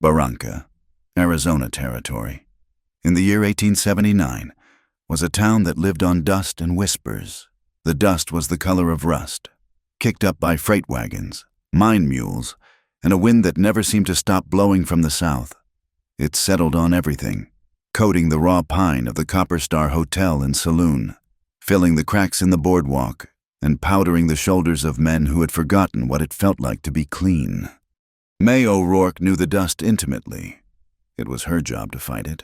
Barranca, Arizona Territory, in the year 1879, was a town that lived on dust and whispers. The dust was the color of rust, kicked up by freight wagons, mine mules, and a wind that never seemed to stop blowing from the south. It settled on everything, coating the raw pine of the Copper Star Hotel and Saloon, filling the cracks in the boardwalk, and powdering the shoulders of men who had forgotten what it felt like to be clean. May O'Rourke knew the dust intimately. It was her job to fight it,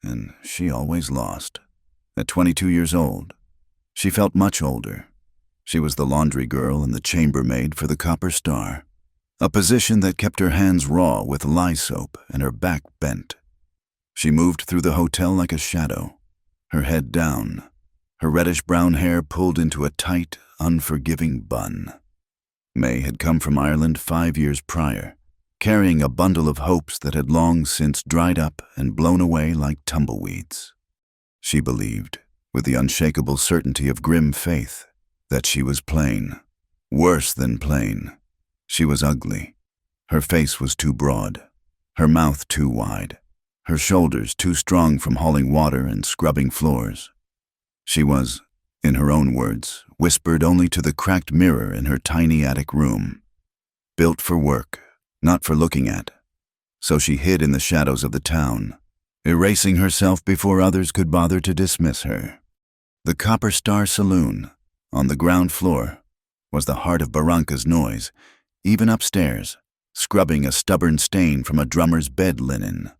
and she always lost. At 22 years old, she felt much older. She was the laundry girl and the chambermaid for the Copper Star, a position that kept her hands raw with lye soap and her back bent. She moved through the hotel like a shadow, her head down, her reddish-brown hair pulled into a tight, unforgiving bun. May had come from Ireland 5 years prior, carrying a bundle of hopes that had long since dried up and blown away like tumbleweeds. She believed, with the unshakable certainty of grim faith, that she was plain. Worse than plain. She was ugly. Her face was too broad, her mouth too wide, her shoulders too strong from hauling water and scrubbing floors. She was, in her own words, whispered only to the cracked mirror in her tiny attic room. Built for work, not for looking at. So she hid in the shadows of the town, erasing herself before others could bother to dismiss her. The Copper Star Saloon, on the ground floor, was the heart of Barranca's noise, even upstairs, scrubbing a stubborn stain from a drummer's bed linen.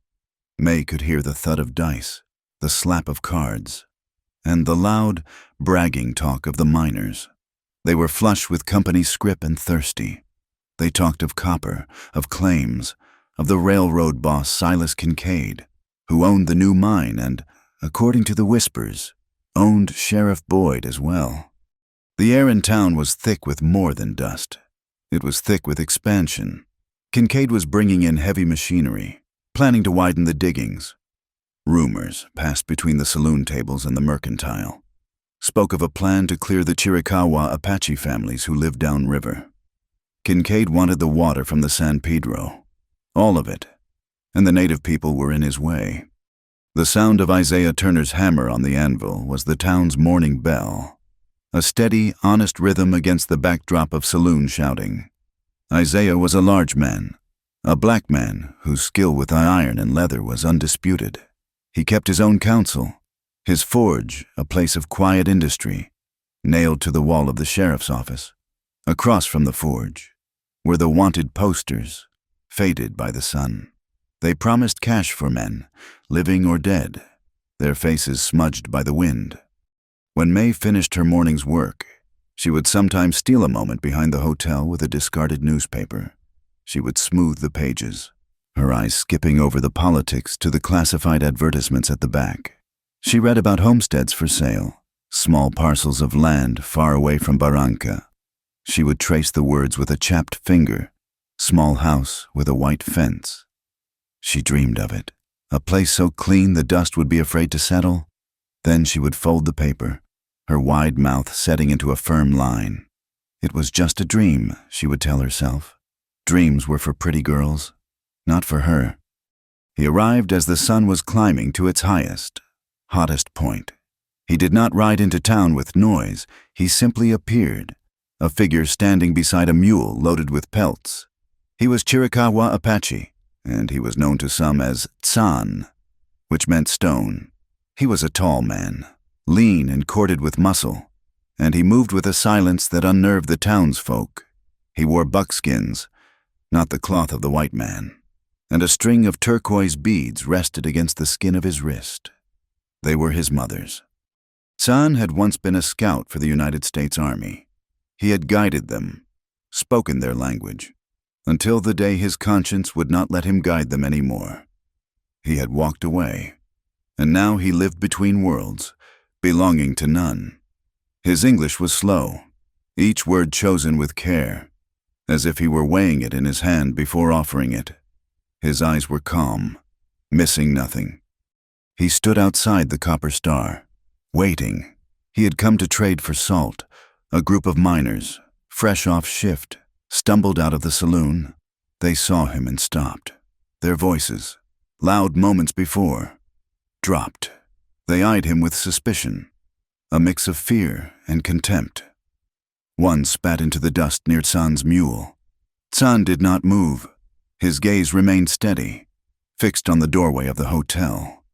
May could hear the thud of dice, the slap of cards, and the loud, bragging talk of the miners. They were flush with company scrip and thirsty. They talked of copper, of claims, of the railroad boss Silas Kincaid, who owned the new mine and, according to the whispers, owned Sheriff Boyd as well. The air in town was thick with more than dust. It was thick with expansion. Kincaid was bringing in heavy machinery, planning to widen the diggings. Rumors passed between the saloon tables and the mercantile, spoke of a plan to clear the Chiricahua Apache families who lived downriver. Kincaid wanted the water from the San Pedro, all of it, and the native people were in his way. The sound of Isaiah Turner's hammer on the anvil was the town's morning bell, a steady, honest rhythm against the backdrop of saloon shouting. Isaiah was a large man, a black man whose skill with iron and leather was undisputed. He kept his own counsel, his forge a place of quiet industry, nailed to the wall of the sheriff's office. Across from the forge were the wanted posters, faded by the sun. They promised cash for men, living or dead, their faces smudged by the wind. When May finished her morning's work, she would sometimes steal a moment behind the hotel with a discarded newspaper. She would smooth the pages, her eyes skipping over the politics to the classified advertisements at the back. She read about homesteads for sale, small parcels of land far away from Barranca. She would trace the words with a chapped finger, small house with a white fence. She dreamed of it, a place so clean the dust would be afraid to settle. Then she would fold the paper, her wide mouth setting into a firm line. It was just a dream, she would tell herself. Dreams were for pretty girls, not for her. He arrived as the sun was climbing to its highest, hottest point. He did not ride into town with noise, he simply appeared, a figure standing beside a mule loaded with pelts. He was Chiricahua Apache, and he was known to some as Tsan, which meant stone. He was a tall man, lean and corded with muscle, and he moved with a silence that unnerved the townsfolk. He wore buckskins, not the cloth of the white man, and a string of turquoise beads rested against the skin of his wrist. They were his mother's. Tsan had once been a scout for the United States Army. He had guided them, spoken their language, until the day his conscience would not let him guide them anymore. He had walked away, and now he lived between worlds, belonging to none. His English was slow, each word chosen with care, as if he were weighing it in his hand before offering it. His eyes were calm, missing nothing. He stood outside the Copper Star, waiting. He had come to trade for salt. A group of miners, fresh off shift, stumbled out of the saloon. They saw him and stopped. Their voices, loud moments before, dropped. They eyed him with suspicion, a mix of fear and contempt. One spat into the dust near Tsan's mule. Tsan did not move. His gaze remained steady, fixed on the doorway of the hotel.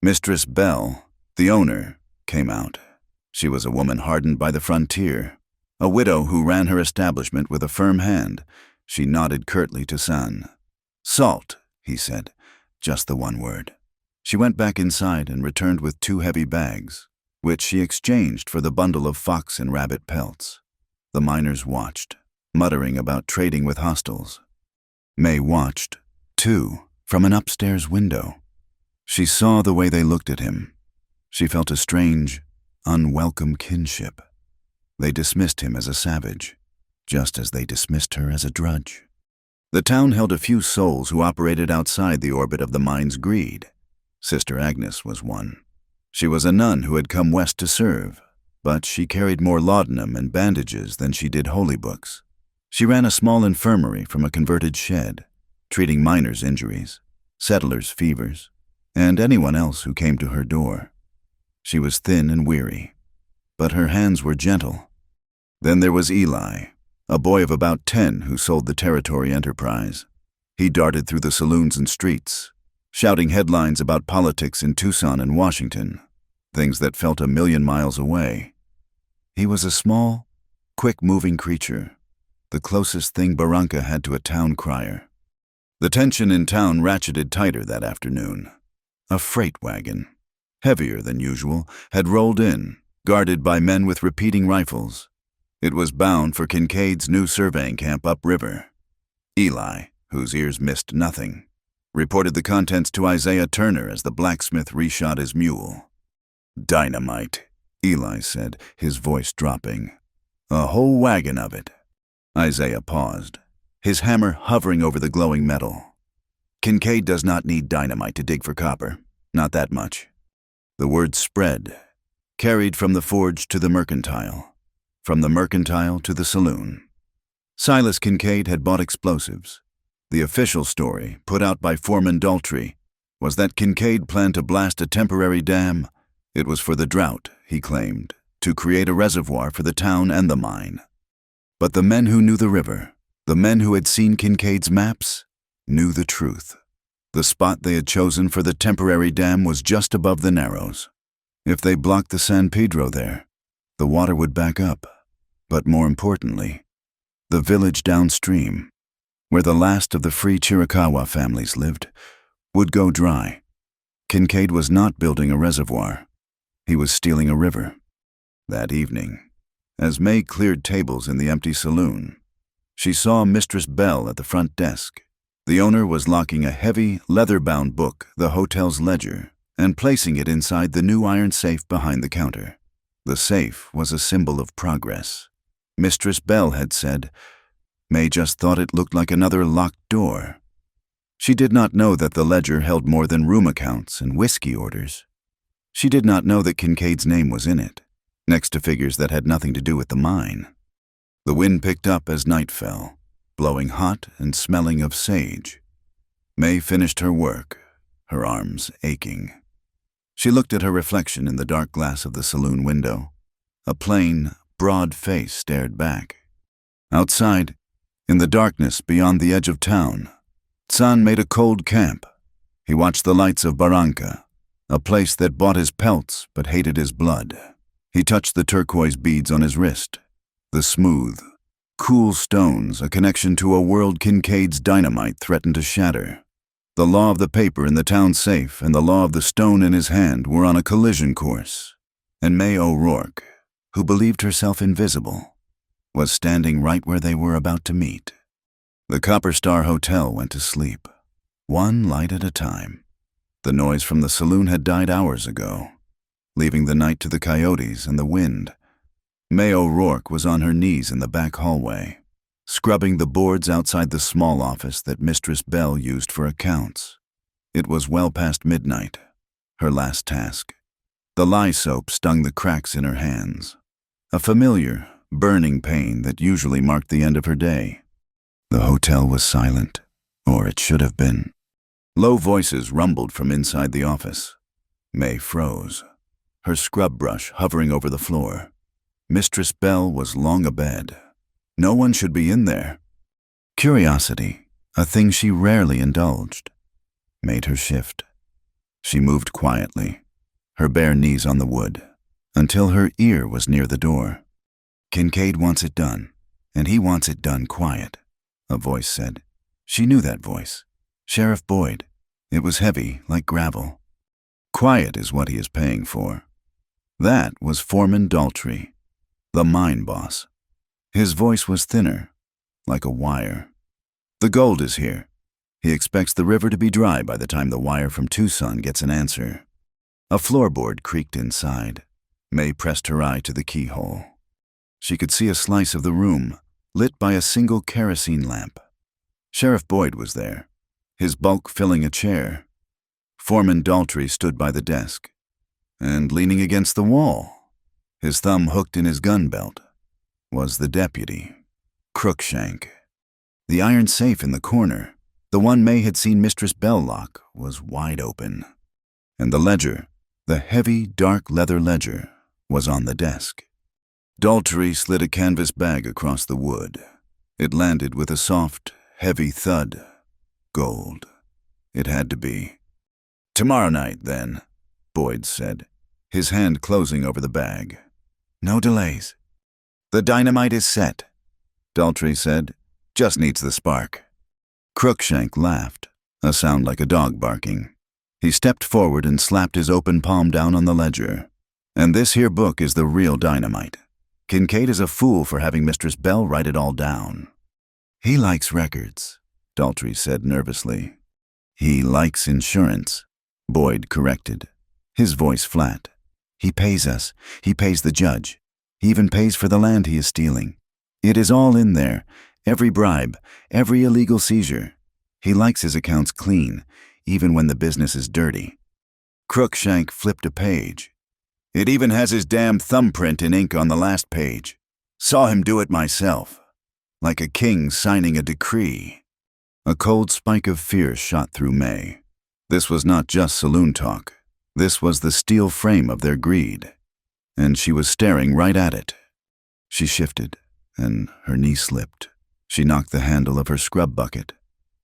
Mistress Bell, the owner, came out. She was a woman hardened by the frontier, a widow who ran her establishment with a firm hand. She nodded curtly to Tsan. "Salt," he said, just the one word. She went back inside and returned with 2 heavy bags, which she exchanged for the bundle of fox and rabbit pelts. The miners watched, muttering about trading with hostiles. May watched, too, from an upstairs window. She saw the way they looked at him. She felt a strange, unwelcome kinship. They dismissed him as a savage, just as they dismissed her as a drudge. The town held a few souls who operated outside the orbit of the mine's greed. Sister Agnes was one. She was a nun who had come west to serve, but she carried more laudanum and bandages than she did holy books. She ran a small infirmary from a converted shed, treating miners' injuries, settlers' fevers, and anyone else who came to her door. She was thin and weary, but her hands were gentle. Then there was Eli, a boy of about 10 who sold the Territory Enterprise. He darted through the saloons and streets, shouting headlines about politics in Tucson and Washington, things that felt a million miles away. He was a small, quick-moving creature, the closest thing Barranca had to a town crier. The tension in town ratcheted tighter that afternoon. A freight wagon, heavier than usual, had rolled in, guarded by men with repeating rifles. It was bound for Kincaid's new surveying camp upriver. Eli, whose ears missed nothing, reported the contents to Isaiah Turner as the blacksmith reshod his mule. "Dynamite," Eli said, his voice dropping. "A whole wagon of it." Isaiah paused, his hammer hovering over the glowing metal. "Kincaid does not need dynamite to dig for copper. Not that much." The word spread, carried from the forge to the mercantile, from the mercantile to the saloon. Silas Kincaid had bought explosives. The official story, put out by Foreman Daltrey, was that Kincaid planned to blast a temporary dam. It was for the drought, he claimed, to create a reservoir for the town and the mine. But the men who knew the river, the men who had seen Kincaid's maps, knew the truth. The spot they had chosen for the temporary dam was just above the Narrows. If they blocked the San Pedro there, the water would back up. But more importantly, the village downstream, where the last of the free Chiricahua families lived, would go dry. Kincaid was not building a reservoir. He was stealing a river. That evening, as May cleared tables in the empty saloon, she saw Mistress Bell at the front desk. The owner was locking a heavy, leather-bound book, the hotel's ledger, and placing it inside the new iron safe behind the counter. The safe was a symbol of progress. Mistress Bell had said, May just thought it looked like another locked door. She did not know that the ledger held more than room accounts and whiskey orders. She did not know that Kincaid's name was in it, next to figures that had nothing to do with the mine. The wind picked up as night fell, blowing hot and smelling of sage. May finished her work, her arms aching. She looked at her reflection in the dark glass of the saloon window. A plain, broad face stared back. Outside, in the darkness beyond the edge of town, Tsan made a cold camp. He watched the lights of Barranca, a place that bought his pelts but hated his blood. He touched the turquoise beads on his wrist, the smooth, cool stones, a connection to a world Kincaid's dynamite threatened to shatter. The law of the paper in the town safe and the law of the stone in his hand were on a collision course, and May O'Rourke, who believed herself invisible, was standing right where they were about to meet. The Copper Star Hotel went to sleep, one light at a time. The noise from the saloon had died hours ago, leaving the night to the coyotes and the wind. May O'Rourke was on her knees in the back hallway, scrubbing the boards outside the small office that Mistress Bell used for accounts. It was well past midnight, her last task. The lye soap stung the cracks in her hands, a familiar, burning pain that usually marked the end of her day. The hotel was silent, or it should have been. Low voices rumbled from inside the office. May froze, her scrub brush hovering over the floor. Mistress Bell was long abed. No one should be in there. Curiosity, a thing she rarely indulged, made her shift. She moved quietly, her bare knees on the wood, until her ear was near the door. "Kincaid wants it done, and he wants it done quiet," a voice said. She knew that voice. Sheriff Boyd. It was heavy, like gravel. Quiet is what he is paying for. That was Foreman Daltrey, the mine boss. His voice was thinner, like a wire. "The gold is here. He expects the river to be dry by the time the wire from Tucson gets an answer." A floorboard creaked inside. May pressed her eye to the keyhole. She could see a slice of the room, lit by a single kerosene lamp. Sheriff Boyd was there, his bulk filling a chair. Foreman Daltrey stood by the desk, and leaning against the wall, his thumb hooked in his gun belt, was the deputy, Crookshank. The iron safe in the corner, the one May had seen Mistress Bell lock, was wide open, and the ledger, the heavy, dark leather ledger, was on the desk. Daltrey slid a canvas bag across the wood. It landed with a soft, heavy thud. Gold. It had to be. "Tomorrow night, then," Boyd said, his hand closing over the bag. "No delays." "The dynamite is set," Daltrey said. "Just needs the spark." Crookshank laughed, a sound like a dog barking. He stepped forward and slapped his open palm down on the ledger. "And this here book is the real dynamite. Kincaid is a fool for having Mistress Bell write it all down." "He likes records," Daltrey said nervously. "He likes insurance," Boyd corrected, his voice flat. "He pays us. He pays the judge. He even pays for the land he is stealing. It is all in there, every bribe, every illegal seizure. He likes his accounts clean, even when the business is dirty." Crookshank flipped a page. "It even has his damn thumbprint in ink on the last page. Saw him do it myself. Like a king signing a decree." A cold spike of fear shot through May. This was not just saloon talk. This was the steel frame of their greed. And she was staring right at it. She shifted, and her knee slipped. She knocked the handle of her scrub bucket.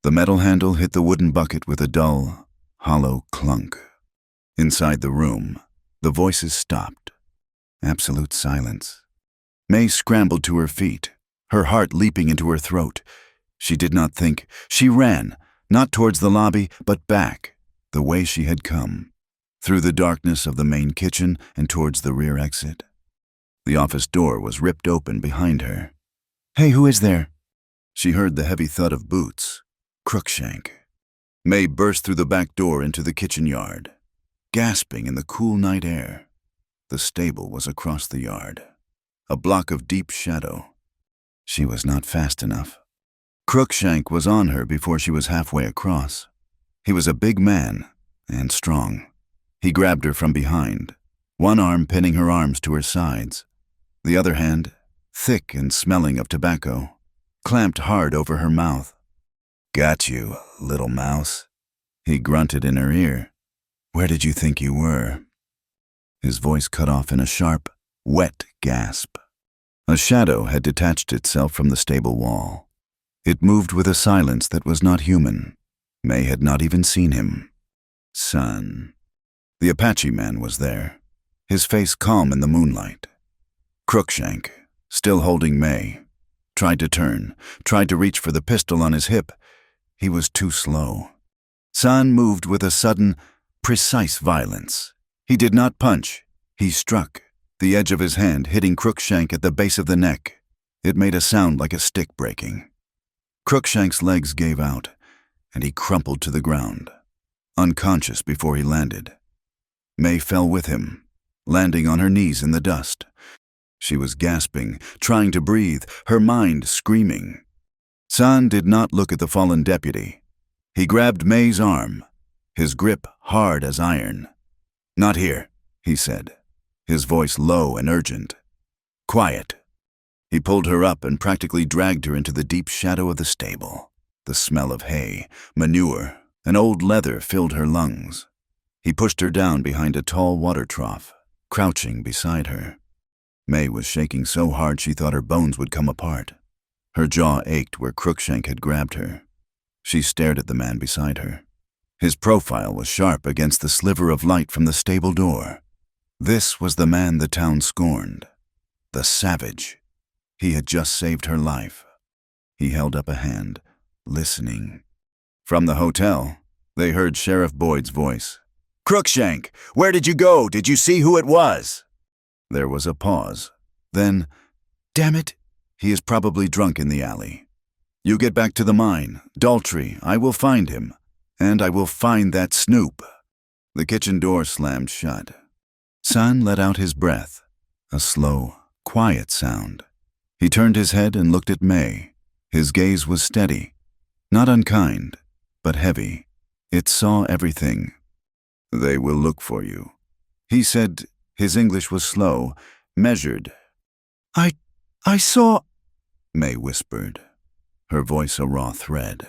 The metal handle hit the wooden bucket with a dull, hollow clunk. Inside the room, the voices stopped. Absolute silence. May scrambled to her feet, her heart leaping into her throat. She did not think. She ran, not towards the lobby, but back, the way she had come, through the darkness of the main kitchen and towards the rear exit. The office door was ripped open behind her. "Hey, who is there?" She heard the heavy thud of boots. Crookshank. May burst through the back door into the kitchen yard, gasping in the cool night air. The stable was across the yard, a block of deep shadow. She was not fast enough. Crookshank was on her before she was halfway across. He was a big man and strong. He grabbed her from behind, one arm pinning her arms to her sides, the other hand, thick and smelling of tobacco, clamped hard over her mouth. "Got you, little mouse," he grunted in her ear. "Where did you think you were?" His voice cut off in a sharp, wet gasp. A shadow had detached itself from the stable wall. It moved with a silence that was not human. May had not even seen him. "Son." The Apache man was there, his face calm in the moonlight. Crookshank, still holding May, tried to turn, tried to reach for the pistol on his hip. He was too slow. Son moved with a sudden, precise violence. He did not punch. He struck, the edge of his hand hitting Crookshank at the base of the neck. It made a sound like a stick breaking. Crookshank's legs gave out, and he crumpled to the ground, unconscious before he landed. May fell with him, landing on her knees in the dust. She was gasping, trying to breathe, her mind screaming. San did not look at the fallen deputy. He grabbed May's arm, his grip hard as iron. "Not here," he said, his voice low and urgent. "Quiet." He pulled her up and practically dragged her into the deep shadow of the stable. The smell of hay, manure, An old leather filled her lungs. He pushed her down behind a tall water trough, crouching beside her. May was shaking so hard she thought her bones would come apart. Her jaw ached where Crookshank had grabbed her. She stared at the man beside her. His profile was sharp against the sliver of light from the stable door. This was the man the town scorned. The savage. He had just saved her life. He held up a hand, listening. From the hotel, they heard Sheriff Boyd's voice. "Crookshank, where did you go? Did you see who it was?" There was a pause. Then, "Damn it, he is probably drunk in the alley. You get back to the mine. Daltrey, I will find him. And I will find that snoop." The kitchen door slammed shut. San let out his breath, a slow, quiet sound. He turned his head and looked at May. His gaze was steady, not unkind, but heavy. It saw everything. "They will look for you," he said. His English was slow, measured. I saw," May whispered, her voice a raw thread.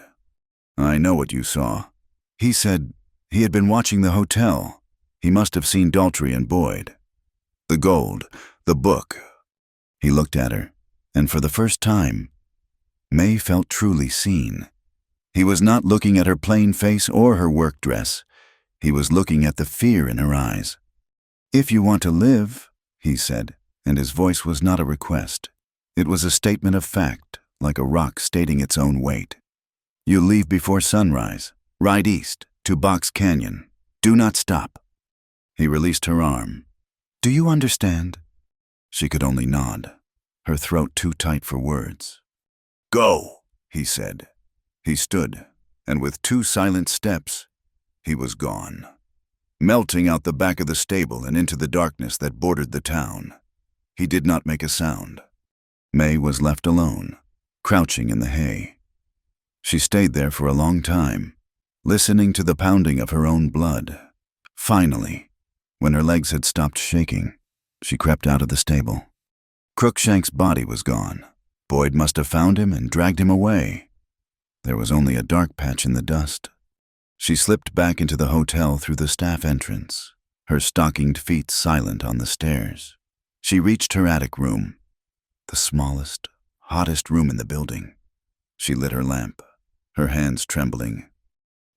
"I know what you saw." He said he had been watching the hotel. He must have seen Daltrey and Boyd. "The gold, the book." He looked at her, and for the first time, May felt truly seen. He was not looking at her plain face or her work dress. He was looking at the fear in her eyes. "If you want to live," he said, and his voice was not a request. It was a statement of fact, like a rock stating its own weight. "You leave before sunrise. Ride east, to Box Canyon. Do not stop." He released her arm. "Do you understand?" She could only nod, her throat too tight for words. "Go," he said. He stood, and with 2 silent steps, he was gone, melting out the back of the stable and into the darkness that bordered the town. He did not make a sound. May was left alone, crouching in the hay. She stayed there for a long time, listening to the pounding of her own blood. Finally, when her legs had stopped shaking, she crept out of the stable. Crookshank's body was gone. Boyd must have found him and dragged him away. There was only a dark patch in the dust. She slipped back into the hotel through the staff entrance, her stockinged feet silent on the stairs. She reached her attic room, the smallest, hottest room in the building. She lit her lamp, her hands trembling.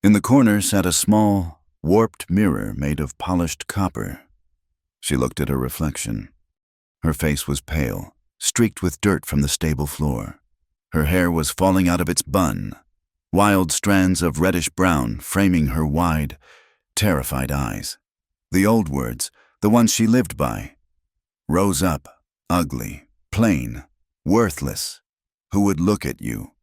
In the corner sat a small, warped mirror made of polished copper. She looked at her reflection. Her face was pale, streaked with dirt from the stable floor. Her hair was falling out of its bun, wild strands of reddish-brown framing her wide, terrified eyes. The old words, the ones she lived by, rose up, ugly, plain, worthless. Who would look at you?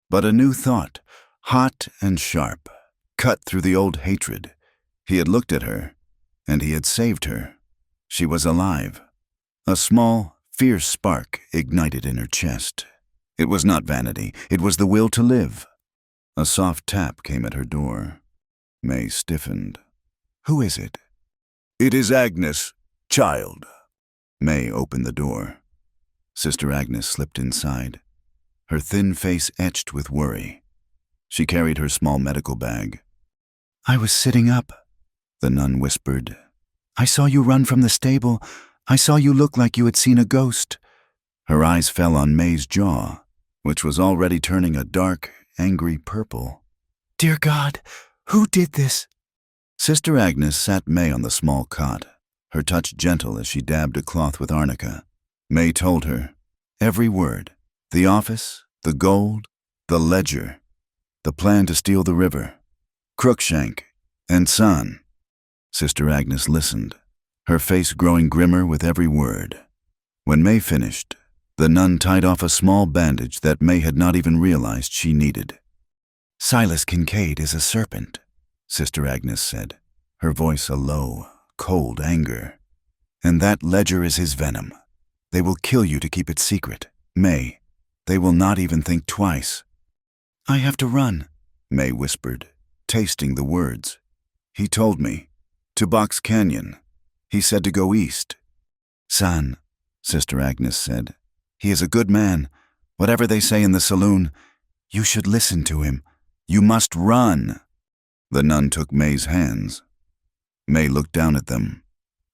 But a new thought, hot and sharp, cut through the old hatred. He had looked at her, and he had saved her. She was alive. A small, fierce spark ignited in her chest. It was not vanity, it was the will to live. A soft tap came at her door. May stiffened. "Who is it?" "It is Agnes, child." May opened the door. Sister Agnes slipped inside, her thin face etched with worry. She carried her small medical bag. "I was sitting up," the nun whispered. "I saw you run from the stable. I saw you look like you had seen a ghost." Her eyes fell on May's jaw, which was already turning a dark, angry purple. "Dear God, who did this?" Sister Agnes sat May on the small cot, her touch gentle as she dabbed a cloth with arnica. May told her every word: the office, the gold, the ledger, the plan to steal the river, Crookshank, and Son. Sister Agnes listened, her face growing grimmer with every word. When May finished, the nun tied off a small bandage that May had not even realized she needed. "Silas Kincaid is a serpent," Sister Agnes said, her voice a low, cold anger. "And that ledger is his venom. They will kill you to keep it secret. May, they will not even think twice." "I have to run," May whispered, tasting the words. "He told me. To Box Canyon. He said to go east." "Son," Sister Agnes said, "he is a good man. Whatever they say in the saloon, you should listen to him. You must run." The nun took May's hands. May looked down at them,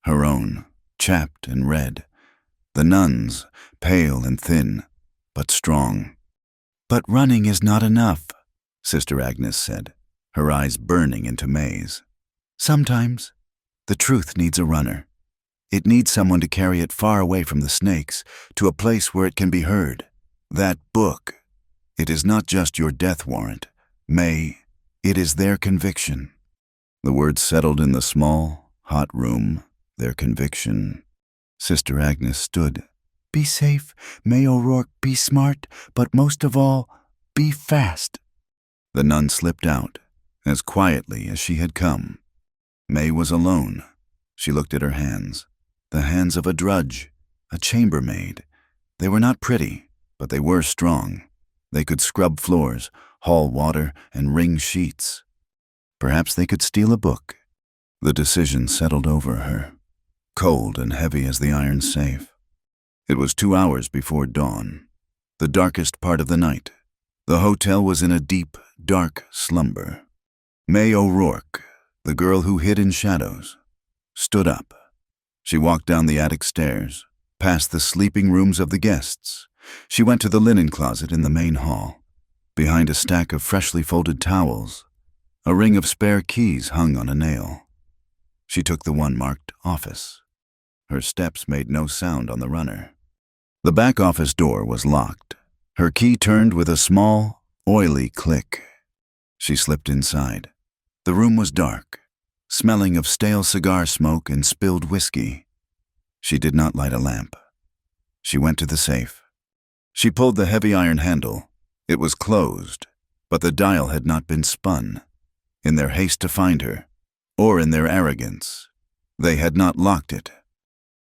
her own, chapped and red. The nun's, pale and thin, but strong. "But running is not enough," Sister Agnes said, her eyes burning into May's. "Sometimes the truth needs a runner. It needs someone to carry it far away from the snakes, to a place where it can be heard. That book, it is not just your death warrant, May, it is their conviction." The words settled in the small, hot room, their conviction. Sister Agnes stood. "Be safe, May O'Rourke, be smart, but most of all, be fast." The nun slipped out, as quietly as she had come. May was alone. She looked at her hands. The hands of a drudge, a chambermaid. They were not pretty, but they were strong. They could scrub floors, haul water, and wring sheets. Perhaps they could steal a book. The decision settled over her, cold and heavy as the iron safe. It was 2 hours before dawn, the darkest part of the night. The hotel was in a deep, dark slumber. May O'Rourke, the girl who hid in shadows, stood up. She walked down the attic stairs, past the sleeping rooms of the guests. She went to the linen closet in the main hall. Behind a stack of freshly folded towels, a ring of spare keys hung on a nail. She took the one marked office. Her steps made no sound on the runner. The back office door was locked. Her key turned with a small, oily click. She slipped inside. The room was dark, smelling of stale cigar smoke and spilled whiskey. She did not light a lamp. She went to the safe. She pulled the heavy iron handle. It was closed, but the dial had not been spun. In their haste to find her, or in their arrogance, they had not locked it.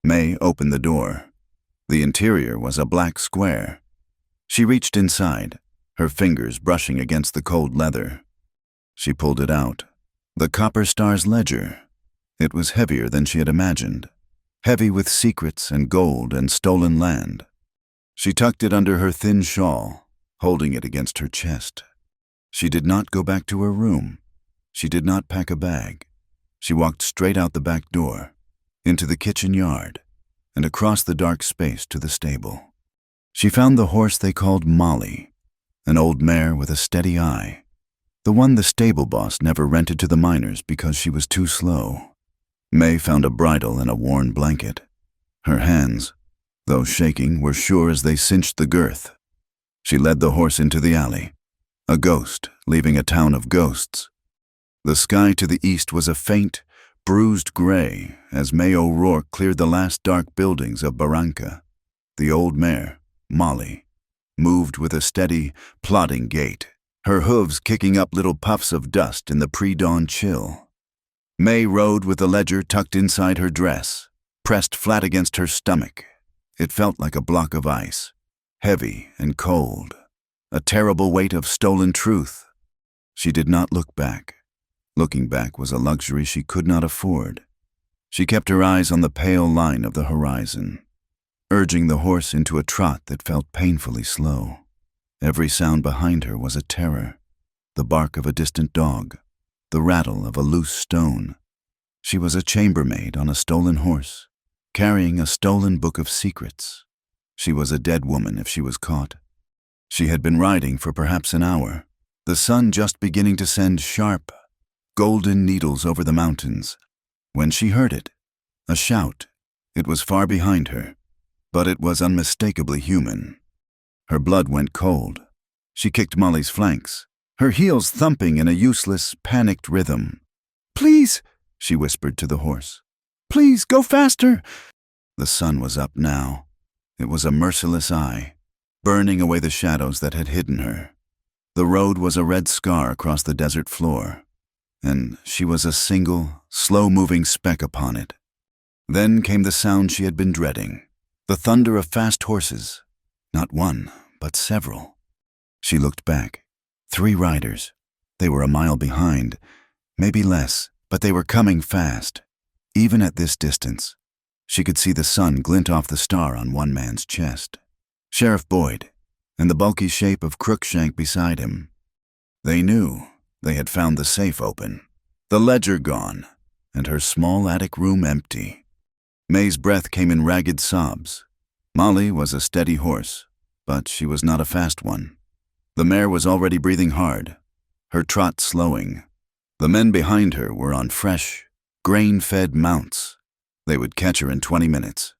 May opened the door. The interior was a black square. She reached inside, her fingers brushing against the cold leather. She pulled it out. The Copper Star's ledger. It was heavier than she had imagined, heavy with secrets and gold and stolen land. She tucked it under her thin shawl, holding it against her chest. She did not go back to her room. She did not pack a bag. She walked straight out the back door, into the kitchen yard, and across the dark space to the stable. She found the horse they called Molly, an old mare with a steady eye, the one the stable boss never rented to the miners because she was too slow. May found a bridle and a worn blanket. Her hands, though shaking, were sure as they cinched the girth. She led the horse into the alley, a ghost leaving a town of ghosts. The sky to the east was a faint, bruised gray as May O'Rourke cleared the last dark buildings of Barranca. The old mare, Molly, moved with a steady, plodding gait, her hooves kicking up little puffs of dust in the pre-dawn chill. May rode with the ledger tucked inside her dress, pressed flat against her stomach. It felt like a block of ice, heavy and cold, a terrible weight of stolen truth. She did not look back. Looking back was a luxury she could not afford. She kept her eyes on the pale line of the horizon, urging the horse into a trot that felt painfully slow. Every sound behind her was a terror, the bark of a distant dog, the rattle of a loose stone. She was a chambermaid on a stolen horse, carrying a stolen book of secrets. She was a dead woman if she was caught. She had been riding for perhaps an hour, the sun just beginning to send sharp, golden needles over the mountains, when she heard it, a shout. It was far behind her, but it was unmistakably human. Her blood went cold. She kicked Molly's flanks, her heels thumping in a useless, panicked rhythm. "Please," she whispered to the horse. "Please, go faster." The sun was up now. It was a merciless eye, burning away the shadows that had hidden her. The road was a red scar across the desert floor, and she was a single, slow-moving speck upon it. Then came the sound she had been dreading, the thunder of fast horses, not one, but several. She looked back. 3 riders. They were a mile behind, maybe less, but they were coming fast. Even at this distance, she could see the sun glint off the star on one man's chest. Sheriff Boyd, and the bulky shape of Crookshank beside him. They knew they had found the safe open. The ledger gone, and her small attic room empty. May's breath came in ragged sobs. Molly was a steady horse, but she was not a fast one. The mare was already breathing hard, her trot slowing. The men behind her were on fresh, grain-fed mounts. They would catch her in 20 minutes.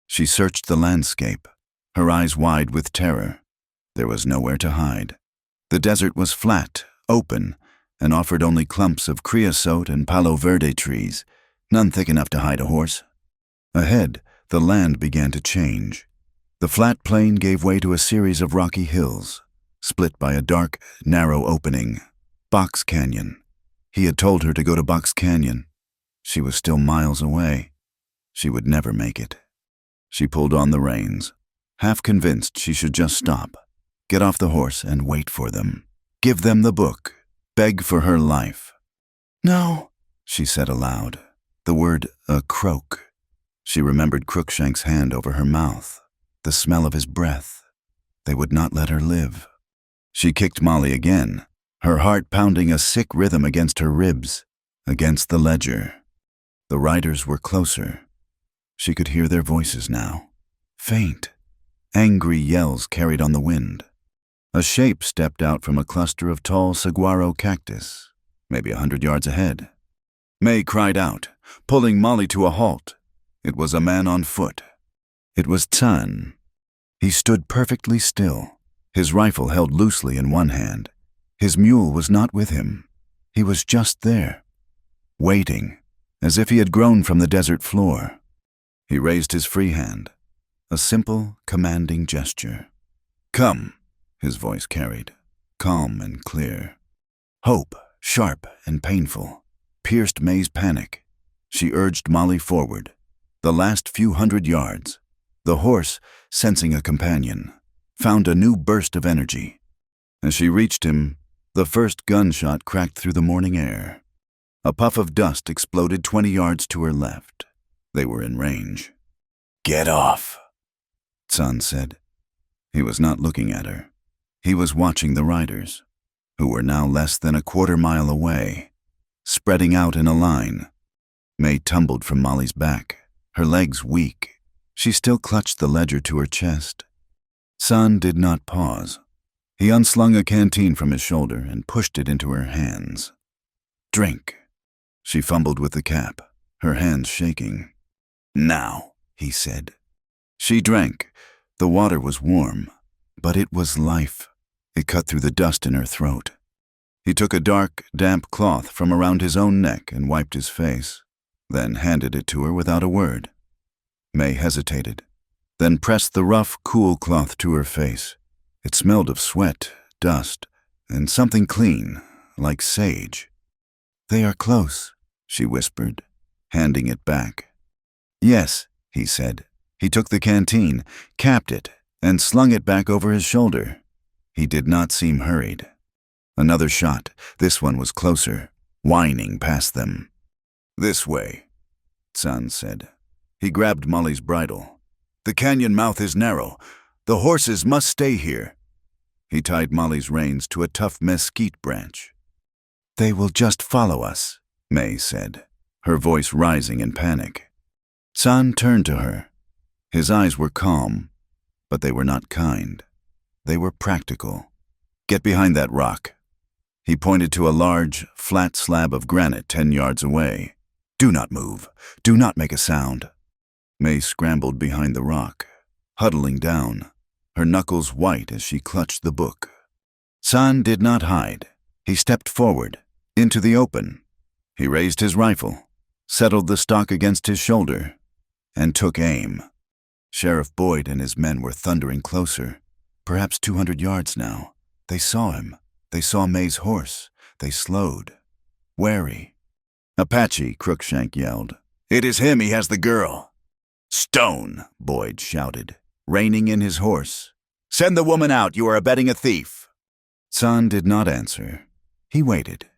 She searched the landscape, her eyes wide with terror. There was nowhere to hide. The desert was flat, open, and offered only clumps of creosote and palo verde trees, none thick enough to hide a horse. Ahead, the land began to change. The flat plain gave way to a series of rocky hills, split by a dark, narrow opening. Box Canyon. He had told her to go to Box Canyon. She was still miles away. She would never make it. She pulled on the reins, half convinced she should just stop, get off the horse and wait for them. Give them the book, beg for her life. No, she said aloud, the word a croak. She remembered Crookshank's hand over her mouth, the smell of his breath. They would not let her live. She kicked Molly again, her heart pounding a sick rhythm against her ribs, against the ledger. The riders were closer. She could hear their voices now, faint, angry yells carried on the wind. A shape stepped out from a cluster of tall saguaro cactus, maybe 100 yards ahead. May cried out, pulling Molly to a halt. It was a man on foot. It was Tsun. He stood perfectly still, his rifle held loosely in one hand. His mule was not with him. He was just there, waiting, as if he had grown from the desert floor. He raised his free hand, a simple, commanding gesture. Come, his voice carried, calm and clear. Hope, sharp and painful, pierced May's panic. She urged Molly forward. The last few 100 yards, the horse, sensing a companion, found a new burst of energy. As she reached him, the first gunshot cracked through the morning air. A puff of dust exploded 20 yards to her left. They were in range. Get off, Tsun said. He was not looking at her. He was watching the riders, who were now less than a quarter mile away, spreading out in a line. May tumbled from Molly's back, her legs weak. She still clutched the ledger to her chest. Tsun did not pause. He unslung a canteen from his shoulder and pushed it into her hands. Drink. She fumbled with the cap, her hands shaking. Now, he said. She drank. The water was warm, but it was life. It cut through the dust in her throat. He took a dark, damp cloth from around his own neck and wiped his face, then handed it to her without a word. May hesitated, then pressed the rough, cool cloth to her face. It smelled of sweat, dust, and something clean, like sage. They are close, she whispered, handing it back. Yes, he said. He took the canteen, capped it, and slung it back over his shoulder. He did not seem hurried. Another shot. This one was closer, whining past them. This way, Tsun said. He grabbed Molly's bridle. The canyon mouth is narrow. The horses must stay here. He tied Molly's reins to a tough mesquite branch. They will just follow us, May said, her voice rising in panic. Tsun turned to her. His eyes were calm, but they were not kind. They were practical. Get behind that rock. He pointed to a large, flat slab of granite 10 yards away. Do not move. Do not make a sound. May scrambled behind the rock, huddling down, her knuckles white as she clutched the book. Tsun did not hide. He stepped forward, into the open. He raised his rifle, settled the stock against his shoulder, and took aim. Sheriff Boyd and his men were thundering closer, perhaps 200 yards now. They saw him. They saw May's horse. They slowed, wary. Apache, Crookshank yelled. It is him. He has the girl. Stone, Boyd shouted, reining in his horse. Send the woman out. You are abetting a thief. Tsun did not answer. He waited.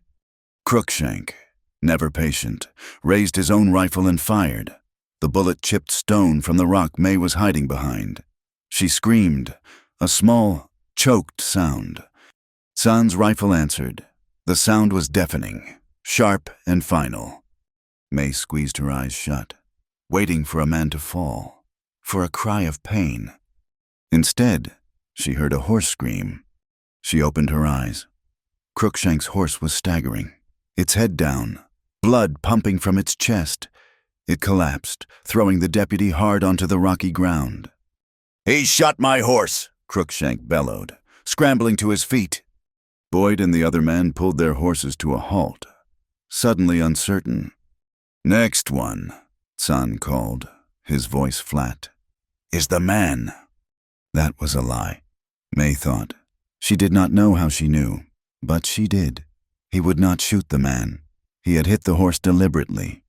Crookshank, never patient, raised his own rifle and fired. The bullet chipped stone from the rock May was hiding behind. She screamed, a small, choked sound. Tsun's rifle answered. The sound was deafening. Sharp and final. May squeezed her eyes shut, waiting for a man to fall, for a cry of pain. Instead, she heard a horse scream. She opened her eyes. Crookshank's horse was staggering, its head down, blood pumping from its chest. It collapsed, throwing the deputy hard onto the rocky ground. "He shot my horse!" Crookshank bellowed, scrambling to his feet. Boyd and the other man pulled their horses to a halt, suddenly uncertain. "Next one," San called, his voice flat. "Is the man." That was a lie, May thought. She did not know how she knew, but she did. He would not shoot the man. He had hit the horse deliberately.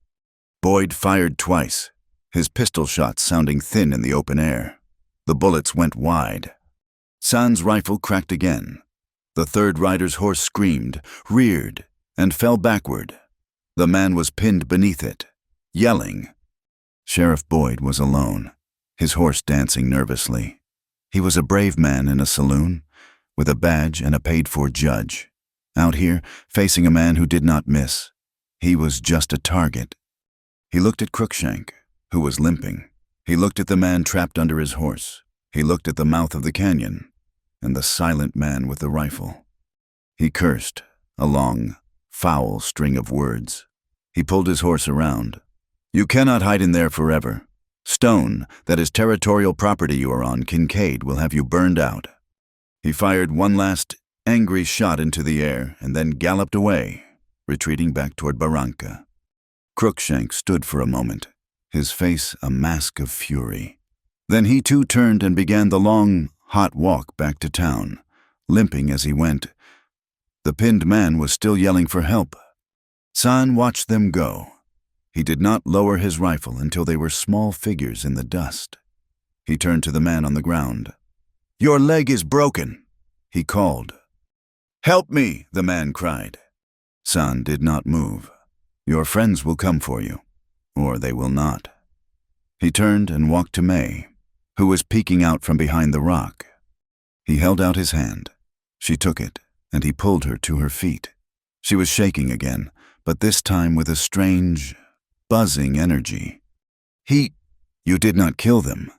Boyd fired twice, his pistol shots sounding thin in the open air. The bullets went wide. San's rifle cracked again. The third rider's horse screamed, reared, and fell backward. The man was pinned beneath it, yelling. Sheriff Boyd was alone, his horse dancing nervously. He was a brave man in a saloon, with a badge and a paid-for judge. Out here, facing a man who did not miss. He was just a target. He looked at Crookshank, who was limping. He looked at the man trapped under his horse. He looked at the mouth of the canyon, and the silent man with the rifle. He cursed, a long, foul string of words. He pulled his horse around. "You cannot hide in there forever. Stone, that is territorial property you are on, Kincaid, will have you burned out." He fired one last angry shot into the air and then galloped away, retreating back toward Barranca. Crookshank stood for a moment, his face a mask of fury. Then he too turned and began the long, hot walk back to town, limping as he went. The pinned man was still yelling for help. San watched them go. He did not lower his rifle until they were small figures in the dust. He turned to the man on the ground. "Your leg is broken," he called. "Help me," the man cried. San did not move. "Your friends will come for you, or they will not." He turned and walked to May, who was peeking out from behind the rock. He held out his hand. She took it, and he pulled her to her feet. She was shaking again, but this time with a strange, buzzing energy. "You did not kill them,"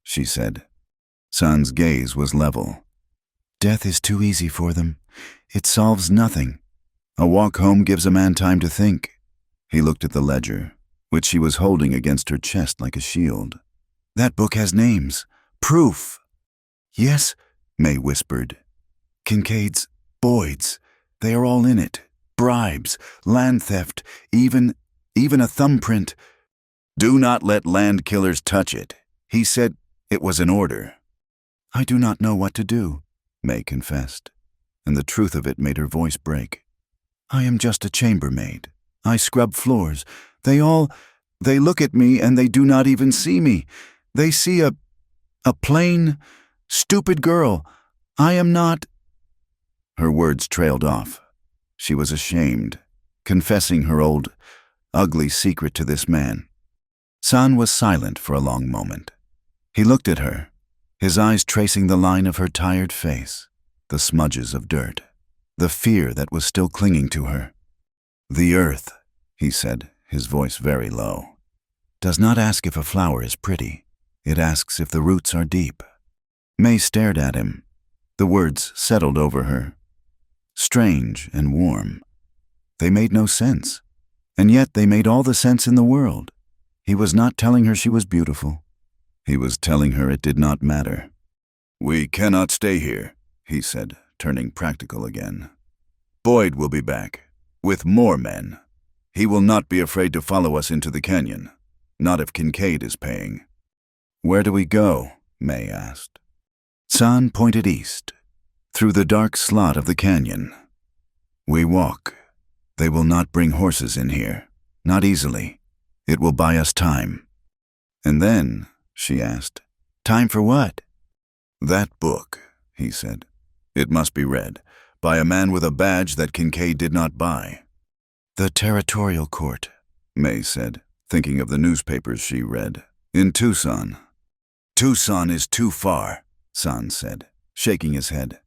she said. San's gaze was level. "Death is too easy for them. It solves nothing. A walk home gives a man time to think." He looked at the ledger, which she was holding against her chest like a shield. "That book has names. Proof." "Yes," May whispered. "Kincaid's, Boyd's. They are all in it. Bribes, land theft, even a thumbprint." "Do not let land killers touch it. He said it was an order." "I do not know what to do," May confessed, and the truth of it made her voice break. "I am just a chambermaid. I scrub floors. They look at me and they do not even see me. They see a plain, stupid girl. I am not—" Her words trailed off. She was ashamed, confessing her old, ugly secret to this man. San was silent for a long moment. He looked at her, his eyes tracing the line of her tired face, the smudges of dirt, the fear that was still clinging to her. "The earth," he said, his voice very low, "does not ask if a flower is pretty. It asks if the roots are deep." May stared at him. The words settled over her. Strange and warm. They made no sense, and yet they made all the sense in the world. He was not telling her she was beautiful. He was telling her it did not matter. "We cannot stay here," he said, turning practical again. "Boyd will be back, with more men. He will not be afraid to follow us into the canyon, not if Kincaid is paying." "Where do we go?" May asked. San pointed east, through the dark slot of the canyon. "We walk. They will not bring horses in here, not easily. It will buy us time." "And then," she asked, "time for what?" "That book," he said. "It must be read, by a man with a badge that Kincaid did not buy." "The territorial court," May said, thinking of the newspapers she read. "In Tucson." "Tucson is too far," San said, shaking his head.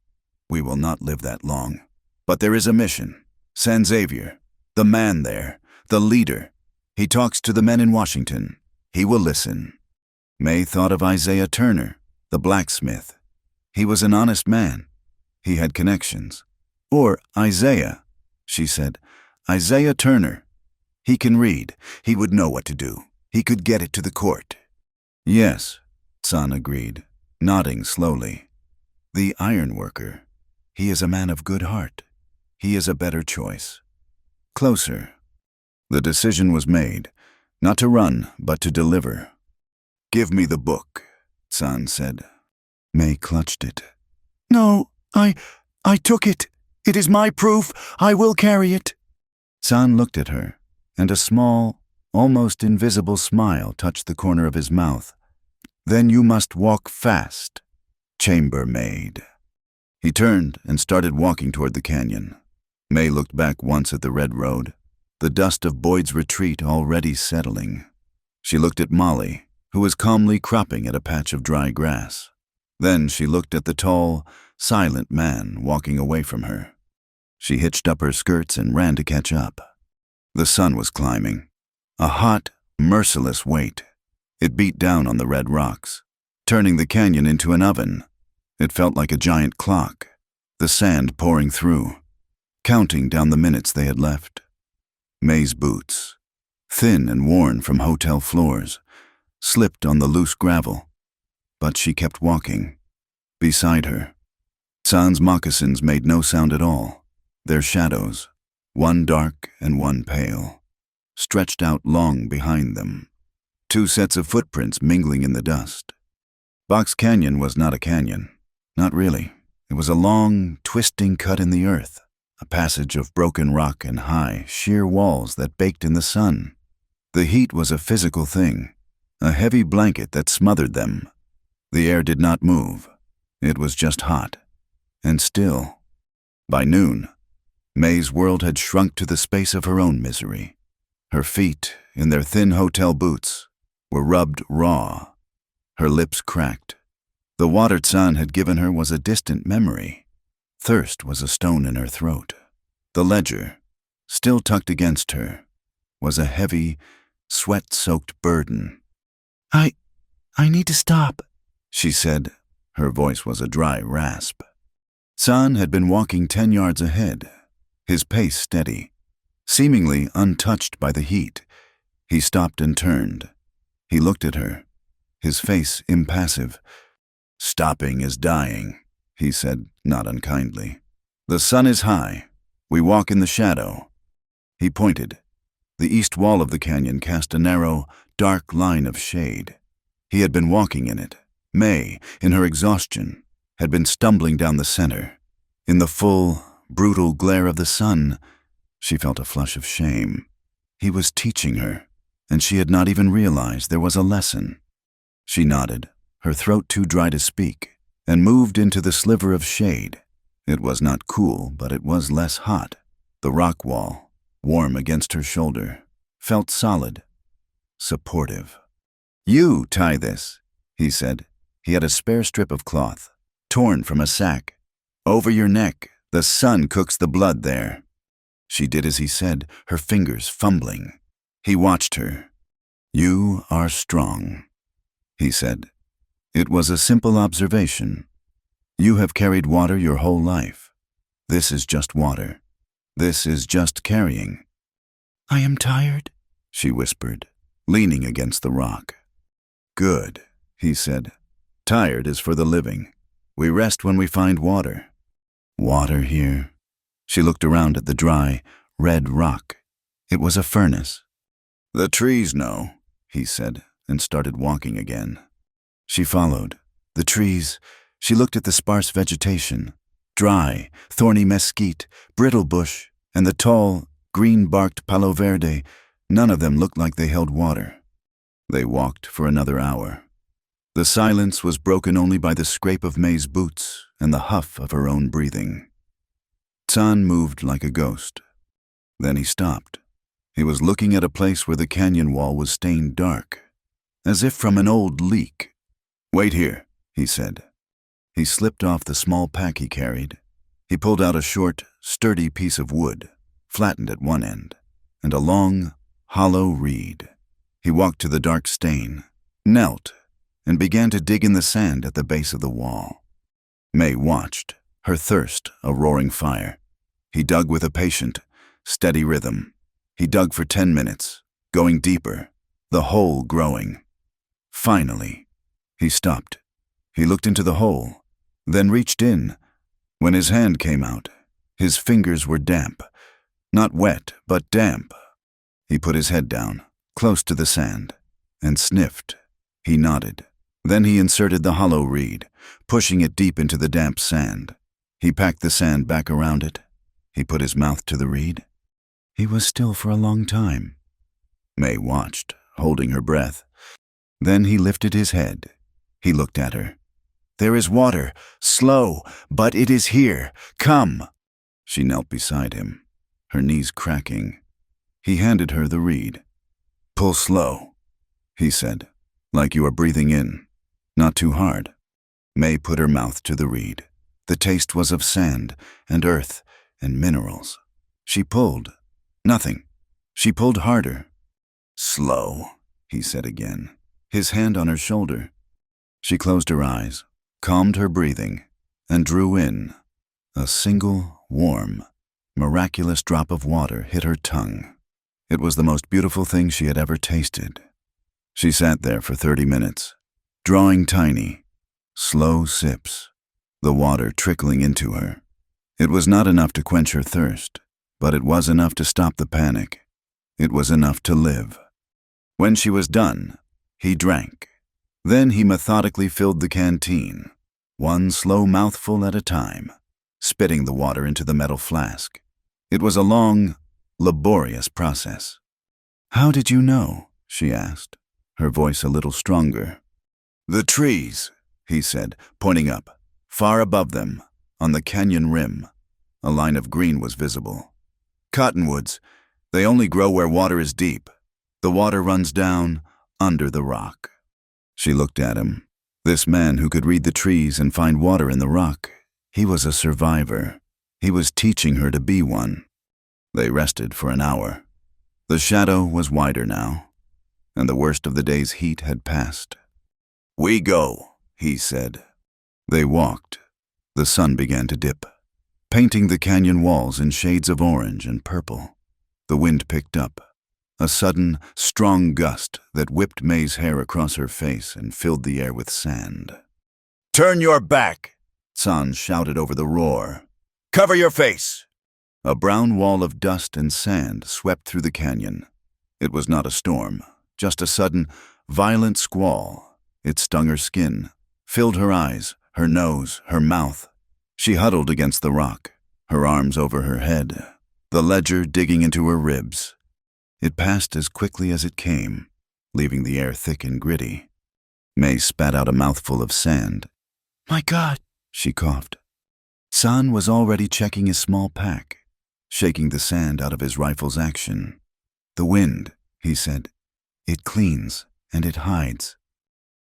"We will not live that long. But there is a mission. San Xavier, The man there, the leader. He talks to the men in Washington. He will listen. May thought of Isaiah Turner, the blacksmith. He was an honest man. He had connections. Or Isaiah, she said. Isaiah Turner. He can read. He would know what to do. He could get it to the court. Yes, San agreed, nodding slowly. The ironworker. He is a man of good heart. He is a better choice. Closer. The decision was made, not to run, but to deliver. Give me the book, San said. May clutched it. No, I took it. It is my proof. I will carry it. San looked at her, and a small, almost invisible smile touched the corner of his mouth. Then you must walk fast, chambermaid. He turned and started walking toward the canyon. May looked back once at the red road, the dust of Boyd's retreat already settling. She looked at Molly, who was calmly cropping at a patch of dry grass. Then she looked at the tall, silent man walking away from her. She hitched up her skirts and ran to catch up. The sun was climbing, a hot, merciless weight. It beat down on the red rocks, turning the canyon into an oven. It felt like a giant clock, the sand pouring through, counting down the minutes they had left. May's boots, thin and worn from hotel floors, slipped on the loose gravel, but she kept walking. Beside her, San's moccasins made no sound at all. Their shadows, one dark and one pale, stretched out long behind them. Two sets of footprints mingling in the dust. Box Canyon was not a canyon. Not really. It was a long, twisting cut in the earth, a passage of broken rock and high, sheer walls that baked in the sun. The heat was a physical thing, a heavy blanket that smothered them. The air did not move. It was just hot and still. By noon, May's world had shrunk to the space of her own misery. Her feet, in their thin hotel boots, were rubbed raw. Her lips cracked. The water San had given her was a distant memory. Thirst was a stone in her throat. The ledger, still tucked against her, was a heavy, sweat-soaked burden. I need to stop, she said. Her voice was a dry rasp. San had been walking 10 yards ahead, his pace steady. Seemingly untouched by the heat, he stopped and turned. He looked at her, his face impassive. Stopping is dying, he said, not unkindly. The sun is high. We walk in the shadow. He pointed. The east wall of the canyon cast a narrow, dark line of shade. He had been walking in it. May, in her exhaustion, had been stumbling down the center. In the full, brutal glare of the sun, she felt a flush of shame. He was teaching her, and she had not even realized there was a lesson. She nodded, her throat too dry to speak, and moved into the sliver of shade. It was not cool, but it was less hot. The rock wall, warm against her shoulder, felt solid, supportive. You tie this, he said. He had a spare strip of cloth, torn from a sack. Over your neck, the sun cooks the blood there. She did as he said, her fingers fumbling. He watched her. You are strong, he said. It was a simple observation. You have carried water your whole life. This is just water. This is just carrying. I am tired, she whispered, leaning against the rock. Good, he said. Tired is for the living. We rest when we find water. Water here? She looked around at the dry, red rock. It was a furnace. The trees know, he said, and started walking again. She followed. The trees. She looked at the sparse vegetation. Dry, thorny mesquite, brittle bush, and the tall, green-barked palo verde. None of them looked like they held water. They walked for another hour. The silence was broken only by the scrape of May's boots and the huff of her own breathing. San moved like a ghost. Then he stopped. He was looking at a place where the canyon wall was stained dark, as if from an old leak. Wait here, he said. He slipped off the small pack he carried. He pulled out a short, sturdy piece of wood, flattened at one end. and a long, hollow reed. He walked to the dark stain, knelt, and began to dig in the sand at the base of the wall. May watched, her thirst a roaring fire. He dug with a patient, steady rhythm. He dug for 10 minutes, going deeper, the hole growing. Finally, he stopped. He looked into the hole, then reached in. When his hand came out, his fingers were damp. Not wet, but damp. He put his head down, close to the sand, and sniffed. He nodded. Then he inserted the hollow reed, pushing it deep into the damp sand. He packed the sand back around it. He put his mouth to the reed. He was still for a long time. May watched, holding her breath. Then he lifted his head. He looked at her. "There is water, slow, but it is here. Come." She knelt beside him, her knees cracking. He handed her the reed. "Pull slow," he said, "like you are breathing in. Not too hard." May put her mouth to the reed. The taste was of sand and earth and minerals. She pulled. Nothing. She pulled harder. "Slow," he said again, his hand on her shoulder. She closed her eyes, calmed her breathing, and drew in. A single, warm, miraculous drop of water hit her tongue. It was the most beautiful thing she had ever tasted. She sat there for 30 minutes, drawing tiny, slow sips, the water trickling into her. It was not enough to quench her thirst, but it was enough to stop the panic. It was enough to live. When she was done, he drank. Then he methodically filled the canteen, one slow mouthful at a time, spitting the water into the metal flask. It was a long, laborious process. "How did you know?" she asked, her voice a little stronger. "The trees," he said, pointing up. Far above them, on the canyon rim, a line of green was visible. "Cottonwoods, they only grow where water is deep. The water runs down under the rock." She looked at him. This man who could read the trees and find water in the rock, he was a survivor. He was teaching her to be one. They rested for an hour. The shadow was wider now, and the worst of the day's heat had passed. "We go," he said. They walked. The sun began to dip, painting the canyon walls in shades of orange and purple. The wind picked up, a sudden, strong gust that whipped May's hair across her face and filled the air with sand. "Turn your back," San shouted over the roar. "Cover your face." A brown wall of dust and sand swept through the canyon. It was not a storm, just a sudden, violent squall. It stung her skin, filled her eyes, her nose, her mouth. She huddled against the rock, her arms over her head, the ledger digging into her ribs. It passed as quickly as it came, leaving the air thick and gritty. May spat out a mouthful of sand. "My God," she coughed. San was already checking his small pack, shaking the sand out of his rifle's action. "The wind," he said. "It cleans and it hides."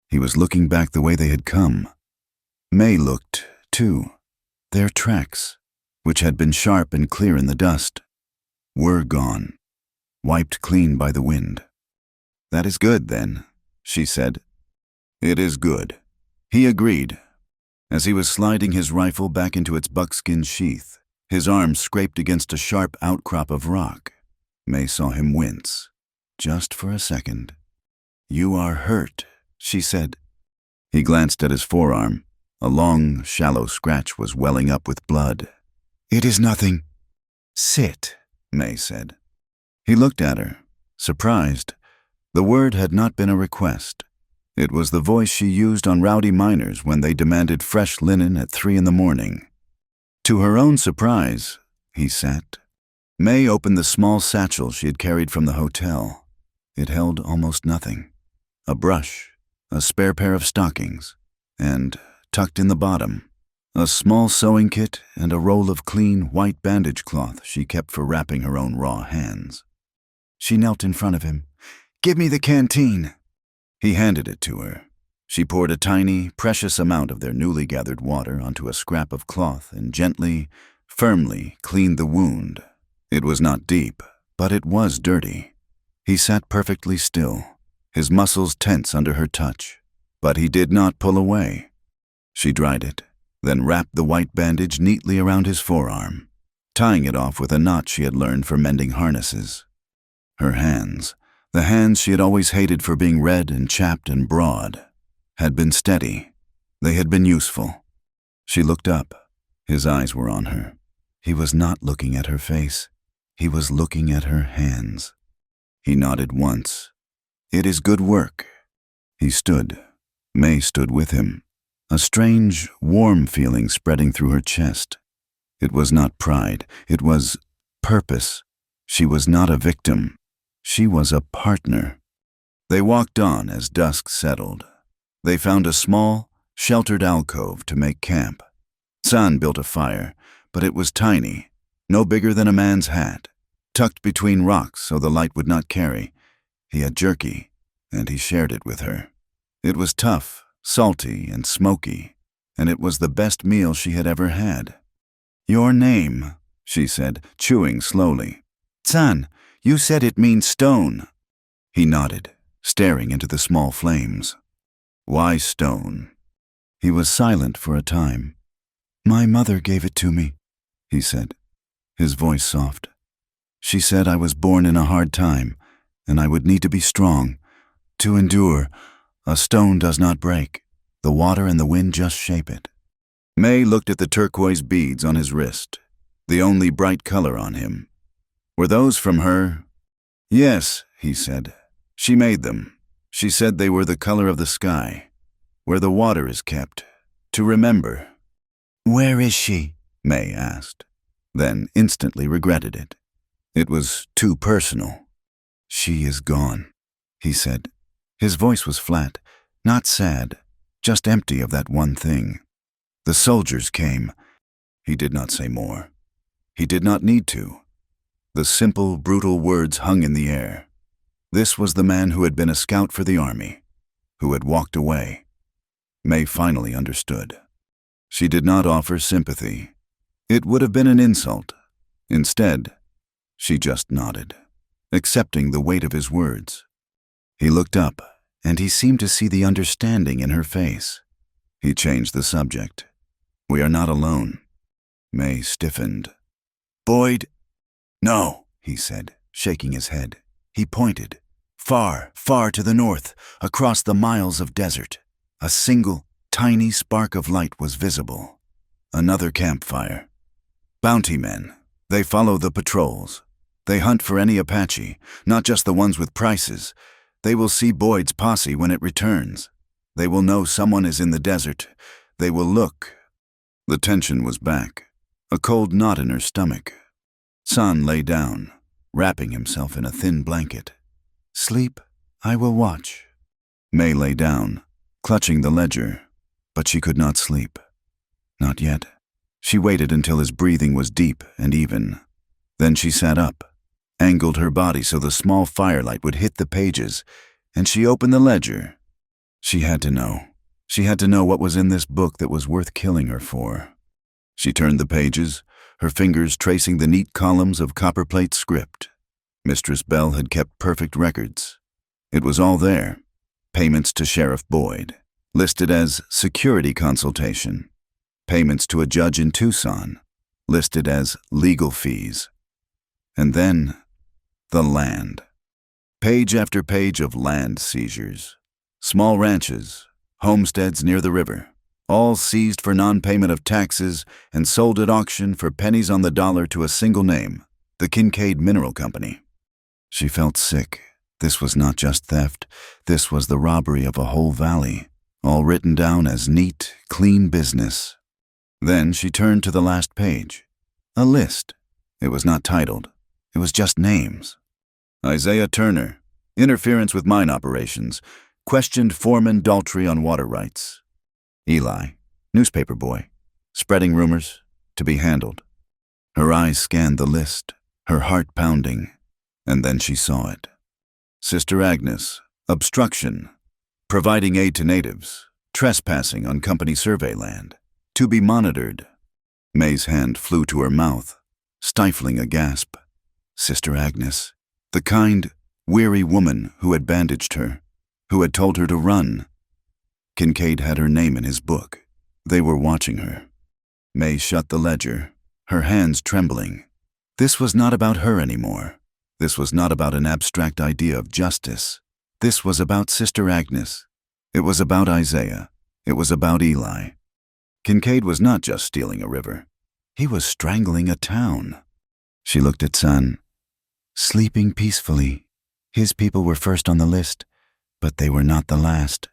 He was looking back the way they had come. May looked, too. Their tracks, which had been sharp and clear in the dust, were gone, wiped clean by the wind. "That is good, then," she said. "It is good," he agreed. As he was sliding his rifle back into its buckskin sheath, his arm scraped against a sharp outcrop of rock. May saw him wince, just for a second. "You are hurt," she said. He glanced at his forearm. A long, shallow scratch was welling up with blood. "It is nothing." "Sit," May said. He looked at her, surprised. The word had not been a request. It was the voice she used on rowdy miners when they demanded fresh linen at 3 a.m. To her own surprise, he sat. May opened the small satchel she had carried from the hotel. It held almost nothing. A brush, a spare pair of stockings, and, tucked in the bottom, a small sewing kit and a roll of clean, white bandage cloth she kept for wrapping her own raw hands. She knelt in front of him. "Give me the canteen." He handed it to her. She poured a tiny, precious amount of their newly gathered water onto a scrap of cloth and gently, firmly cleaned the wound. It was not deep, But it was dirty. He sat perfectly still, his muscles tense under her touch, but he did not pull away. She dried it, then wrapped the white bandage neatly around his forearm, tying it off with a knot she had learned for mending harnesses. Her hands, the hands she had always hated for being red and chapped and broad, had been steady. They had been useful. She looked up. His eyes were on her. He was not looking at her face. He was looking at her hands. He nodded once. "It is good work." He stood. May stood with him, a strange, warm feeling spreading through her chest. It was not pride. It was purpose. She was not a victim. She was a partner. They walked on as dusk settled. They found a small, sheltered alcove to make camp. San built a fire, but it was tiny, no bigger than a man's hat, tucked between rocks so the light would not carry. He had jerky, and he shared it with her. It was tough, salty, and smoky, and it was the best meal she had ever had. "Your name," she said, chewing slowly. "San, you said it means stone." He nodded, staring into the small flames. "Why stone?" He was silent for a time. "My mother gave it to me," he said, his voice soft. "She said I was born in a hard time, and I would need to be strong, to endure. A stone does not break. The water and the wind just shape it." May looked at the turquoise beads on his wrist, the only bright color on him. Were those from her? "Yes," he said. "She made them. She said they were the color of the sky, where the water is kept, to remember." "Where is she?" May asked, then instantly regretted it. It was too personal. "She is gone," he said. His voice was flat, not sad, just empty of that one thing. "The soldiers came." He did not say more. He did not need to. The simple, brutal words hung in the air. This was the man who had been a scout for the army, who had walked away. May finally understood. She did not offer sympathy. It would have been an insult. Instead, she just nodded, accepting the weight of his words. He looked up, and he seemed to see the understanding in her face. He changed the subject. "We are not alone." May stiffened. "Boyd?" "No," he said, shaking his head. He pointed. Far, far to the north, across the miles of desert. A single, tiny spark of light was visible. Another campfire. "Bounty men. They follow the patrols. They hunt for any Apache, not just the ones with prices. They will see Boyd's posse when it returns. They will know someone is in the desert. They will look." The tension was back, a cold knot in her stomach. San lay down, wrapping himself in a thin blanket. "Sleep, I will watch." May lay down, clutching the ledger, but she could not sleep. Not yet. She waited until his breathing was deep and even. Then she sat up, angled her body so the small firelight would hit the pages, and she opened the ledger. She had to know. She had to know what was in this book that was worth killing her for. She turned the pages, her fingers tracing the neat columns of copperplate script. Mistress Bell had kept perfect records. It was all there. Payments to Sheriff Boyd, listed as security consultation. Payments to a judge in Tucson, listed as legal fees. And then, the land. Page after page of land seizures. Small ranches, homesteads near the river, all seized for non-payment of taxes and sold at auction for pennies on the dollar to a single name, the Kincaid Mineral Company. She felt sick. This was not just theft. This was the robbery of a whole valley, all written down as neat, clean business. Then she turned to the last page. A list. It was not titled. It was just names. Isaiah Turner, interference with mine operations, questioned Foreman Daltrey on water rights. Eli, newspaper boy, spreading rumors, to be handled. Her eyes scanned the list, her heart pounding, and then she saw it. Sister Agnes, obstruction, providing aid to natives, trespassing on company survey land, to be monitored. May's hand flew to her mouth, stifling a gasp. Sister Agnes, the kind, weary woman who had bandaged her, who had told her to run. Kincaid had her name in his book. They were watching her. May shut the ledger, her hands trembling. This was not about her anymore. This was not about an abstract idea of justice. This was about Sister Agnes. It was about Isaiah. It was about Eli. Kincaid was not just stealing a river. He was strangling a town. She looked at Son, sleeping peacefully. His people were first on the list, but they were not the last.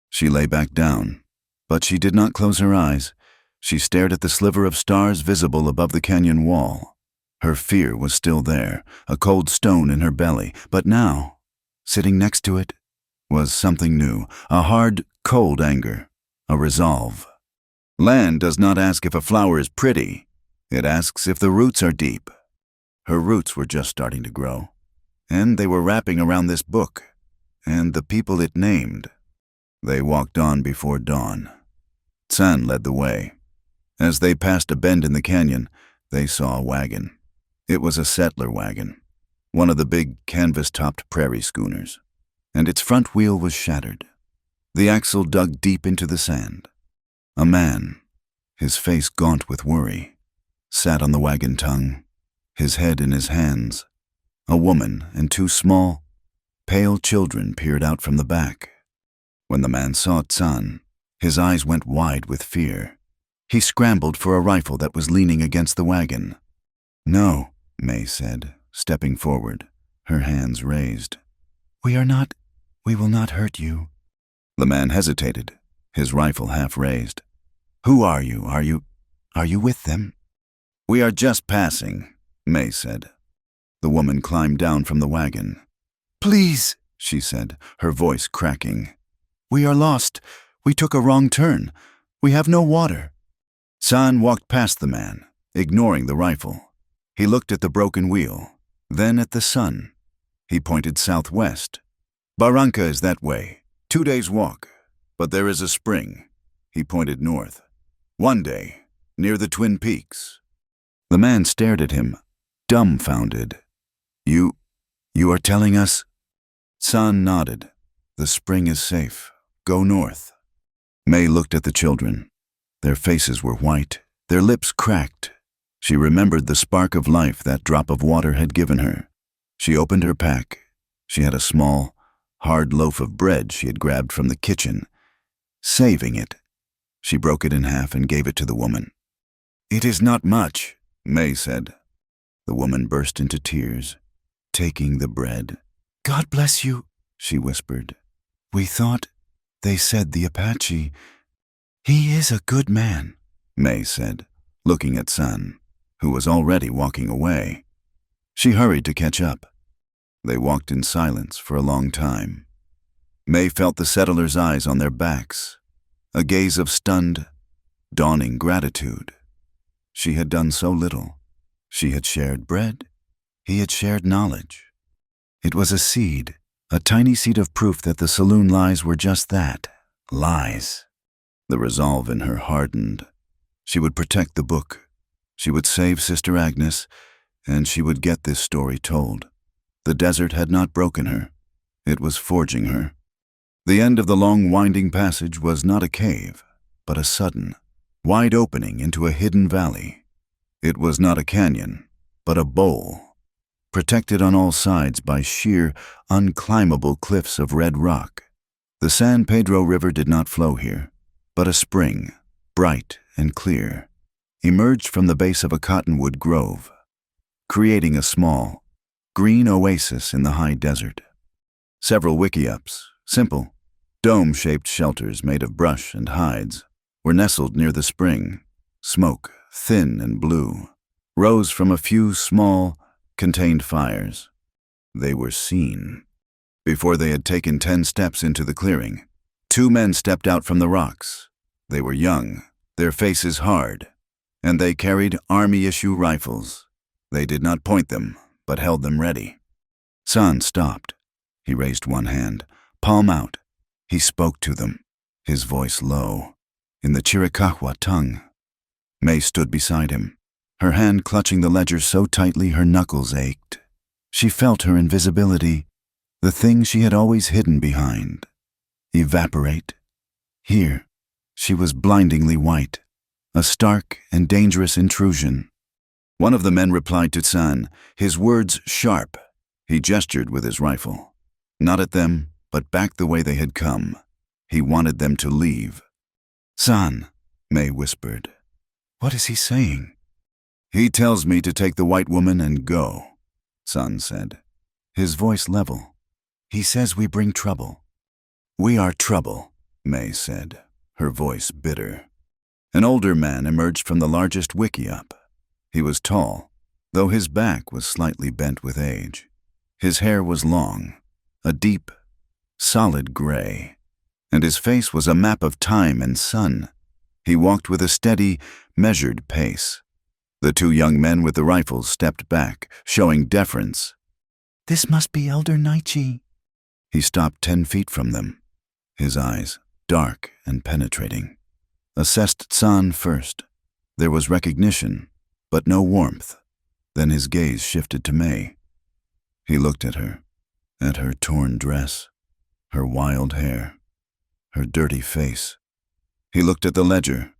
She lay back down, but she did not close her eyes. She stared at the sliver of stars visible above the canyon wall. Her fear was still there, a cold stone in her belly, but now, sitting next to it, was something new, a hard, cold anger, a resolve. Land does not ask if a flower is pretty. It asks if the roots are deep. Her roots were just starting to grow, and they were wrapping around this book, and the people it named. They walked on before dawn. San led the way. As they passed a bend in the canyon, they saw a wagon. It was a settler wagon, one of the big canvas-topped prairie schooners, and its front wheel was shattered. The axle dug deep into the sand. A man, his face gaunt with worry, sat on the wagon tongue, his head in his hands. A woman and two small, pale children peered out from the back. When the man saw San, his eyes went wide with fear. He scrambled for a rifle that was leaning against the wagon. "No," May said, stepping forward, her hands raised. We will not hurt you." The man hesitated, his rifle half raised. "Who are you? Are you with them?" "We are just passing," May said. The woman climbed down from the wagon. "Please," she said, her voice cracking. "We are lost. We took a wrong turn. We have no water." San walked past the man, ignoring the rifle. He looked at the broken wheel, then at the sun. He pointed southwest. "Barranca is that way, 2 days' walk, but there is a spring." He pointed north. "One day, near the Twin Peaks." The man stared at him, dumbfounded. You are telling us?" San nodded. "The spring is safe. Go north." May looked at the children. Their faces were white, their lips cracked. She remembered the spark of life that drop of water had given her. She opened her pack. She had a small, hard loaf of bread she had grabbed from the kitchen. Saving it, she broke it in half and gave it to the woman. "It is not much," May said. The woman burst into tears, taking the bread. "God bless you," she whispered. "We thought they said the Apache." "He is a good man," May said, looking at San, who was already walking away. She hurried to catch up. They walked in silence for a long time. May felt the settlers' eyes on their backs, a gaze of stunned, dawning gratitude. She had done so little. She had shared bread. He had shared knowledge. It was a seed, a tiny seed of proof that the saloon lies were just that, lies. The resolve in her hardened. She would protect the book. She would save Sister Agnes, and she would get this story told. The desert had not broken her. It was forging her. The end of the long winding passage was not a cave, but a sudden, wide opening into a hidden valley. It was not a canyon, but a bowl, protected on all sides by sheer, unclimbable cliffs of red rock. The San Pedro River did not flow here, but a spring, bright and clear, emerged from the base of a cottonwood grove, creating a small, green oasis in the high desert. Several wickiups, simple, dome-shaped shelters made of brush and hides, were nestled near the spring. Smoke, thin and blue, rose from a few small, contained fires. They were seen. Before they had taken 10 steps into the clearing, 2 men stepped out from the rocks. They were young, their faces hard, and they carried army-issue rifles. They did not point them, but held them ready. San stopped. He raised one hand, palm out. He spoke to them, his voice low, in the Chiricahua tongue. May stood beside him. her hand clutching the ledger so tightly her knuckles ached. She felt her invisibility, the thing she had always hidden behind, evaporate. Here, she was blindingly white, a stark and dangerous intrusion. One of the men replied to San, his words sharp. He gestured with his rifle. Not at them, but back the way they had come. He wanted them to leave. "San," May whispered. "What is he saying?" "He tells me to take the white woman and go," San said, his voice level. "He says we bring trouble." "We are trouble," May said, her voice bitter. An older man emerged from the largest wickiup. He was tall, though his back was slightly bent with age. His hair was long, a deep, solid gray, and his face was a map of time and sun. He walked with a steady, measured pace. The two young men with the rifles stepped back, showing deference. "This must be Elder Naichi." He stopped 10 feet from them, his eyes dark and penetrating. Assessed San first. There was recognition, but no warmth. Then his gaze shifted to May. He looked at her torn dress, her wild hair, her dirty face. He looked at the ledger,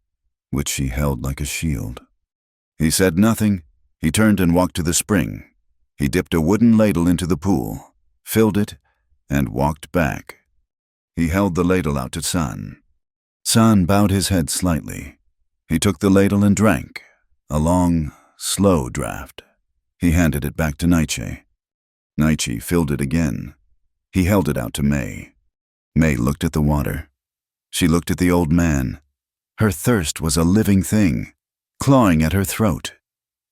which she held like a shield. He said nothing. He turned and walked to the spring. He dipped a wooden ladle into the pool, filled it, and walked back. He held the ladle out to San. San bowed his head slightly. He took the ladle and drank, a long, slow draft. He handed it back to Naichi. Naichi filled it again. He held it out to May. May looked at the water. She looked at the old man. Her thirst was a living thing, clawing at her throat.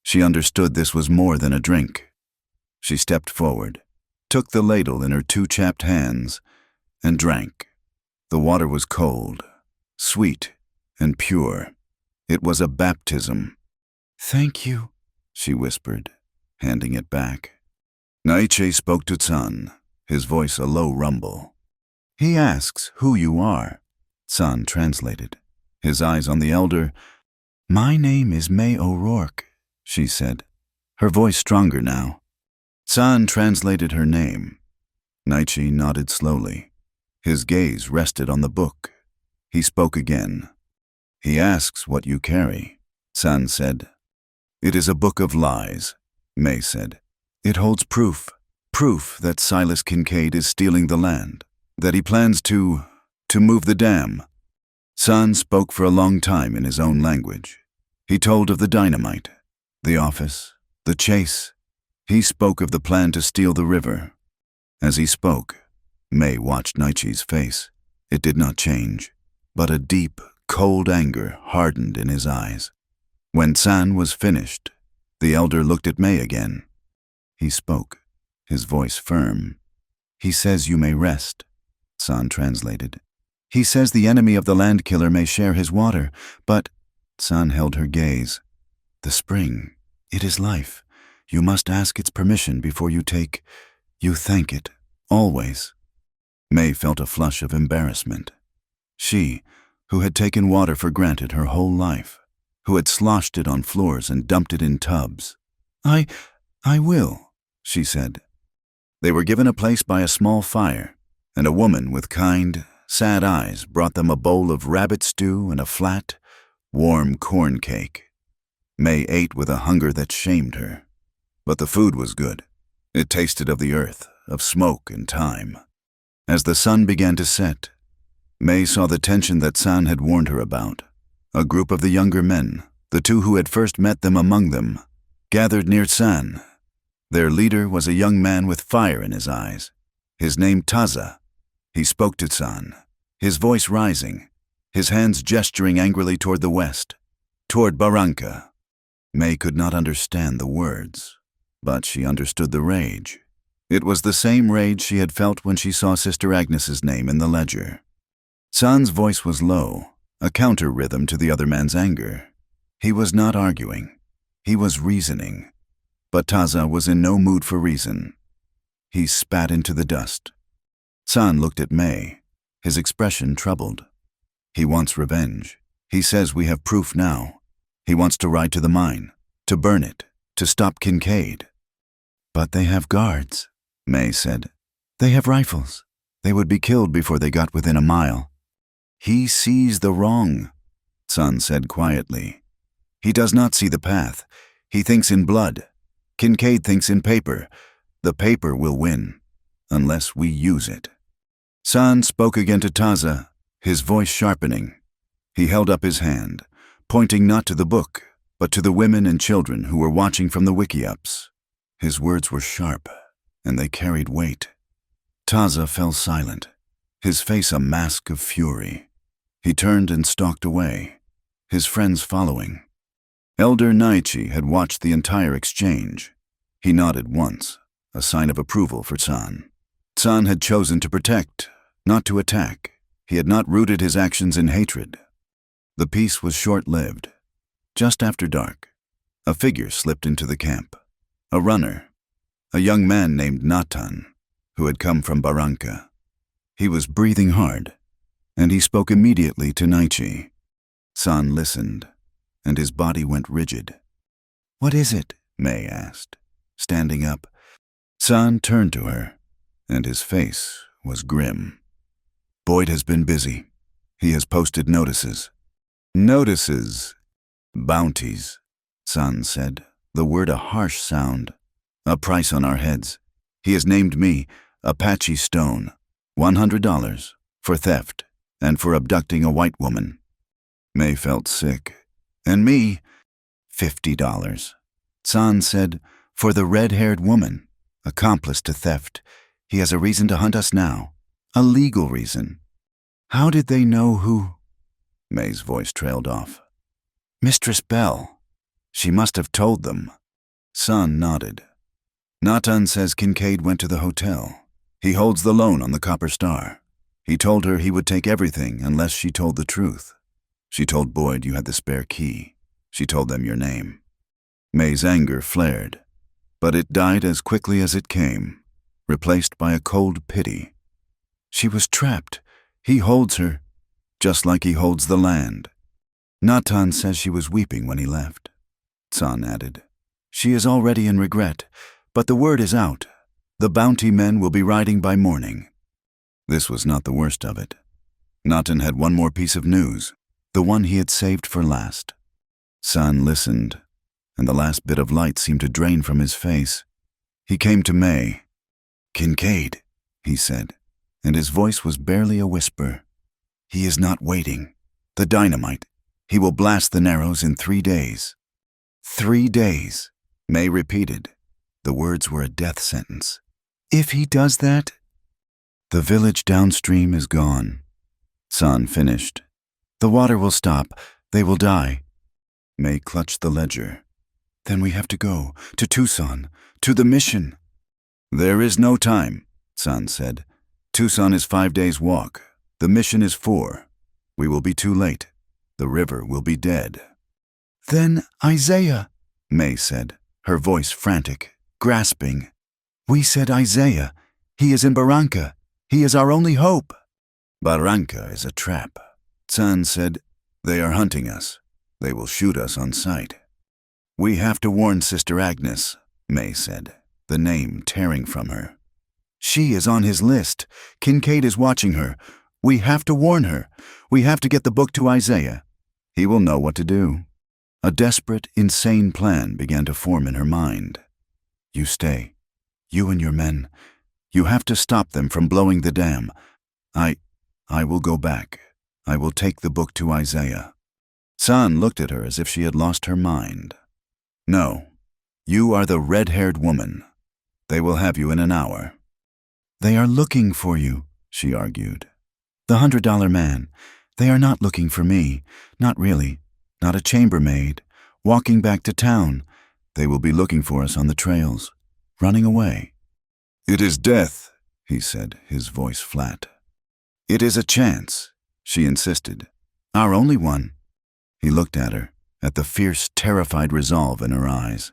She understood this was more than a drink. She stepped forward, took the ladle in her two chapped hands, and drank. The water was cold, sweet, and pure. It was a baptism. "Thank you," she whispered, handing it back. Naichi spoke to San, his voice a low rumble. "He asks who you are." San translated, his eyes on the elder. "My name is May O'Rourke," she said, her voice stronger now. San translated her name. Naichi nodded slowly. His gaze rested on the book. He spoke again. "He asks what you carry," San said. "It is a book of lies," May said. "It holds proof that Silas Kincaid is stealing the land, that he plans to move the dam." San spoke for a long time in his own language. He told of the dynamite, the office, the chase. He spoke of the plan to steal the river. As he spoke, May watched Naichi's face. It did not change, but a deep, cold anger hardened in his eyes. When San was finished, the elder looked at May again. He spoke, his voice firm. "He says you may rest," San translated. "He says the enemy of the land killer may share his water, but—" San held her gaze. "The spring, it is life. You must ask its permission before you take. You thank it, always." May felt a flush of embarrassment. She, who had taken water for granted her whole life, who had sloshed it on floors and dumped it in tubs. I will," she said. They were given a place by a small fire, and a woman with kind, sad eyes brought them a bowl of rabbit stew and a flat, warm corn cake. May ate with a hunger that shamed her. But the food was good. It tasted of the earth, of smoke and time. As the sun began to set, May saw the tension that San had warned her about. A group of the younger men, the two who had first met them among them, gathered near San. Their leader was a young man with fire in his eyes. His name Taza. He spoke to San, his voice rising, his hands gesturing angrily toward the west, toward Barranca. May could not understand the words, but she understood the rage. It was the same rage she had felt when she saw Sister Agnes's name in the ledger. San's voice was low, a counter rhythm to the other man's anger. He was not arguing. He was reasoning. But Taza was in no mood for reason. He spat into the dust. San looked at May, his expression troubled. "He wants revenge. He says we have proof now. He wants to ride to the mine. to burn it, to stop Kincaid. But they have guards, May said. They have rifles. They would be killed before they got within a mile. He sees the wrong, Sun said quietly. He does not see the path. He thinks in blood. Kincaid thinks in paper. The paper will win, unless we use it. Sun spoke again to Taza, his voice sharpening. He held up his hand, pointing not to the book, but to the women and children who were watching from the wiki-ups. His words were sharp, and they carried weight. Taza fell silent, his face a mask of fury. He turned and stalked away, his friends following. Elder Naichi had watched the entire exchange. He nodded once, a sign of approval for San. San had chosen to protect, not to attack. He had not rooted his actions in hatred. The peace was short-lived. Just after dark, a figure slipped into the camp. A runner, a young man named Natan, who had come from Barranca. He was breathing hard, and he spoke immediately to Naichi. San listened, and his body went rigid. "What is it?" May asked, standing up. San turned to her, and his face was grim. "Boyd has been busy. He has posted notices." "Notices? Bounties," San said, the word a harsh sound. "A price on our heads. He has named me Apache Stone, $100 for theft and for abducting a white woman." May felt sick. "And me, $50. San said, "For the red-haired woman, accomplice to theft. He has a reason to hunt us now, a legal reason." "How did they know who?" May's voice trailed off. "Mistress Bell. She must have told them." San nodded. "Natan says Kincaid went to the hotel. He holds the loan on the Copper Star. He told her he would take everything unless she told the truth. She told Boyd you had the spare key. She told them your name." May's anger flared, but it died as quickly as it came, replaced by a cold pity. She was trapped. He holds her, just like he holds the land. Natan says she was weeping when he left. San added, "She is already in regret, but the word is out. The bounty men will be riding by morning." This was not the worst of it. Natan had one more piece of news, the one he had saved for last. San listened, and the last bit of light seemed to drain from his face. He came to May. "Kincaid," he said, and his voice was barely a whisper. "He is not waiting. The dynamite. He will blast the Narrows in 3 days." 3 days, May repeated. The words were a death sentence. "If he does that?" "The village downstream is gone," San finished. "The water will stop. They will die." May clutched the ledger. "Then we have to go, to Tucson, to the mission." "There is no time," San said. "Tucson is 5 days' walk. The mission is 4. We will be too late. The river will be dead." "Then Isaiah," May said, her voice frantic, grasping. "We said Isaiah. He is in Barranca. He is our only hope." "Barranca is a trap," San said. "They are hunting us. They will shoot us on sight." "We have to warn Sister Agnes," May said, the name tearing from her. "She is on his list. Kincaid is watching her. We have to warn her. We have to get the book to Isaiah. He will know what to do." A desperate, insane plan began to form in her mind. "You stay. You and your men. You have to stop them from blowing the dam. I will go back. I will take the book to Isaiah." San looked at her as if she had lost her mind. "No. You are the red-haired woman. They will have you in an hour." "They are looking for you," she argued. "The $100 man. They are not looking for me. Not really. Not a chambermaid. Walking back to town. They will be looking for us on the trails. Running away." "It is death," he said, his voice flat. "It is a chance," she insisted. "Our only one." He looked at her, at the fierce, terrified resolve in her eyes.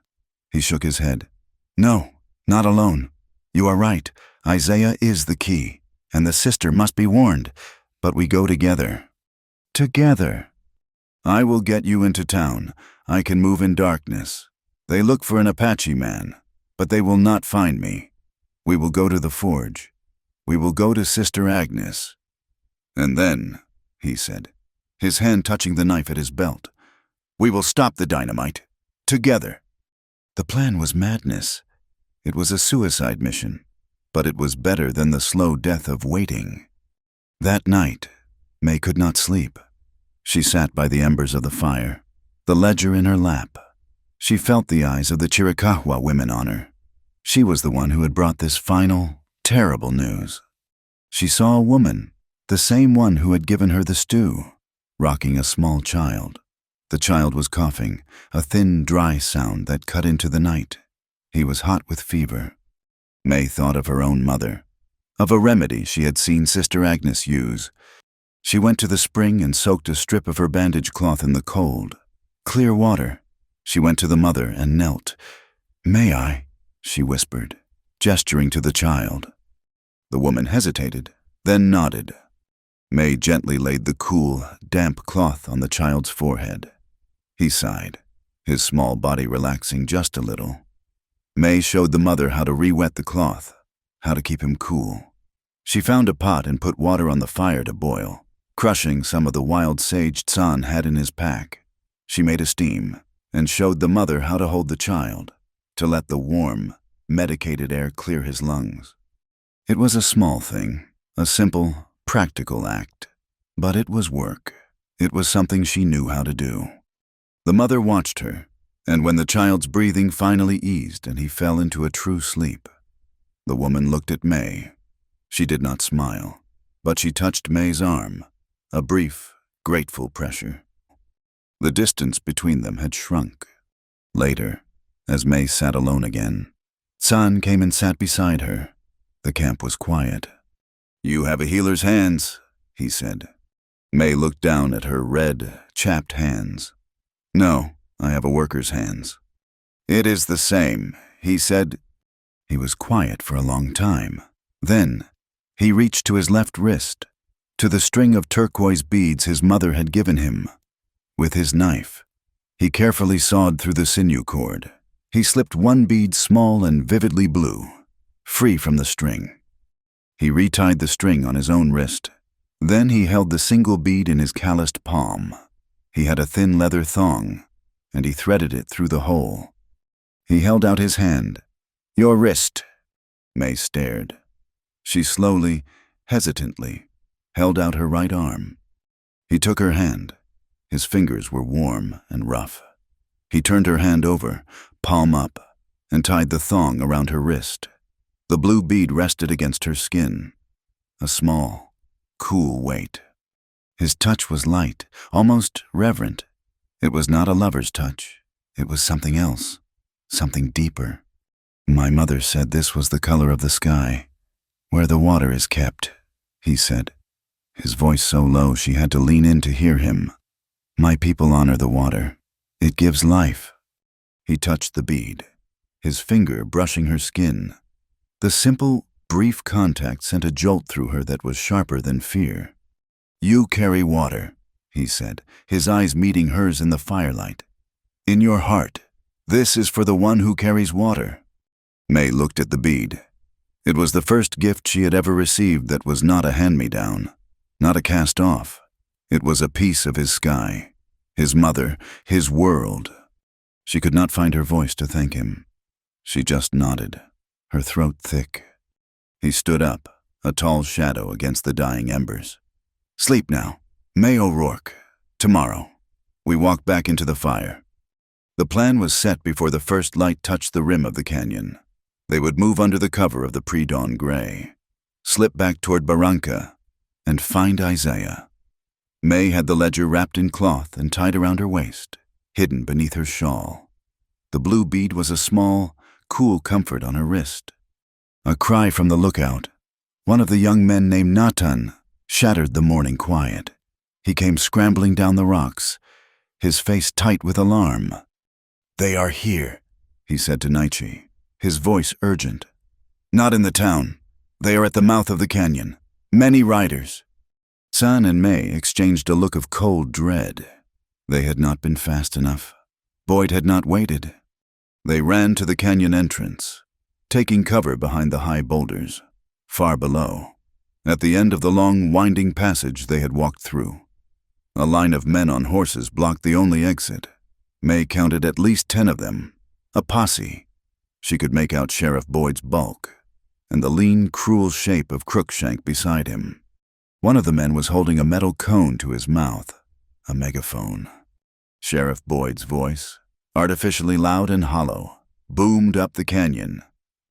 He shook his head. "No, not alone. You are right. Isaiah is the key, and the sister must be warned. But we go together." "Together." "I will get you into town. I can move in darkness. They look for an Apache man, but they will not find me. We will go to the forge. We will go to Sister Agnes. And then, he said, his hand touching the knife at his belt, we will stop the dynamite. Together. The plan was madness. It was a suicide mission, but it was better than the slow death of waiting. That night, May could not sleep. She sat by the embers of the fire, the ledger in her lap. She felt the eyes of the Chiricahua women on her. She was the one who had brought this final, terrible news. She saw a woman, the same one who had given her the stew, rocking a small child. The child was coughing, a thin, dry sound that cut into the night. He was hot with fever. May thought of her own mother, of a remedy she had seen Sister Agnes use. She went to the spring and soaked a strip of her bandage cloth in the cold, clear water. She went to the mother and knelt. "May I?" she whispered, gesturing to the child. The woman hesitated, then nodded. May gently laid the cool, damp cloth on the child's forehead. He sighed, his small body relaxing just a little. May showed the mother how to re-wet the cloth, how to keep him cool. She found a pot and put water on the fire to boil, crushing some of the wild sage Tsan had in his pack. She made a steam and showed the mother how to hold the child, to let the warm, medicated air clear his lungs. It was a small thing, a simple, practical act, but it was work. It was something she knew how to do. The mother watched her, and when the child's breathing finally eased and he fell into a true sleep, the woman looked at May. She did not smile, but she touched May's arm, a brief, grateful pressure. The distance between them had shrunk. Later, as May sat alone again, Tsan came and sat beside her. The camp was quiet. "You have a healer's hands," he said. May looked down at her red, chapped hands. "No, I have a worker's hands." "It is the same," he said. He was quiet for a long time. Then, he reached to his left wrist, to the string of turquoise beads his mother had given him. With his knife, he carefully sawed through the sinew cord. He slipped one bead small and vividly blue, free from the string. He retied the string on his own wrist. Then he held the single bead in his calloused palm. He had a thin leather thong, and he threaded it through the hole. He held out his hand. "Your wrist." May stared. She slowly, hesitantly, held out her right arm. He took her hand. His fingers were warm and rough. He turned her hand over, palm up, and tied the thong around her wrist. The blue bead rested against her skin, a small, cool weight. His touch was light, almost reverent. It was not a lover's touch. It was something else, something deeper. "My mother said this was the color of the sky, where the water is kept," he said, his voice so low she had to lean in to hear him. "My people honor the water. It gives life." He touched the bead, his finger brushing her skin. The simple, brief contact sent a jolt through her that was sharper than fear. "You carry water," he said, his eyes meeting hers in the firelight. "In your heart. This is for the one who carries water." May looked at the bead. It was the first gift she had ever received that was not a hand-me-down, not a cast-off. It was a piece of his sky, his mother, his world. She could not find her voice to thank him. She just nodded, her throat thick. He stood up, a tall shadow against the dying embers. "Sleep now. May O'Rourke. Tomorrow." We walked back into the fire. The plan was set before the first light touched the rim of the canyon. They would move under the cover of the pre-dawn gray, slip back toward Barranca, and find Isaiah. May had the ledger wrapped in cloth and tied around her waist, hidden beneath her shawl. The blue bead was a small, cool comfort on her wrist. A cry from the lookout, one of the young men named Natan, shattered the morning quiet. He came scrambling down the rocks, his face tight with alarm. "They are here," he said to Naichi, his voice urgent. "Not in the town. They are at the mouth of the canyon. Many riders." San and May exchanged a look of cold dread. They had not been fast enough. Boyd had not waited. They ran to the canyon entrance, taking cover behind the high boulders, far below, at the end of the long, winding passage they had walked through. A line of men on horses blocked the only exit. May counted at least 10 of them, a posse. She could make out Sheriff Boyd's bulk, and the lean, cruel shape of Crookshank beside him. One of the men was holding a metal cone to his mouth, a megaphone. Sheriff Boyd's voice, artificially loud and hollow, boomed up the canyon.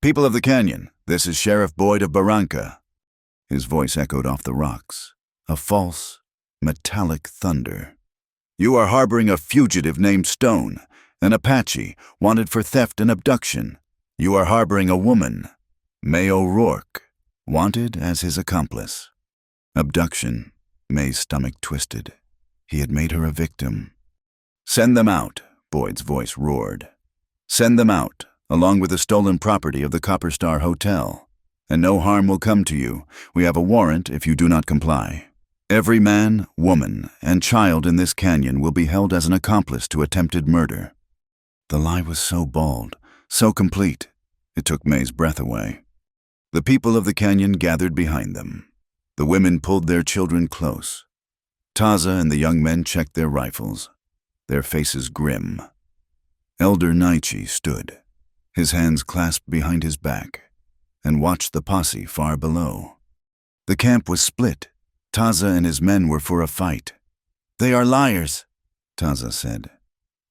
"People of the canyon, this is Sheriff Boyd of Barranca." His voice echoed off the rocks, a false, metallic thunder. "You are harboring a fugitive named Stone, an Apache, wanted for theft and abduction. You are harboring a woman, May O'Rourke, wanted as his accomplice." Abduction. May's stomach twisted. He had made her a victim. "Send them out," Boyd's voice roared. "Send them out, along with the stolen property of the Copper Star Hotel. And no harm will come to you. We have a warrant if you do not comply. Every man, woman, and child in this canyon will be held as an accomplice to attempted murder." The lie was so bald, so complete, it took May's breath away. The people of the canyon gathered behind them. The women pulled their children close. Taza and the young men checked their rifles, their faces grim. Elder Naichi stood, his hands clasped behind his back, and watched the posse far below. The camp was split. Taza and his men were for a fight. "They are liars," Taza said,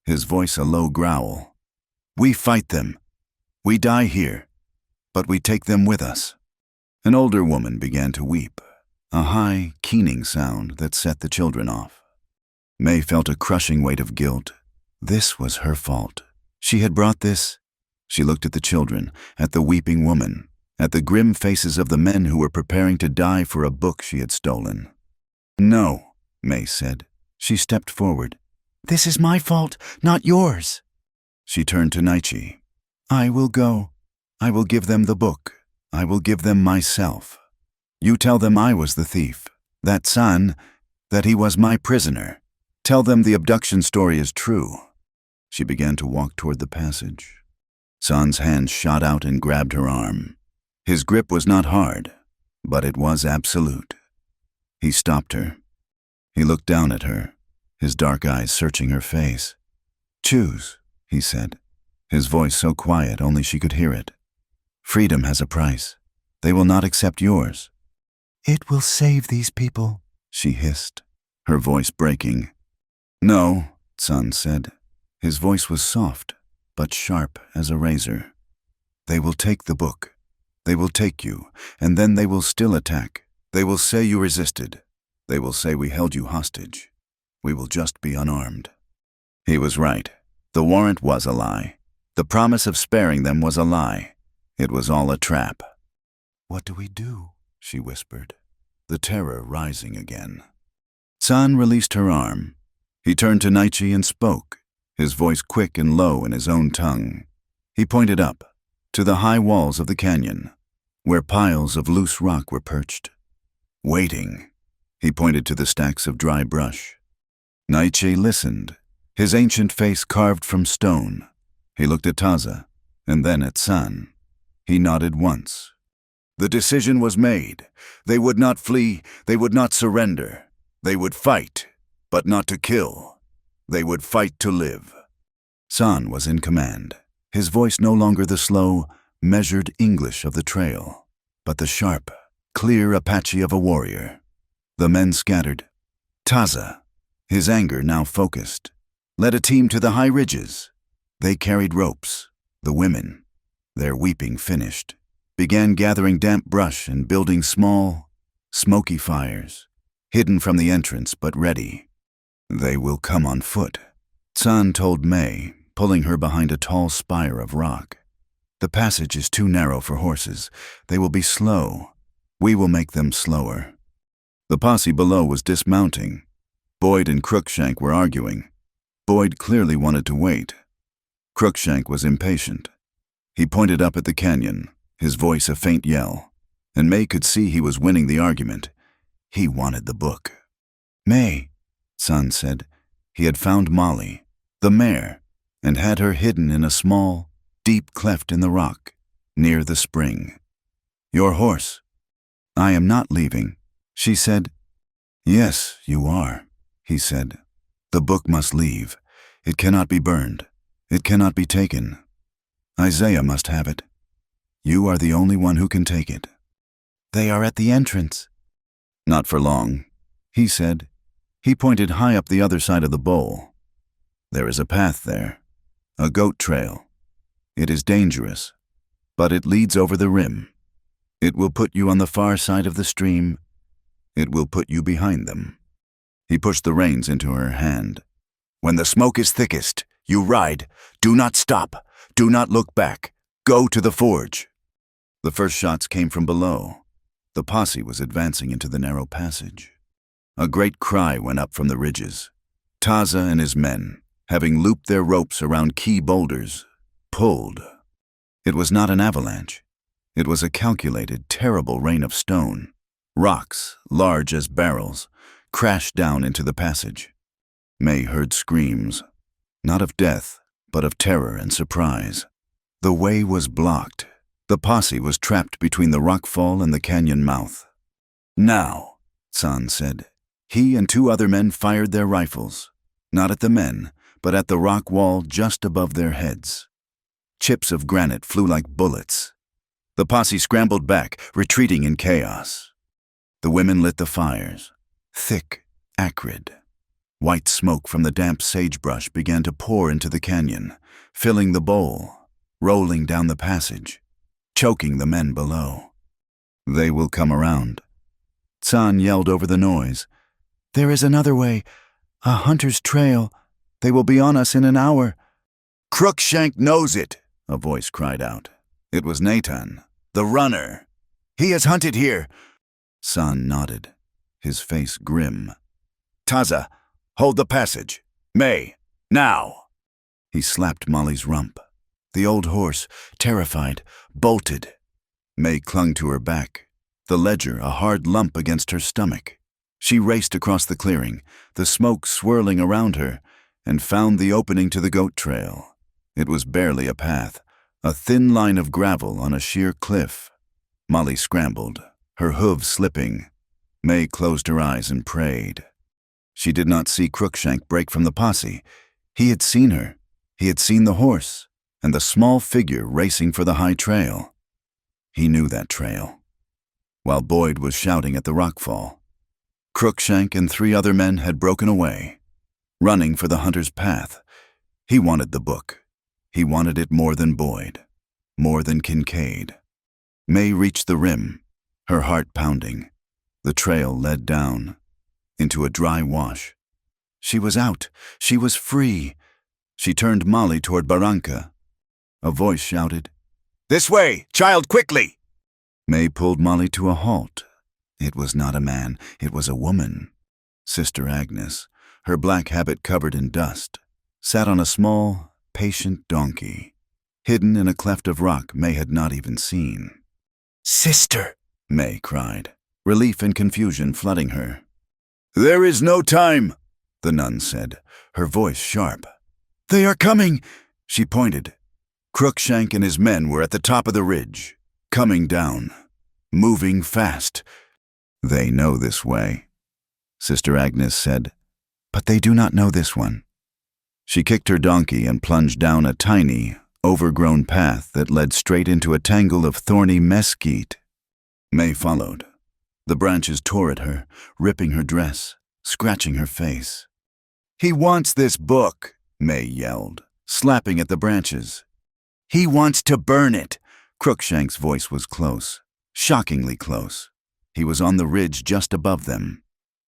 his voice a low growl. "We fight them. We die here, but we take them with us." An older woman began to weep, a high, keening sound that set the children off. May felt a crushing weight of guilt. This was her fault. She had brought this. She looked at the children, at the weeping woman, at the grim faces of the men who were preparing to die for a book she had stolen. "No," May said. She stepped forward. "This is my fault, not yours." She turned to Naichi. "I will go. I will give them the book. I will give them myself. You tell them I was the thief, that San, that he was my prisoner. Tell them the abduction story is true." She began to walk toward the passage. San's hand shot out and grabbed her arm. His grip was not hard, but it was absolute. He stopped her. He looked down at her, his dark eyes searching her face. "Choose," he said, his voice so quiet only she could hear it. "Freedom has a price. They will not accept yours." "It will save these people," she hissed, her voice breaking. "No," San said. His voice was soft, but sharp as a razor. "They will take the book. They will take you, and then they will still attack. They will say you resisted. They will say we held you hostage. We will just be unarmed." He was right. The warrant was a lie. The promise of sparing them was a lie. It was all a trap. "What do we do?" she whispered, the terror rising again. San released her arm. He turned to Naichi and spoke, his voice quick and low in his own tongue. He pointed up, to the high walls of the canyon, where piles of loose rock were perched. "Waiting." He pointed to the stacks of dry brush. Naichi listened, his ancient face carved from stone. He looked at Taza, and then at San. He nodded once. The decision was made. They would not flee, they would not surrender. They would fight, but not to kill. They would fight to live. San was in command, his voice no longer the slow, measured English of the trail, but the sharp, clear Apache of a warrior. The men scattered. Taza, his anger now focused, led a team to the high ridges. They carried ropes. The women, their weeping finished, began gathering damp brush and building small, smoky fires, hidden from the entrance but ready. "They will come on foot," San told May, pulling her behind a tall spire of rock. "The passage is too narrow for horses. They will be slow. We will make them slower." The posse below was dismounting. Boyd and Crookshank were arguing. Boyd clearly wanted to wait. Crookshank was impatient. He pointed up at the canyon, his voice a faint yell, and May could see he was winning the argument. He wanted the book. "May," San said. He had found Molly, the mare, and had her hidden in a small, deep cleft in the rock, near the spring. "Your horse." "I am not leaving," she said. "Yes, you are," he said. "The book must leave. It cannot be burned. It cannot be taken. Isaiah must have it. You are the only one who can take it." "They are at the entrance." "Not for long," he said. He pointed high up the other side of the bowl. "There is a path there, a goat trail. It is dangerous, but it leads over the rim. It will put you on the far side of the stream. It will put you behind them." He pushed the reins into her hand. "When the smoke is thickest, you ride. Do not stop. Do not look back. Go to the forge." The first shots came from below. The posse was advancing into the narrow passage. A great cry went up from the ridges. Taza and his men, having looped their ropes around key boulders, pulled. It was not an avalanche. It was a calculated, terrible rain of stone. Rocks, large as barrels, crashed down into the passage. May heard screams, not of death, but of terror and surprise. The way was blocked. The posse was trapped between the rockfall and the canyon mouth. "Now," San said. He and 2 other men fired their rifles, not at the men, but at the rock wall just above their heads. Chips of granite flew like bullets. The posse scrambled back, retreating in chaos. The women lit the fires, thick, acrid. White smoke from the damp sagebrush began to pour into the canyon, filling the bowl, rolling down the passage, choking the men below. "They will come around." San yelled over the noise. "There is another way, a hunter's trail. They will be on us in an hour." "Crookshank knows it," a voice cried out. It was Natan, the runner. "He has hunted here." San nodded, his face grim. "Taza, hold the passage. May, now." He slapped Molly's rump. The old horse, terrified, bolted. May clung to her back, the ledger a hard lump against her stomach. She raced across the clearing, the smoke swirling around her, and found the opening to the goat trail. It was barely a path, a thin line of gravel on a sheer cliff. Molly scrambled, her hooves slipping. May closed her eyes and prayed. She did not see Crookshank break from the posse. He had seen her. He had seen the horse and the small figure racing for the high trail. He knew that trail. While Boyd was shouting at the rockfall, Crookshank and 3 other men had broken away, running for the hunter's path. He wanted the book. He wanted it more than Boyd, more than Kincaid. May reached the rim, her heart pounding. The trail led down, into a dry wash. She was out. She was free. She turned Molly toward Barranca. A voice shouted, "This way, child, quickly!" May pulled Molly to a halt. It was not a man, it was a woman. Sister Agnes, her black habit covered in dust, sat on a small, patient donkey, hidden in a cleft of rock May had not even seen. "Sister!" May cried, relief and confusion flooding her. "There is no time," the nun said, her voice sharp. "They are coming!" She pointed. Crookshank and his men were at the top of the ridge, coming down, moving fast. "They know this way," Sister Agnes said, "but they do not know this one." She kicked her donkey and plunged down a tiny, overgrown path that led straight into a tangle of thorny mesquite. May followed. The branches tore at her, ripping her dress, scratching her face. "He wants this book," May yelled, slapping at the branches. "He wants to burn it." Crookshank's voice was close, shockingly close. He was on the ridge just above them.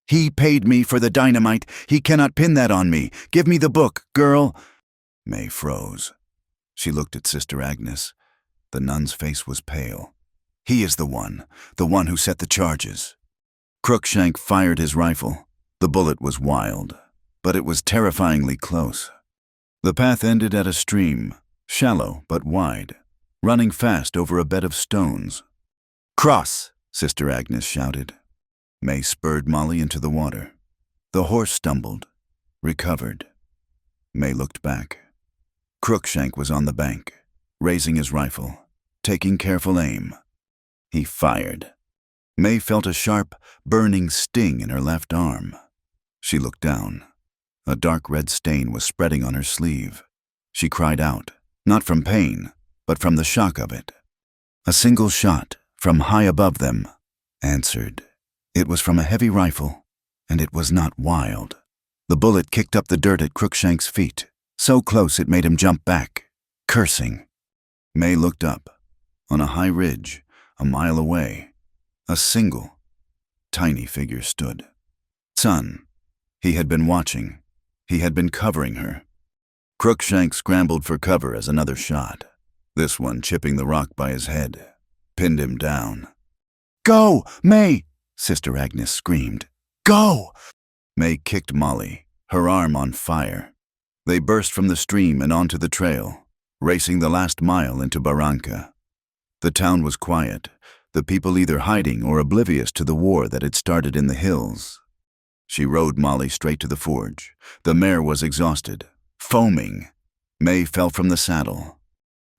"He paid me for the dynamite. He cannot pin that on me. Give me the book, girl." May froze. She looked at Sister Agnes. The nun's face was pale. "He is the one who set the charges." Crookshank fired his rifle. The bullet was wild, but it was terrifyingly close. The path ended at a stream, shallow but wide, running fast over a bed of stones. "Cross!" Sister Agnes shouted. May spurred Molly into the water. The horse stumbled, recovered. May looked back. Crookshank was on the bank, raising his rifle, taking careful aim. He fired. May felt a sharp, burning sting in her left arm. She looked down. A dark red stain was spreading on her sleeve. She cried out, not from pain, but from the shock of it. A single shot, from high above them, answered. It was from a heavy rifle, and it was not wild. The bullet kicked up the dirt at Crookshank's feet, so close it made him jump back, cursing. May looked up. On a high ridge, a mile away, a single, tiny figure stood. Son. He had been watching. He had been covering her. Crookshank scrambled for cover as another shot, this one chipping the rock by his head, pinned him down. "Go, May!" Sister Agnes screamed. "Go!" May kicked Molly, her arm on fire. They burst from the stream and onto the trail, racing the last mile into Barranca. The town was quiet, the people either hiding or oblivious to the war that had started in the hills. She rode Molly straight to the forge. The mare was exhausted, foaming. May fell from the saddle.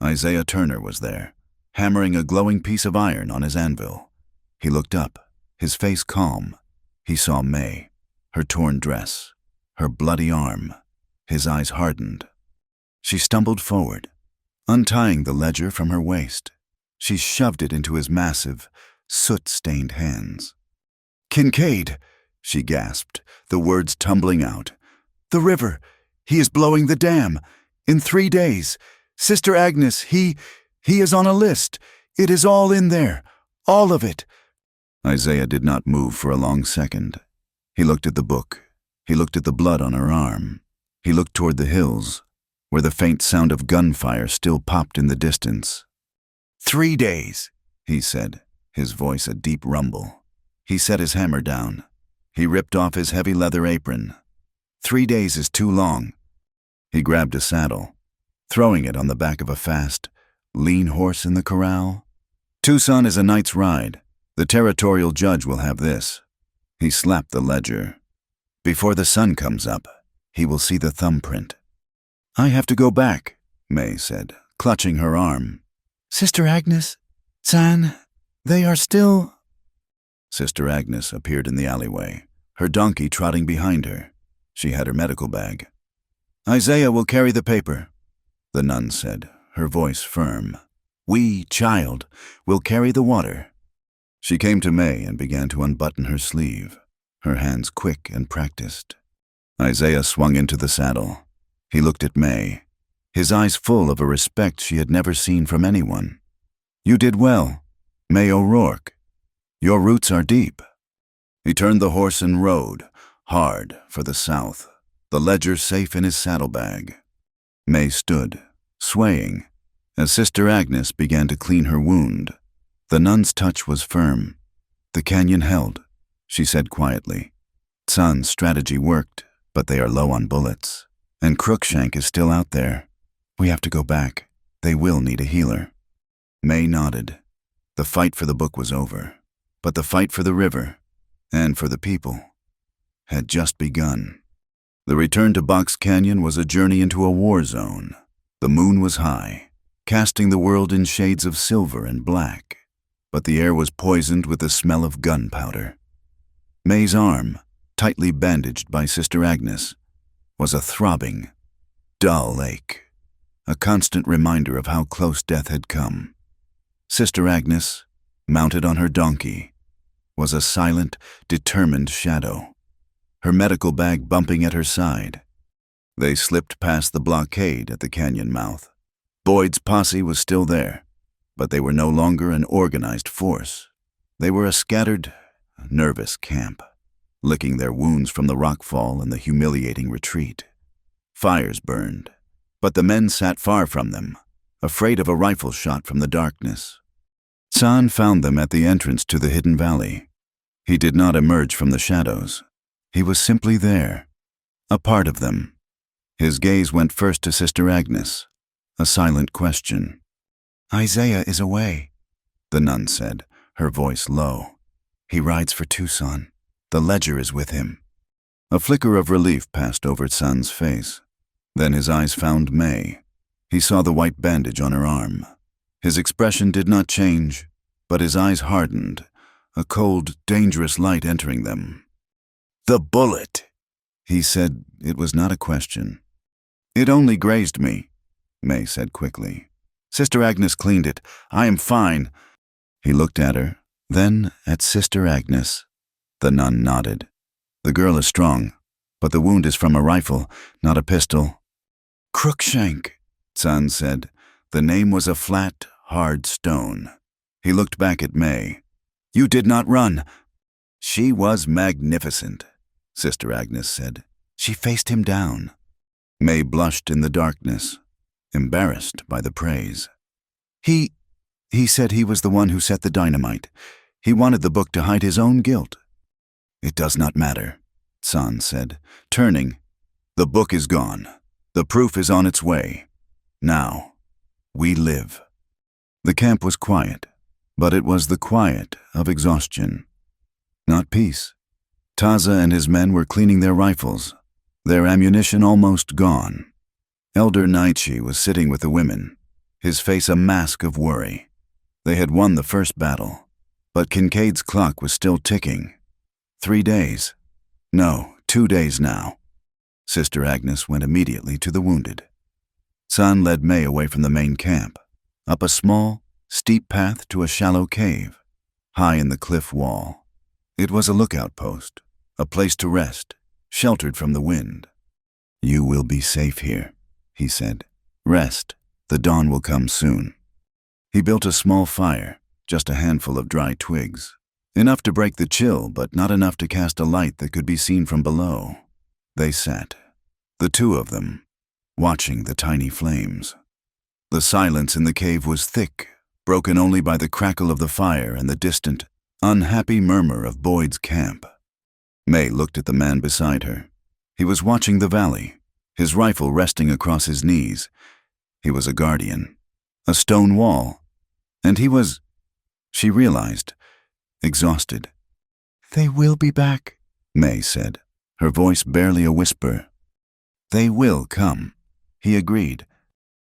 Isaiah Turner was there, hammering a glowing piece of iron on his anvil. He looked up, his face calm. He saw May, her torn dress, her bloody arm. His eyes hardened. She stumbled forward, untying the ledger from her waist. She shoved it into his massive, soot-stained hands. "Kincaid!" she gasped, the words tumbling out. "The river! He is blowing the dam! In 3 days! Sister Agnes, he is on a list! It is all in there! All of it!" Isaiah did not move for a long second. He looked at the book. He looked at the blood on her arm. He looked toward the hills, where the faint sound of gunfire still popped in the distance. 3 days, he said, his voice a deep rumble. He set his hammer down. He ripped off his heavy leather apron. 3 days is too long. He grabbed a saddle, throwing it on the back of a fast, lean horse in the corral. "Tucson is a night's ride. The territorial judge will have this." He slapped the ledger. "Before the sun comes up, he will see the thumbprint." "I have to go back," May said, clutching her arm. "Sister Agnes, San, they are still—" Sister Agnes appeared in the alleyway, her donkey trotting behind her. She had her medical bag. "Isaiah will carry the paper," the nun said, her voice firm. "We, child, will carry the water." She came to May and began to unbutton her sleeve, her hands quick and practiced. Isaiah swung into the saddle. He looked at May, his eyes full of a respect she had never seen from anyone. "You did well, May O'Rourke. Your roots are deep." He turned the horse and rode, hard, for the south, the ledger safe in his saddlebag. May stood, swaying, as Sister Agnes began to clean her wound. The nun's touch was firm. "The canyon held," she said quietly. "Son's strategy worked, but they are low on bullets. And Crookshank is still out there. We have to go back. They will need a healer." May nodded. The fight for the book was over, but the fight for the river, and for the people, had just begun. The return to Box Canyon was a journey into a war zone. The moon was high, casting the world in shades of silver and black, but the air was poisoned with the smell of gunpowder. May's arm, tightly bandaged by Sister Agnes, was a throbbing, dull ache, a constant reminder of how close death had come. Sister Agnes, mounted on her donkey, was a silent, determined shadow, her medical bag bumping at her side. They slipped past the blockade at the canyon mouth. Boyd's posse was still there, but they were no longer an organized force. They were a scattered, nervous camp, licking their wounds from the rockfall and the humiliating retreat. Fires burned, but the men sat far from them, afraid of a rifle shot from the darkness. San found them at the entrance to the hidden valley. He did not emerge from the shadows. He was simply there, a part of them. His gaze went first to Sister Agnes, a silent question. "Isaiah is away," the nun said, her voice low. "He rides for Tucson. The ledger is with him." A flicker of relief passed over San's face. Then his eyes found May. He saw the white bandage on her arm. His expression did not change, but his eyes hardened, a cold, dangerous light entering them. "The bullet," he said. It was not a question. "It only grazed me," May said quickly. "Sister Agnes cleaned it. I am fine." He looked at her, then at Sister Agnes. The nun nodded. "The girl is strong, but the wound is from a rifle, not a pistol." "Crookshank," San said. The name was a flat, hard stone. He looked back at May. "You did not run." "She was magnificent," Sister Agnes said. She faced him down. May blushed in the darkness, embarrassed by the praise. He said he was the one who set the dynamite. He wanted the book to hide his own guilt." "It does not matter," San said, turning. "The book is gone. The proof is on its way. Now, we live." The camp was quiet, but it was the quiet of exhaustion, not peace. Taza and his men were cleaning their rifles, their ammunition almost gone. Elder Naichi was sitting with the women, his face a mask of worry. They had won the first battle, but Kincaid's clock was still ticking. 3 days. No, 2 days now. Sister Agnes went immediately to the wounded. San led May away from the main camp, up a small, steep path to a shallow cave, high in the cliff wall. It was a lookout post, a place to rest, sheltered from the wind. "You will be safe here," he said. "Rest. The dawn will come soon." He built a small fire, just a handful of dry twigs, enough to break the chill, but not enough to cast a light that could be seen from below. They sat, the two of them, watching the tiny flames. The silence in the cave was thick, broken only by the crackle of the fire and the distant, unhappy murmur of Boyd's camp. May looked at the man beside her. He was watching the valley, his rifle resting across his knees. He was a guardian, a stone wall, and he was, she realized, exhausted. "They will be back," May said, her voice barely a whisper. "They will come," he agreed.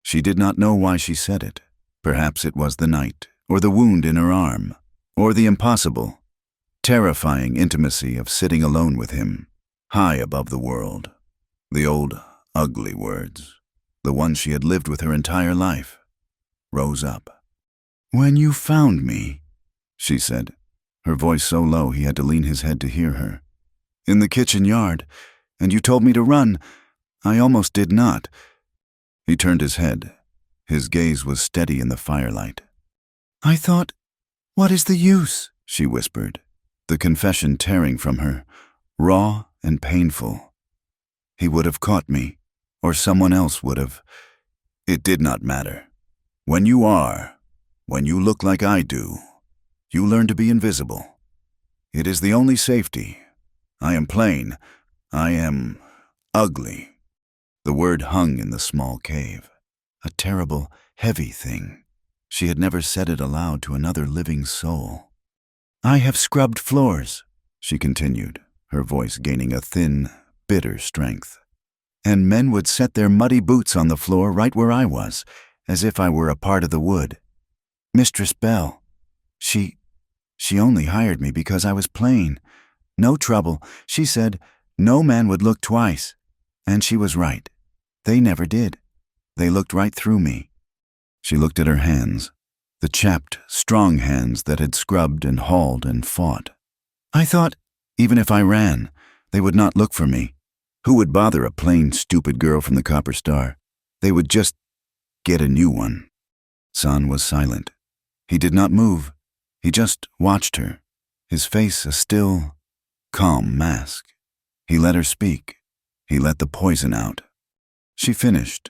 She did not know why she said it. Perhaps it was the night, or the wound in her arm, or the impossible, terrifying intimacy of sitting alone with him, high above the world. The old, ugly words, the ones she had lived with her entire life, rose up. "When you found me," she said, her voice so low he had to lean his head to hear her, "in the kitchen yard, and you told me to run, I almost did not." He turned his head. His gaze was steady in the firelight. "I thought, what is the use?" she whispered, the confession tearing from her, raw and painful. "He would have caught me, or someone else would have. It did not matter. When you look like I do, you learn to be invisible. It is the only safety. I am plain. I am ugly." The word hung in the small cave, a terrible, heavy thing. She had never said it aloud to another living soul. "I have scrubbed floors," she continued, her voice gaining a thin, bitter strength. "And men would set their muddy boots on the floor right where I was, as if I were a part of the wood. Mistress Bell, she only hired me because I was plain. No trouble. She said no man would look twice. And she was right. They never did. They looked right through me." She looked at her hands, the chapped, strong hands that had scrubbed and hauled and fought. "I thought, even if I ran, they would not look for me. Who would bother a plain, stupid girl from the Copper Star? They would just get a new one." San was silent. He did not move. He just watched her, his face a still, calm mask. He let her speak. He let the poison out. She finished,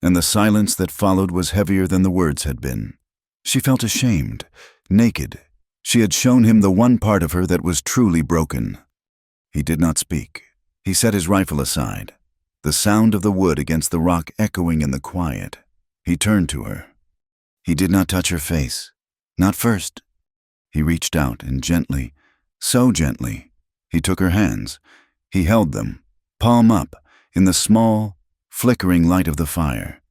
and the silence that followed was heavier than the words had been. She felt ashamed, naked. She had shown him the one part of her that was truly broken. He did not speak. He set his rifle aside, the sound of the wood against the rock echoing in the quiet. He turned to her. He did not touch her face. Not first. He reached out and gently, so gently, he took her hands. He held them, palm up, in the small, flickering light of the fire.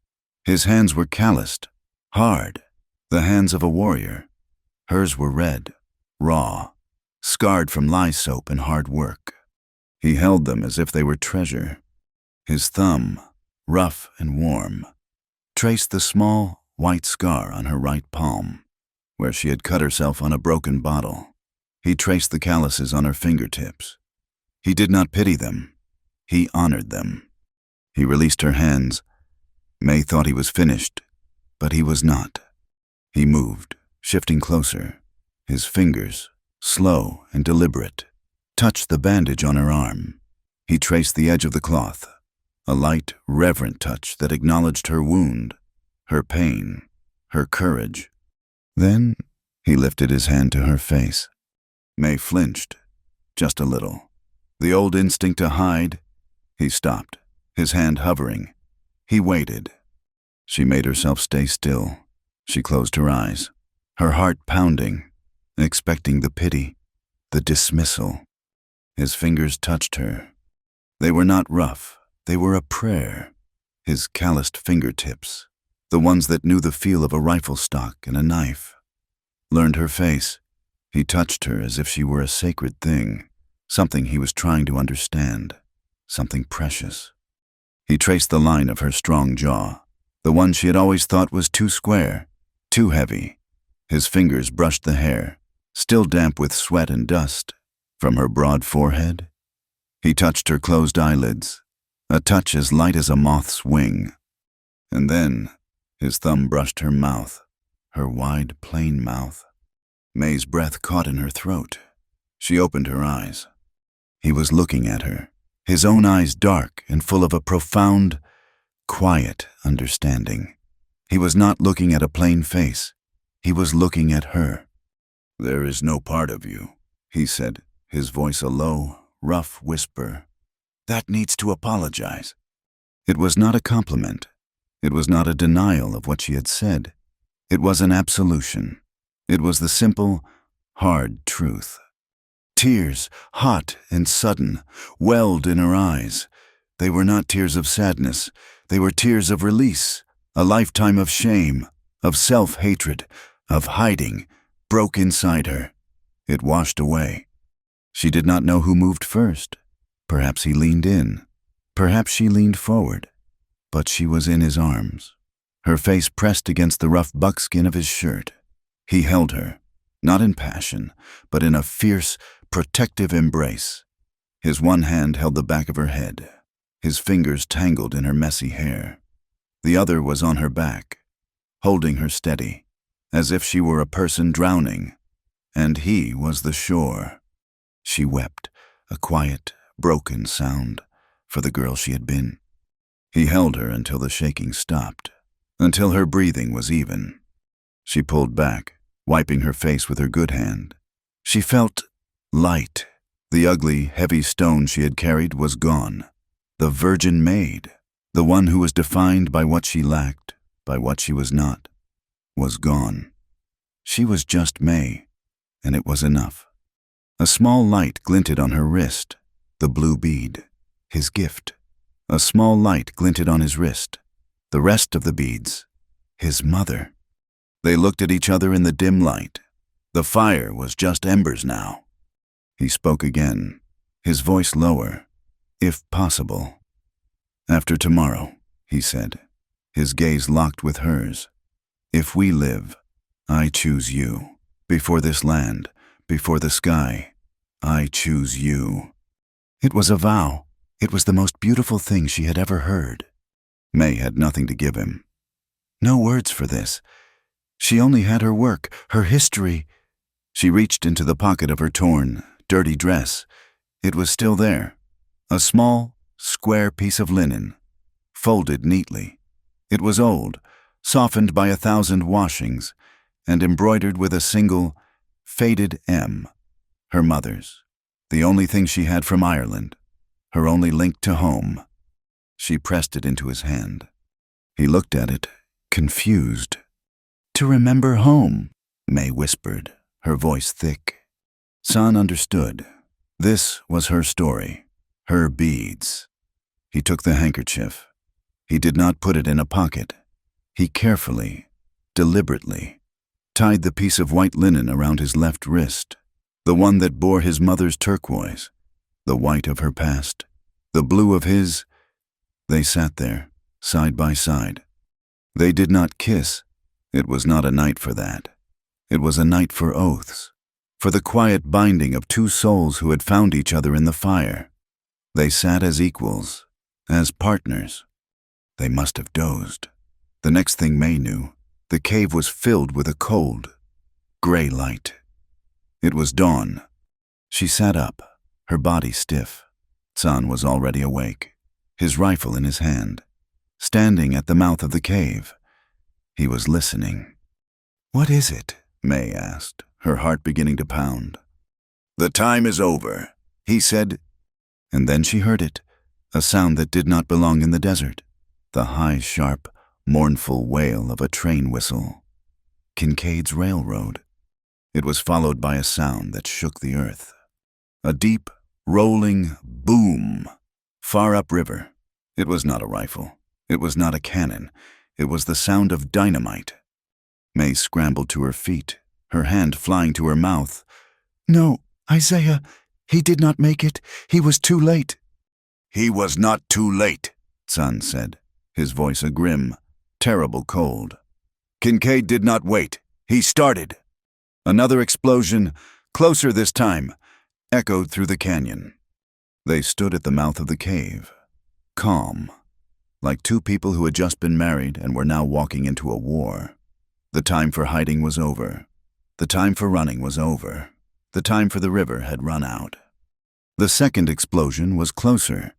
His hands were calloused, hard, the hands of a warrior. Hers were red, raw, scarred from lye soap and hard work. He held them as if they were treasure. His thumb, rough and warm, traced the small, white scar on her right palm, where she had cut herself on a broken bottle. He traced the calluses on her fingertips. He did not pity them. He honored them. He released her hands. May thought he was finished, but he was not. He moved, shifting closer. His fingers, slow and deliberate, touched the bandage on her arm. He traced the edge of the cloth, a light, reverent touch that acknowledged her wound, her pain, her courage. Then he lifted his hand to her face. May flinched, just a little. The old instinct to hide. He stopped, his hand hovering. He waited. She made herself stay still. She closed her eyes, her heart pounding, expecting the pity, the dismissal. His fingers touched her. They were not rough. They were a prayer. His calloused fingertips, the ones that knew the feel of a rifle stock and a knife, learned her face. He touched her as if she were a sacred thing, something he was trying to understand, something precious. He traced the line of her strong jaw, the one she had always thought was too square, too heavy. His fingers brushed the hair, still damp with sweat and dust, from her broad forehead. He touched her closed eyelids, a touch as light as a moth's wing. And then his thumb brushed her mouth, her wide, plain mouth. May's breath caught in her throat. She opened her eyes. He was looking at her, his own eyes dark and full of a profound, quiet understanding. He was not looking at a plain face. He was looking at her. "There is no part of you," he said, his voice a low, rough whisper, "that needs to apologize." It was not a compliment. It was not a denial of what she had said. It was an absolution. It was the simple, hard truth. Tears, hot and sudden, welled in her eyes. They were not tears of sadness. They were tears of release. A lifetime of shame, of self-hatred, of hiding, broke inside her. It washed away. She did not know who moved first. Perhaps he leaned in. Perhaps she leaned forward. But she was in his arms, her face pressed against the rough buckskin of his shirt. He held her, not in passion, but in a fierce, protective embrace. His one hand held the back of her head, his fingers tangled in her messy hair. The other was on her back, holding her steady, as if she were a person drowning, and he was the shore. She wept, a quiet, broken sound, for the girl she had been. He held her until the shaking stopped, until her breathing was even. She pulled back, wiping her face with her good hand. She felt light. The ugly, heavy stone she had carried was gone. The virgin Maid, the one who was defined by what she lacked, by what she was not, was gone. She was just May, and it was enough. A small light glinted on her wrist, the blue bead, his gift. A small light glinted on his wrist. The rest of the beads, his mother. They looked at each other in the dim light. The fire was just embers now. He spoke again, his voice lower, if possible. "After tomorrow," he said, his gaze locked with hers. "If we live, I choose you. Before this land, before the sky, I choose you." It was a vow. It was the most beautiful thing she had ever heard. May had nothing to give him. No words for this. She only had her work, her history. She reached into the pocket of her torn, dirty dress. It was still there. A small, square piece of linen, folded neatly. It was old, softened by 1,000 washings, and embroidered with a single, faded M, her mother's, the only thing she had from Ireland, her only link to home. She pressed it into his hand. He looked at it, confused. "To remember home," May whispered, her voice thick. Son understood. This was her story, her beads. He took the handkerchief. He did not put it in a pocket. He carefully, deliberately, tied the piece of white linen around his left wrist, the one that bore his mother's turquoise, the white of her past, the blue of his. They sat there, side by side. They did not kiss. It was not a night for that. It was a night for oaths, for the quiet binding of two souls who had found each other in the fire. They sat as equals, as partners. They must have dozed. The next thing May knew, the cave was filled with a cold, gray light. It was dawn. She sat up, her body stiff. San was already awake, his rifle in his hand, standing at the mouth of the cave. He was listening. "What is it?" May asked, her heart beginning to pound. "The time is over," he said. And then she heard it, a sound that did not belong in the desert, the high, sharp, mournful wail of a train whistle. Kincaid's railroad. It was followed by a sound that shook the earth. A deep, rolling boom, far upriver. It was not a rifle. It was not a cannon. It was the sound of dynamite. May scrambled to her feet, her hand flying to her mouth. "No, Isaiah, he did not make it. He was too late." "He was not too late," San said, his voice a grim, terrible cold. "Kincaid did not wait. He started." Another explosion, closer this time, echoed through the canyon. They stood at the mouth of the cave, calm, like two people who had just been married and were now walking into a war. The time for hiding was over. The time for running was over. The time for the river had run out. The second explosion was closer,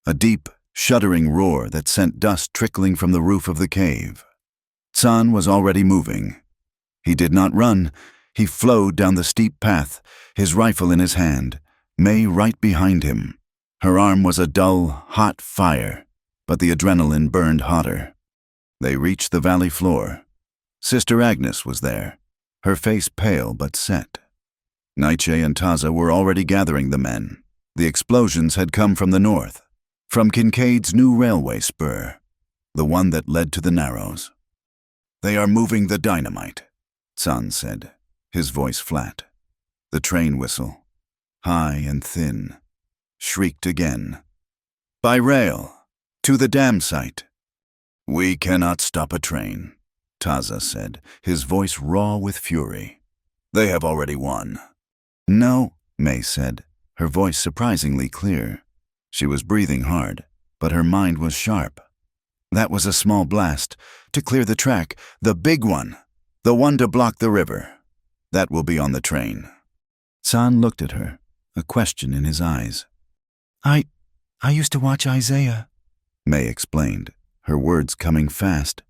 a deep, shuddering roar that sent dust trickling from the roof of the cave. San was already moving. He did not run. He flowed down the steep path, his rifle in his hand, May right behind him. Her arm was a dull, hot fire, but the adrenaline burned hotter. They reached the valley floor. Sister Agnes was there, her face pale but set. Nietzsche and Taza were already gathering the men. The explosions had come from the north, from Kincaid's new railway spur, the one that led to the Narrows. "They are moving the dynamite," San said, his voice flat. The train whistle, high and thin, shrieked again. "By rail, to the dam site." "We cannot stop a train," Taza said, his voice raw with fury. "They have already won." "No," May said, her voice surprisingly clear. She was breathing hard, but her mind was sharp. "That was a small blast, to clear the track, the big one, the one to block the river. That will be on the train." San looked at her, a question in his eyes. I used to watch Isaiah," May explained, her words coming fast.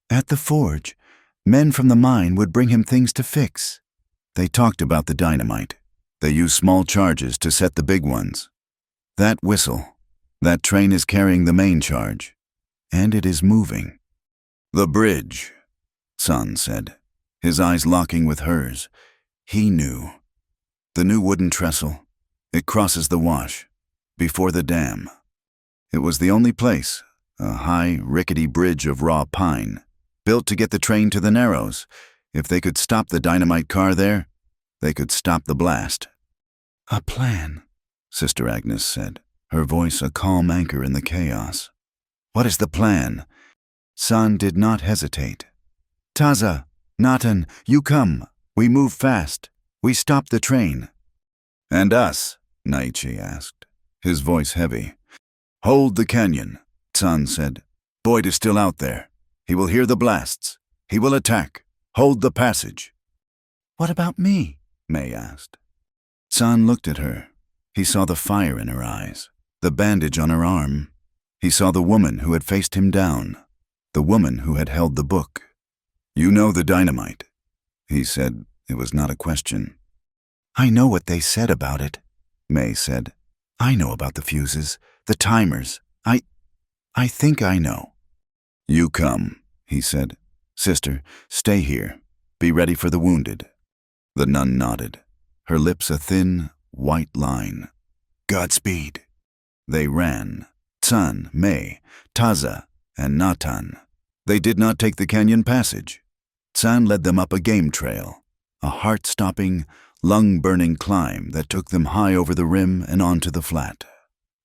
"At the forge, men from the mine would bring him things to fix. They talked about the dynamite. They used small charges to set the big ones. That whistle, that train is carrying the main charge, and it is moving." "The bridge," San said, his eyes locking with hers. He knew. "The new wooden trestle. It crosses the wash, before the dam." It was the only place, a high, rickety bridge of raw pine, built to get the train to the Narrows. If they could stop the dynamite car there, they could stop the blast. "A plan," Sister Agnes said, her voice a calm anchor in the chaos. "What is the plan?" San did not hesitate. "Taza, Natan, you come. We move fast. We stop the train." "And us?" Nietzsche asked, his voice heavy. "Hold the canyon," San said. "Boyd is still out there. He will hear the blasts. He will attack. Hold the passage." "What about me?" May asked. San looked at her. He saw the fire in her eyes, the bandage on her arm. He saw the woman who had faced him down, the woman who had held the book. "You know the dynamite," he said. It was not a question. "I know what they said about it," May said. "I know about the fuses, the timers. I think I know." "You come," he said. "Sister, stay here. Be ready for the wounded." The nun nodded, her lips a thin, white line. "Godspeed." They ran, San, May, Taza, and Natan. They did not take the canyon passage. San led them up a game trail, a heart-stopping, lung-burning climb that took them high over the rim and onto the flat,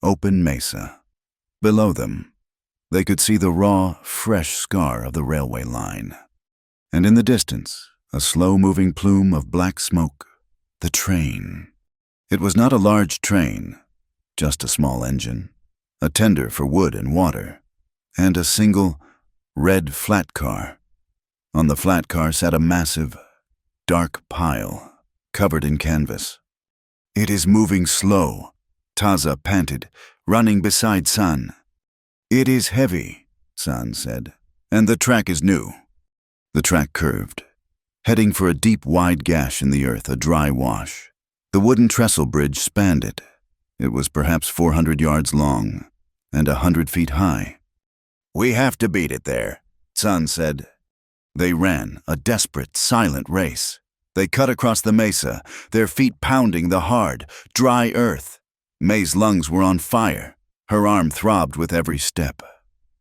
open mesa. Below them, they could see the raw, fresh scar of the railway line. And in the distance, a slow-moving plume of black smoke, the train. It was not a large train, just a small engine, a tender for wood and water, and a single, red flat car. On the flat car sat a massive, dark pile, covered in canvas. "It is moving slow," Taza panted, running beside San. "It is heavy," San said, "and the track is new." The track curved, heading for a deep, wide gash in the earth, a dry wash. The wooden trestle bridge spanned it. It was perhaps 400 yards long and 100 feet high. "We have to beat it there," San said. They ran, a desperate, silent race. They cut across the mesa, their feet pounding the hard, dry earth. May's lungs were on fire. Her arm throbbed with every step.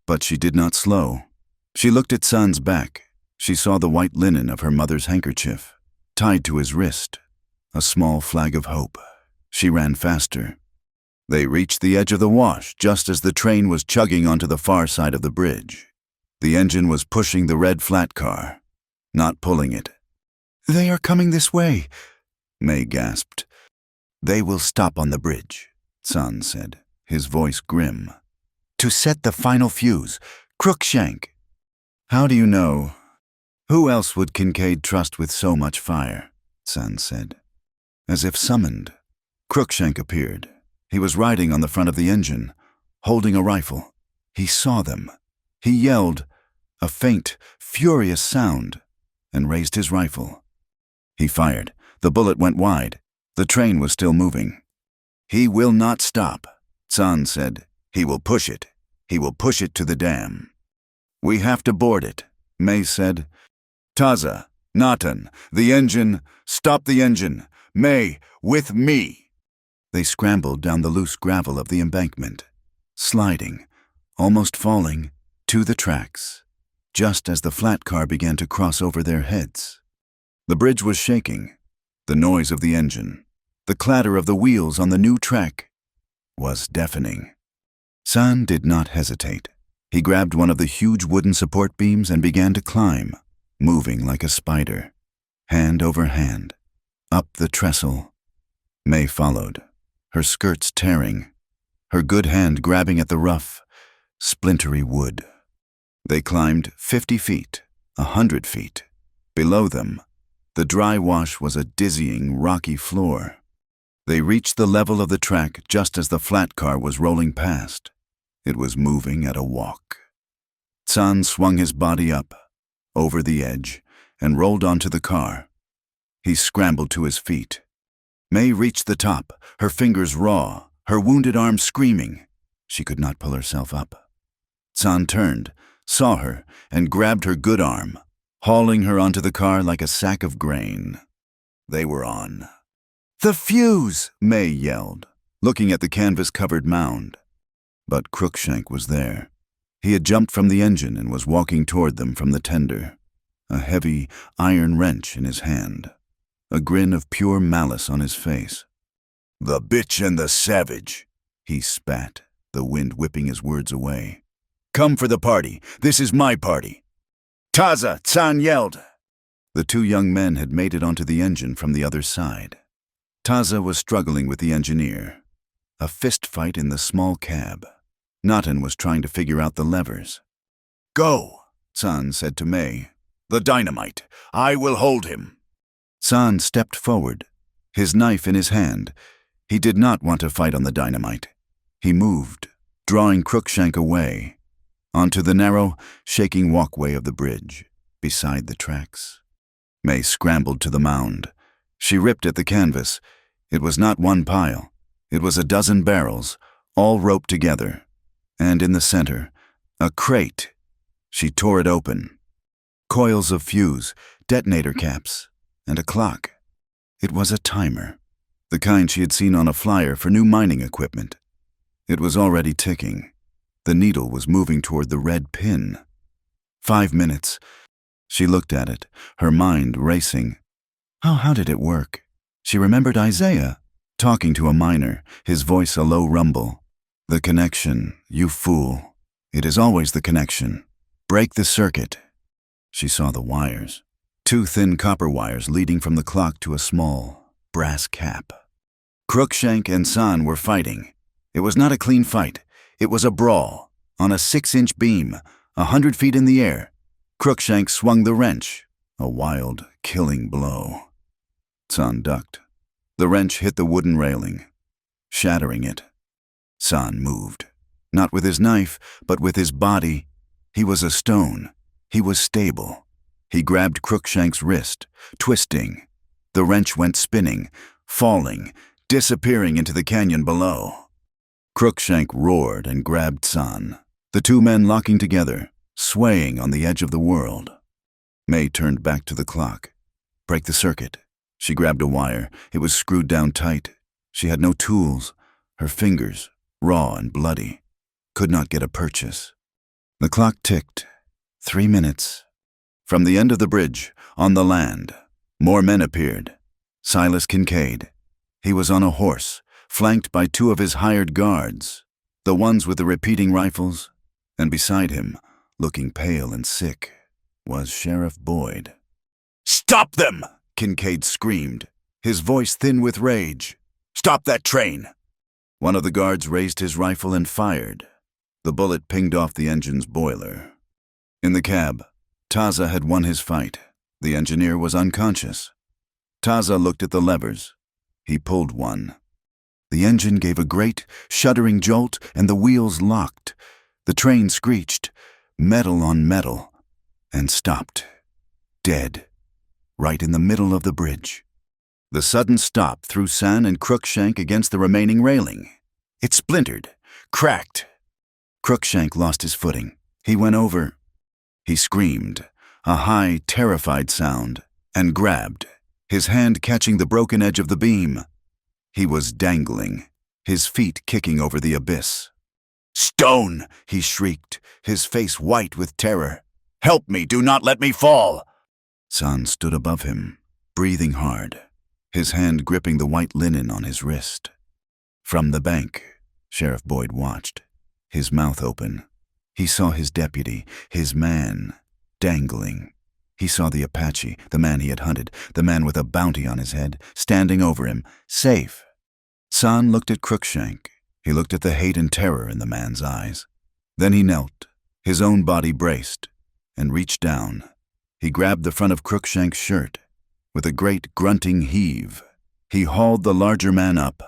But she did not slow. She looked at San's back. She saw the white linen of her mother's handkerchief, tied to his wrist, a small flag of hope. She ran faster. They reached the edge of the wash just as the train was chugging onto the far side of the bridge. The engine was pushing the red flat car, not pulling it. "They are coming this way," May gasped. "They will stop on the bridge," San said, his voice grim. "To set the final fuse, Crookshank." "How do you know? Who else would Kincaid trust with so much fire?" San said. As if summoned, Crookshank appeared. He was riding on the front of the engine, holding a rifle. He saw them. He yelled, a faint, furious sound, and raised his rifle. He fired. The bullet went wide. The train was still moving. "He will not stop," San said. "He will push it. He will push it to the dam." "We have to board it," May said. "Taza, Natan, the engine, stop the engine. May, with me." They scrambled down the loose gravel of the embankment, sliding, almost falling, to the tracks, just as the flat car began to cross over their heads. The bridge was shaking. The noise of the engine, the clatter of the wheels on the new track, was deafening. San did not hesitate. He grabbed one of the huge wooden support beams and began to climb, moving like a spider, hand over hand, up the trestle. May followed, her skirts tearing, her good hand grabbing at the rough, splintery wood. They climbed 50 feet, 100 feet. Below them, the dry wash was a dizzying, rocky floor. They reached the level of the track just as the flat car was rolling past. It was moving at a walk. San swung his body up, over the edge, and rolled onto the car. He scrambled to his feet. May reached the top, her fingers raw, her wounded arm screaming. She could not pull herself up. San turned, saw her, and grabbed her good arm, hauling her onto the car like a sack of grain. They were on. "The fuse!" May yelled, looking at the canvas-covered mound. But Crookshank was there. He had jumped from the engine and was walking toward them from the tender, a heavy iron wrench in his hand, a grin of pure malice on his face. "The bitch and the savage," he spat, the wind whipping his words away. "Come for the party. This is my party." "Taza!" San yelled. The two young men had made it onto the engine from the other side. Taza was struggling with the engineer, a fist fight in the small cab. Natan was trying to figure out the levers. "Go," San said to May. "The dynamite. I will hold him." San stepped forward, his knife in his hand. He did not want to fight on the dynamite. He moved, drawing Crookshank away, onto the narrow, shaking walkway of the bridge, beside the tracks. May scrambled to the mound. She ripped at the canvas. It was not one pile. It was a dozen barrels, all roped together. And in the center, a crate. She tore it open. Coils of fuse, detonator caps, and a clock. It was a timer, the kind she had seen on a flyer for new mining equipment. It was already ticking. The needle was moving toward the red pin. 5 minutes. She looked at it, her mind racing. How did it work? She remembered Isaiah, talking to a miner, his voice a low rumble. The connection, you fool. It is always the connection. Break the circuit. She saw the wires. 2 thin copper wires leading from the clock to a small brass cap. Crookshank and San were fighting. It was not a clean fight. It was a brawl. On a 6-inch beam, 100 feet in the air, Crookshank swung the wrench, a wild, killing blow. San ducked. The wrench hit the wooden railing, shattering it. San moved. Not with his knife, but with his body. He was a stone. He was stable. He grabbed Crookshank's wrist, twisting. The wrench went spinning, falling, disappearing into the canyon below. Crookshank roared and grabbed San, the 2 men locking together, swaying on the edge of the world. Maid turned back to the clock. Break the circuit. She grabbed a wire. It was screwed down tight. She had no tools. Her fingers, raw and bloody, could not get a purchase. The clock ticked. 3 minutes. From the end of the bridge, on the land, more men appeared. Silas Kincaid. He was on a horse, flanked by 2 of his hired guards, the ones with the repeating rifles, and beside him, looking pale and sick, was Sheriff Boyd. "Stop them!" Kincaid screamed, his voice thin with rage. "Stop that train!" One of the guards raised his rifle and fired. The bullet pinged off the engine's boiler. In the cab, Taza had won his fight. The engineer was unconscious. Taza looked at the levers. He pulled one. The engine gave a great, shuddering jolt, and the wheels locked. The train screeched, metal on metal, and stopped, dead, right in the middle of the bridge. The sudden stop threw San and Crookshank against the remaining railing. It splintered, cracked. Crookshank lost his footing. He went over. He screamed, a high, terrified sound, and grabbed, his hand catching the broken edge of the beam. He was dangling, his feet kicking over the abyss. "Stone!" he shrieked, his face white with terror. "Help me! Do not let me fall!" San stood above him, breathing hard, his hand gripping the white linen on his wrist. From the bank, Sheriff Boyd watched, his mouth open. He saw his deputy, his man, dangling. He saw the Apache, the man he had hunted, the man with a bounty on his head, standing over him, safe. San looked at Crookshank. He looked at the hate and terror in the man's eyes. Then he knelt, his own body braced, and reached down. He grabbed the front of Crookshank's shirt. With a great grunting heave, he hauled the larger man up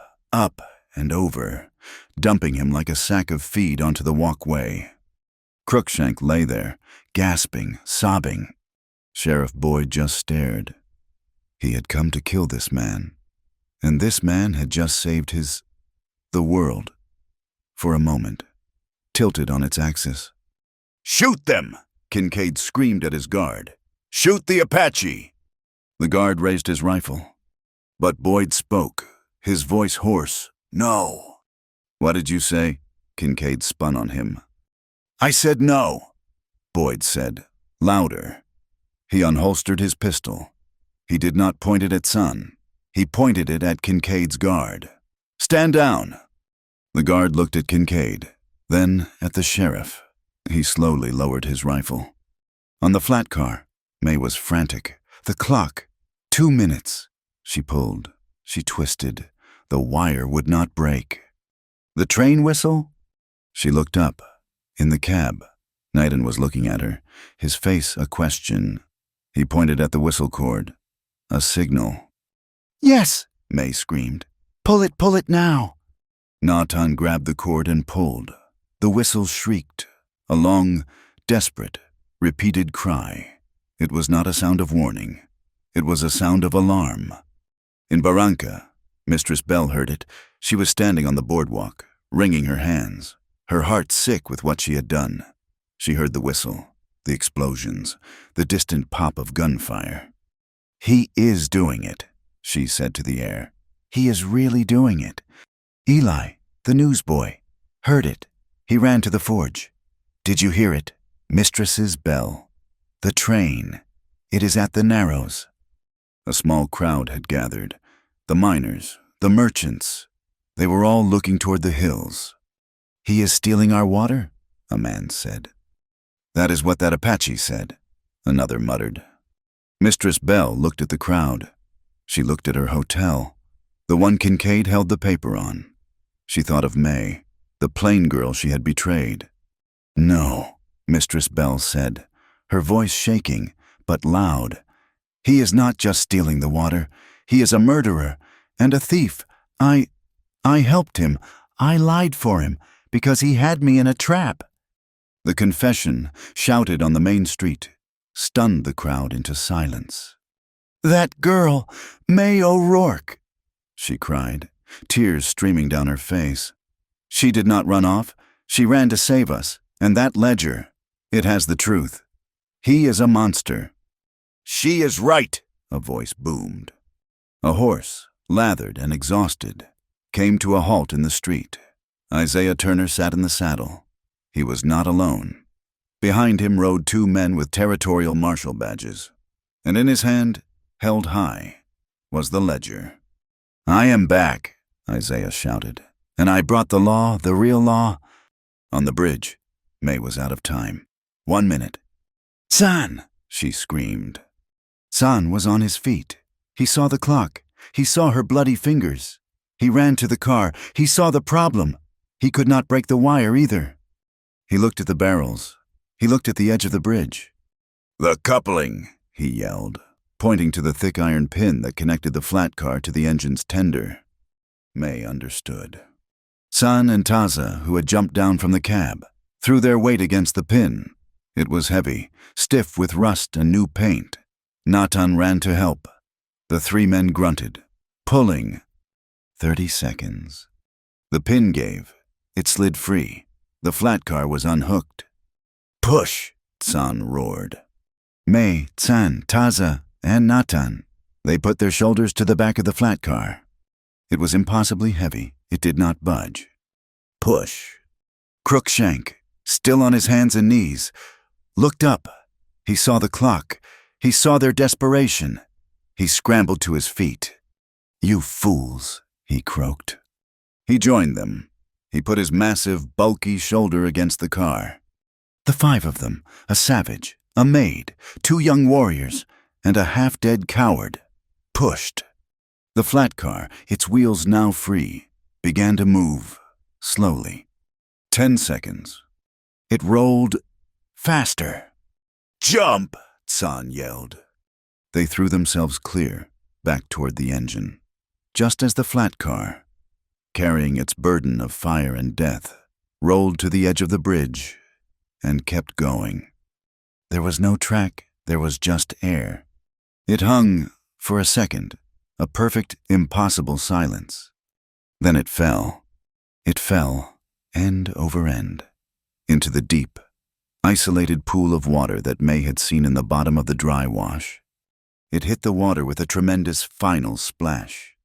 and over, dumping him like a sack of feed onto the walkway. Crookshank lay there, gasping, sobbing. Sheriff Boyd just stared. He had come to kill this man, and this man had just saved the world, for a moment, tilted on its axis. "Shoot them!" Kincaid screamed at his guard. "Shoot the Apache!" The guard raised his rifle. But Boyd spoke, his voice hoarse. "No." "What did you say?" Kincaid spun on him. "I said no," Boyd said, louder. He unholstered his pistol. He did not point it at San. He pointed it at Kincaid's guard. "Stand down." The guard looked at Kincaid, then at the sheriff. He slowly lowered his rifle. On the flat car, May was frantic. The clock. 2 minutes. She pulled. She twisted. The wire would not break. The train whistle? She looked up. In the cab, Knighton was looking at her, his face a question. He pointed at the whistle cord. A signal. "Yes," May screamed. Pull it now." Natan grabbed the cord and pulled. The whistle shrieked, a long, desperate, repeated cry. It was not a sound of warning. It was a sound of alarm. In Barranca, Mistress Bell heard it. She was standing on the boardwalk, wringing her hands, her heart sick with what she had done. She heard the whistle, the explosions, the distant pop of gunfire. "He is doing it," she said to the air. "He is really doing it. Eli, the newsboy, heard it. He ran to the forge. Did you hear it? Mistress's bell." The train. It is at the Narrows." A small crowd had gathered. The miners, the merchants. They were all looking toward the hills. "He is stealing our water," a man said. "That is what that Apache said," another muttered. Mistress Bell looked at the crowd. She looked at her hotel, the one Kincaid held the paper on. She thought of May, the plain girl she had betrayed. "No," Mistress Bell said, her voice shaking, but loud. "He is not just stealing the water. He is a murderer and a thief. I helped him. I lied for him because he had me in a trap." The confession, shouted on the main street, stunned the crowd into silence. "That girl, May O'Rourke," she cried, tears streaming down her face. "She did not run off. She ran to save us, and that ledger, it has the truth. He is a monster." "She is right," a voice boomed. A horse, lathered and exhausted, came to a halt in the street. Isaiah Turner sat in the saddle. He was not alone. Behind him rode two men with territorial marshal badges, and in his hand, held high, was the ledger. "I am back," Isaiah shouted, "and I brought the law, the real law." On the bridge, May was out of time. 1 minute. "San!" she screamed. San was on his feet. He saw the clock. He saw her bloody fingers. He ran to the car. He saw the problem. He could not break the wire either. He looked at the barrels. He looked at the edge of the bridge. "The coupling," he yelled, pointing to the thick iron pin that connected the flat car to the engine's tender. May understood. San and Taza, who had jumped down from the cab, threw their weight against the pin. It was heavy, stiff with rust and new paint. Natan ran to help. The 3 men grunted, pulling. 30 seconds. The pin gave. It slid free. The flat car was unhooked. "Push!" San roared. May, San, Taza, and Natan. They put their shoulders to the back of the flat car. It was impossibly heavy. It did not budge. "Push!" Crookshank, still on his hands and knees, looked up. He saw the clock. He saw their desperation. He scrambled to his feet. "You fools," he croaked. He joined them. He put his massive, bulky shoulder against the car. The 5 of them, a savage, a maid, 2 young warriors, and a half-dead coward, pushed. The flat car, its wheels now free, began to move, slowly. 10 seconds. It rolled faster. "Jump!" San yelled. They threw themselves clear, back toward the engine, just as the flat car, carrying its burden of fire and death, rolled to the edge of the bridge and kept going. There was no track, there was just air. It hung, for a second, a perfect, impossible silence. Then it fell. It fell, end over end, into the deep, isolated pool of water that May had seen in the bottom of the dry wash. It hit the water with a tremendous final splash.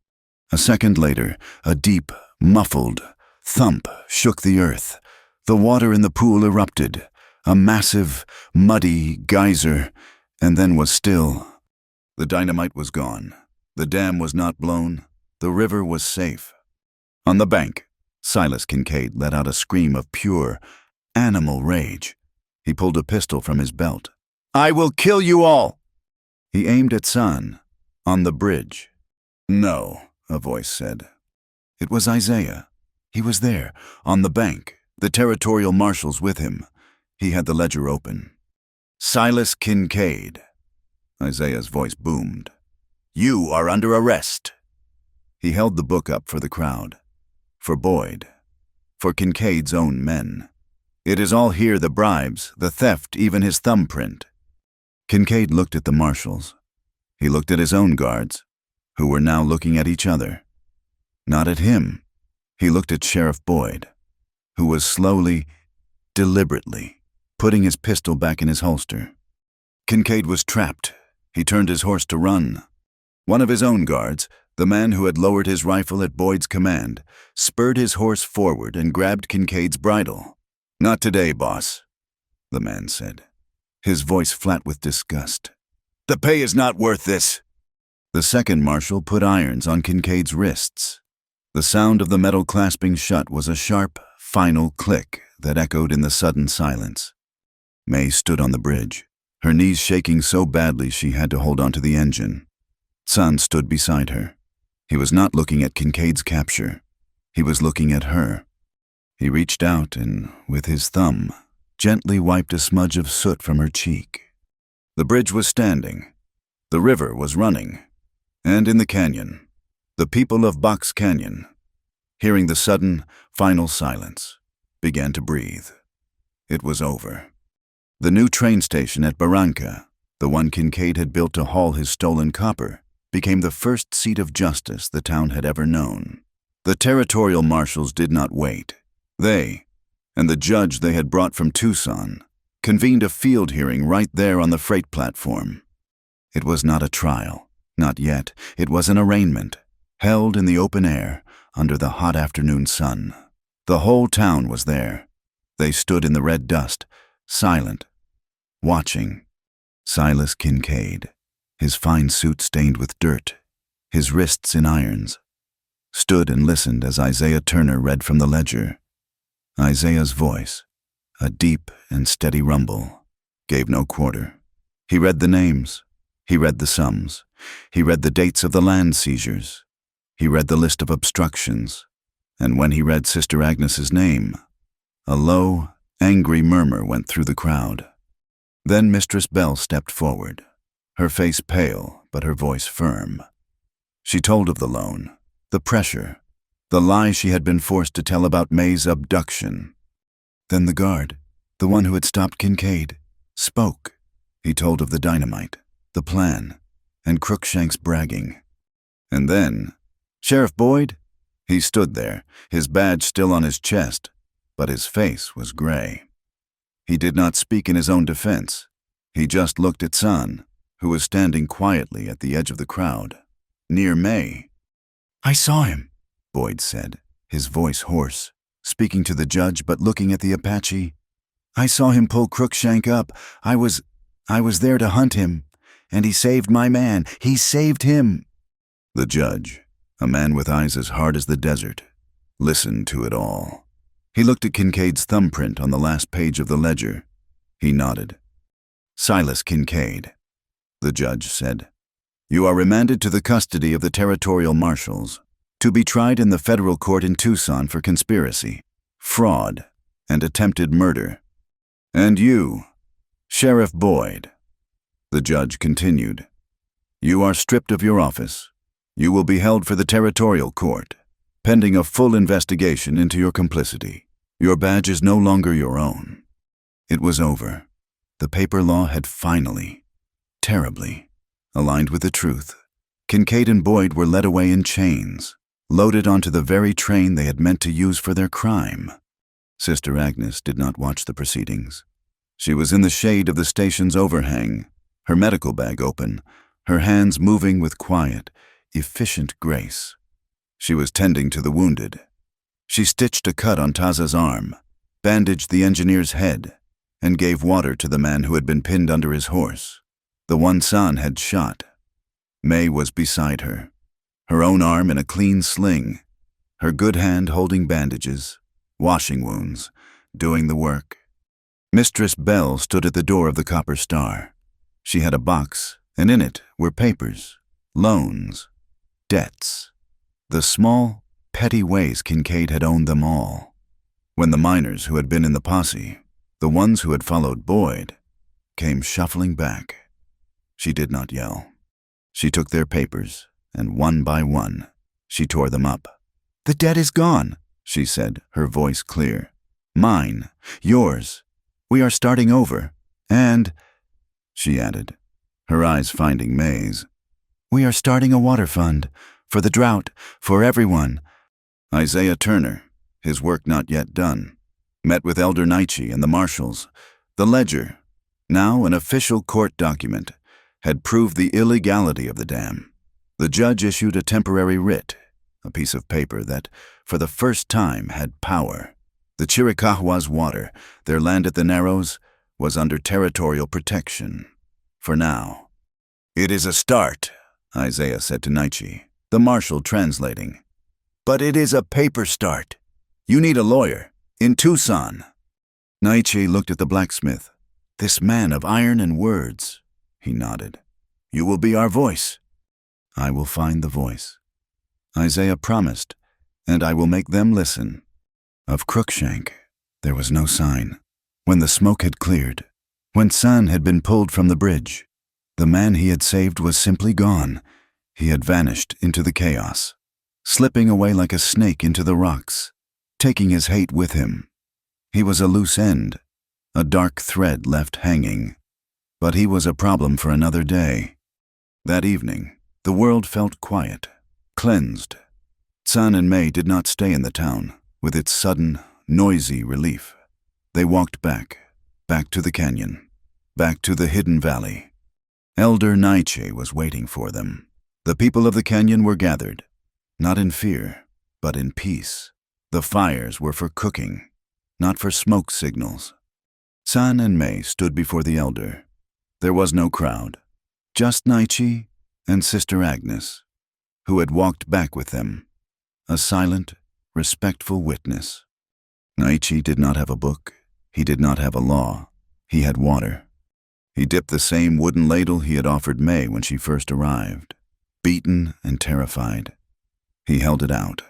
A second later, a deep, muffled thump shook the earth. The water in the pool erupted, a massive, muddy geyser, and then was still. The dynamite was gone. The dam was not blown. The river was safe. On the bank, Silas Kincaid let out a scream of pure, animal rage. He pulled a pistol from his belt. "I will kill you all!" He aimed at San, on the bridge. "No," a voice said. It was Isaiah. He was there, on the bank, the territorial marshals with him. He had the ledger open. "Silas Kincaid," Isaiah's voice boomed. "You are under arrest." He held the book up for the crowd. For Boyd. For Kincaid's own men. "It is all here, the bribes, the theft, even his thumbprint." Kincaid looked at the marshals. He looked at his own guards, who were now looking at each other. Not at him. He looked at Sheriff Boyd, who was slowly, deliberately, putting his pistol back in his holster. Kincaid was trapped. He turned his horse to run. One of his own guards, the man who had lowered his rifle at Boyd's command, spurred his horse forward and grabbed Kincaid's bridle. "Not today, boss," the man said. his voice flat with disgust. "The pay is not worth this." The second marshal put irons on Kincaid's wrists. The sound of the metal clasping shut was a sharp, final click that echoed in the sudden silence. May stood on the bridge, her knees shaking so badly she had to hold onto the engine. Son stood beside her. He was not looking at Kincaid's capture. He was looking at her. He reached out and, with his thumb, gently wiped a smudge of soot from her cheek. The bridge was standing. The river was running. And in the canyon, the people of Box Canyon, hearing the sudden, final silence, began to breathe. It was over. The new train station at Barranca, the one Kincaid had built to haul his stolen copper, became the first seat of justice the town had ever known. The territorial marshals did not wait. They, and the judge they had brought from Tucson, convened a field hearing right there on the freight platform. It was not a trial, not yet. It was an arraignment, held in the open air, under the hot afternoon sun. The whole town was there. They stood in the red dust, silent, watching. Silas Kincaid, his fine suit stained with dirt, his wrists in irons, stood and listened as Isaiah Turner read from the ledger. Isaiah's voice, a deep and steady rumble, gave no quarter. He read the names. He read the sums. He read the dates of the land seizures. He read the list of obstructions. And when he read Sister Agnes's name, a low, angry murmur went through the crowd. Then Mistress Bell stepped forward, her face pale but her voice firm. She told of the loan, the pressure, the lie she had been forced to tell about May's abduction. Then the guard, the one who had stopped Kincaid, spoke. He told of the dynamite, the plan, and Crookshank's bragging. And then, "Sheriff Boyd?" He stood there, his badge still on his chest, but his face was gray. He did not speak in his own defense. He just looked at Son, who was standing quietly at the edge of the crowd, near May. "I saw him," Boyd said, his voice hoarse, speaking to the judge but looking at the Apache. "I saw him pull Crookshank up. I was there to hunt him, and he saved my man. He saved him." The judge, a man with eyes as hard as the desert, listened to it all. He looked at Kincaid's thumbprint on the last page of the ledger. He nodded. "Silas Kincaid," the judge said, "you are remanded to the custody of the territorial marshals, to be tried in the federal court in Tucson for conspiracy, fraud, and attempted murder. And you, Sheriff Boyd," the judge continued, "you are stripped of your office. You will be held for the territorial court, pending a full investigation into your complicity. Your badge is no longer your own." It was over. The paper law had finally, terribly, aligned with the truth. Kincaid and Boyd were led away in chains, loaded onto the very train they had meant to use for their crime. Sister Agnes did not watch the proceedings. She was in the shade of the station's overhang, her medical bag open, her hands moving with quiet, efficient grace. She was tending to the wounded. She stitched a cut on Taza's arm, bandaged the engineer's head, and gave water to the man who had been pinned under his horse. The one Son had shot. May was beside her, her own arm in a clean sling, her good hand holding bandages, washing wounds, doing the work. Mistress Bell stood at the door of the Copper Star. She had a box, and in it were papers, loans, debts, the small, petty ways Kincaid had owned them all. When the miners who had been in the posse, the ones who had followed Boyd, came shuffling back, she did not yell. She took their papers, and one by one, she tore them up. "The debt is gone," she said, her voice clear. "Mine, yours. We are starting over. And," she added, her eyes finding May's, "we are starting a water fund, for the drought, for everyone." Isaiah Turner, his work not yet done, met with Elder Nietzsche and the marshals. The ledger, now an official court document, had proved the illegality of the dam. The judge issued a temporary writ, a piece of paper that, for the first time, had power. The Chiricahua's water, their land at the Narrows, was under territorial protection. For now. "It is a start," Isaiah said to Naichi, the marshal translating. "But it is a paper start. You need a lawyer. In Tucson." Naichi looked at the blacksmith. "This man of iron and words." He nodded. "You will be our voice." "I will find the voice," Isaiah promised, "and I will make them listen." Of Crookshank, there was no sign. When the smoke had cleared, when San had been pulled from the bridge, the man he had saved was simply gone. He had vanished into the chaos, slipping away like a snake into the rocks, taking his hate with him. He was a loose end, a dark thread left hanging. But he was a problem for another day. That evening, the world felt quiet, cleansed. San and Maid did not stay in the town, with its sudden, noisy relief. They walked back to the canyon, back to the hidden valley. Elder Naiche was waiting for them. The people of the canyon were gathered, not in fear, but in peace. The fires were for cooking, not for smoke signals. San and May stood before the elder. There was no crowd, just Naichi and Sister Agnes, who had walked back with them, a silent, respectful witness. Naichi did not have a book. He did not have a law. He had water. He dipped the same wooden ladle he had offered May when she first arrived, beaten and terrified. He held it out.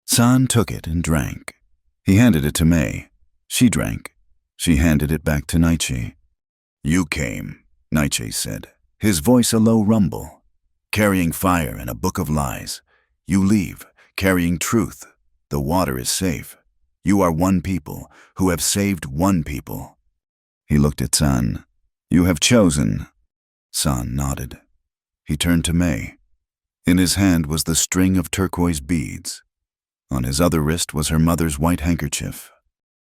San took it and drank. He handed it to May. She drank. She handed it back to Naichi. "You came," Naichi said, his voice a low rumble. "Carrying fire and a book of lies. You leave, carrying truth. The water is safe. You are one people who have saved one people." He looked at San. "You have chosen." San nodded. He turned to May. In his hand was the string of turquoise beads. On his other wrist was her mother's white handkerchief.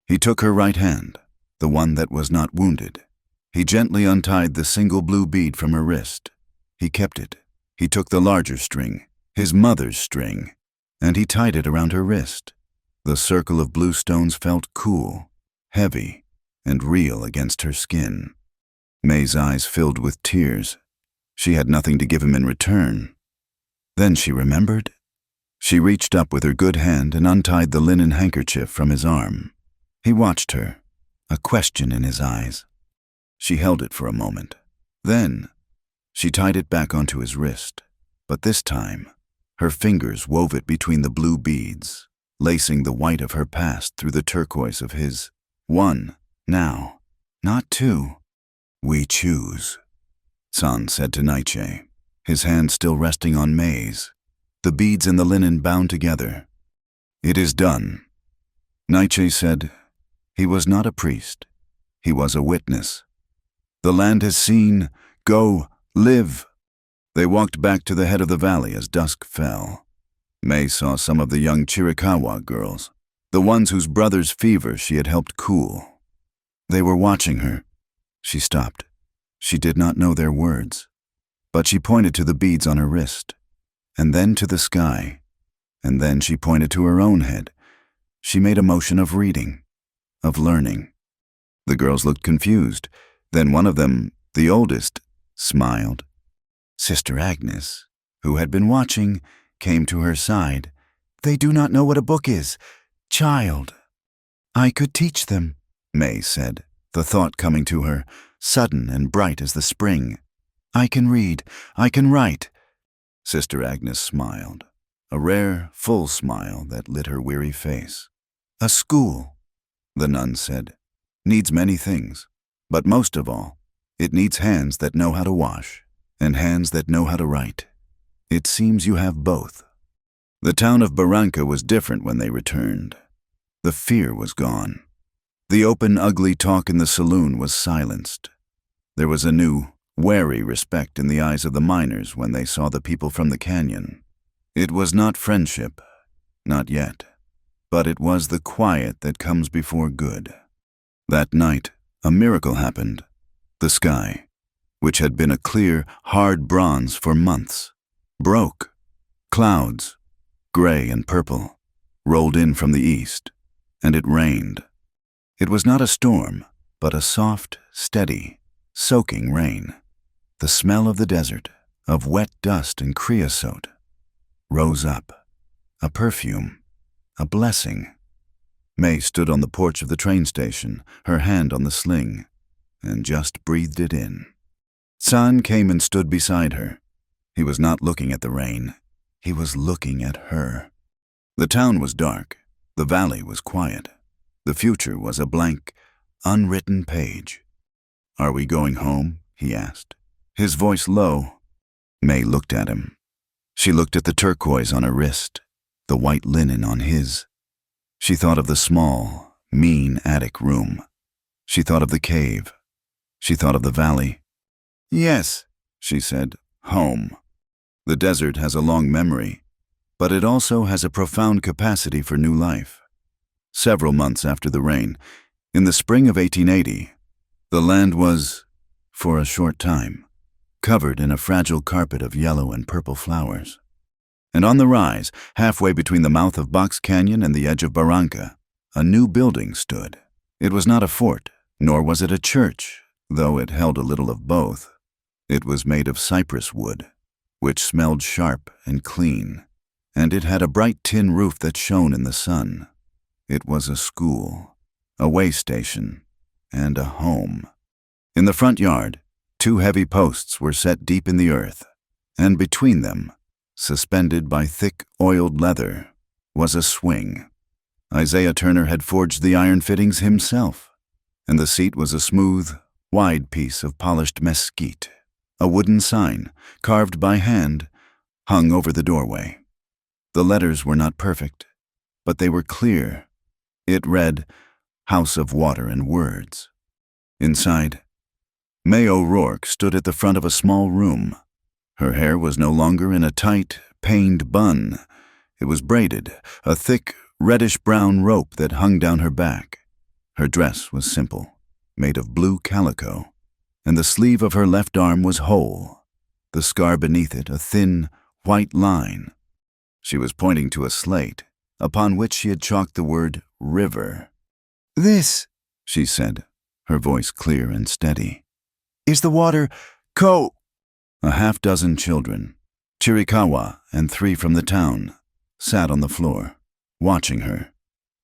He took her right hand, the one that was not wounded. He gently untied the single blue bead from her wrist. He kept it. He took the larger string, his mother's string, and he tied it around her wrist. The circle of blue stones felt cool, heavy, and real against her skin. May's eyes filled with tears. She had nothing to give him in return. Then she remembered. She reached up with her good hand and untied the linen handkerchief from his arm. He watched her, a question in his eyes. She held it for a moment. Then, she tied it back onto his wrist. But this time, her fingers wove it between the blue beads, lacing the white of her past through the turquoise of his. "One, now, not two. We choose," San said to Naiche, his hand still resting on May's, the beads and the linen bound together. "It is done." Naiche said, "He was not a priest. He was a witness. The land has seen. Go, live." They walked back to the head of the valley as dusk fell. May saw some of the young Chiricahua girls, the ones whose brother's fever she had helped cool. They were watching her. She stopped. She did not know their words, but she pointed to the beads on her wrist, and then to the sky, and then she pointed to her own head. She made a motion of reading, of learning. The girls looked confused. Then one of them, the oldest, smiled. Sister Agnes, who had been watching, came to her side. "They do not know what a book is. Child." "I could teach them," May said, the thought coming to her, sudden and bright as the spring. "I can read. I can write." Sister Agnes smiled, a rare, full smile that lit her weary face. "A school," the nun said, "needs many things, but most of all, it needs hands that know how to wash and hands that know how to write. It seems you have both." The town of Barranca was different when they returned. The fear was gone. The open, ugly talk in the saloon was silenced. There was a new, wary respect in the eyes of the miners when they saw the people from the canyon. It was not friendship, not yet, but it was the quiet that comes before good. That night, a miracle happened. The sky, which had been a clear, hard bronze for months, broke. Clouds, gray and purple, rolled in from the east, and it rained. It was not a storm, but a soft, steady, soaking rain. The smell of the desert, of wet dust and creosote, rose up, a perfume, a blessing. May stood on the porch of the train station, her hand on the sling, and just breathed it in. San came and stood beside her. He was not looking at the rain. He was looking at her. The town was dark. The valley was quiet. The future was a blank, unwritten page. "Are we going home?" he asked, his voice low. May looked at him. She looked at the turquoise on her wrist, the white linen on his. She thought of the small, mean attic room. She thought of the cave. She thought of the valley. "Yes," she said, "home." The desert has a long memory, but it also has a profound capacity for new life. Several months after the rain, in the spring of 1880, the land was, for a short time, covered in a fragile carpet of yellow and purple flowers. And on the rise, halfway between the mouth of Box Canyon and the edge of Barranca, a new building stood. It was not a fort, nor was it a church, though it held a little of both. It was made of cypress wood, which smelled sharp and clean, and it had a bright tin roof that shone in the sun. It was a school, a way station, and a home. In the front yard, 2 heavy posts were set deep in the earth, and between them, suspended by thick, oiled leather, was a swing. Isaiah Turner had forged the iron fittings himself, and the seat was a smooth, wide piece of polished mesquite. A wooden sign, carved by hand, hung over the doorway. The letters were not perfect, but they were clear. It read, "House of Water and Words." Inside, May O'Rourke stood at the front of a small room. Her hair was no longer in a tight, paned bun. It was braided, a thick, reddish-brown rope that hung down her back. Her dress was simple, made of blue calico, and the sleeve of her left arm was whole, the scar beneath it a thin, white line. She was pointing to a slate, upon which she had chalked the word river. "This," she said, her voice clear and steady, "is the water A half-dozen children, Chiricahua and 3 from the town, sat on the floor, watching her.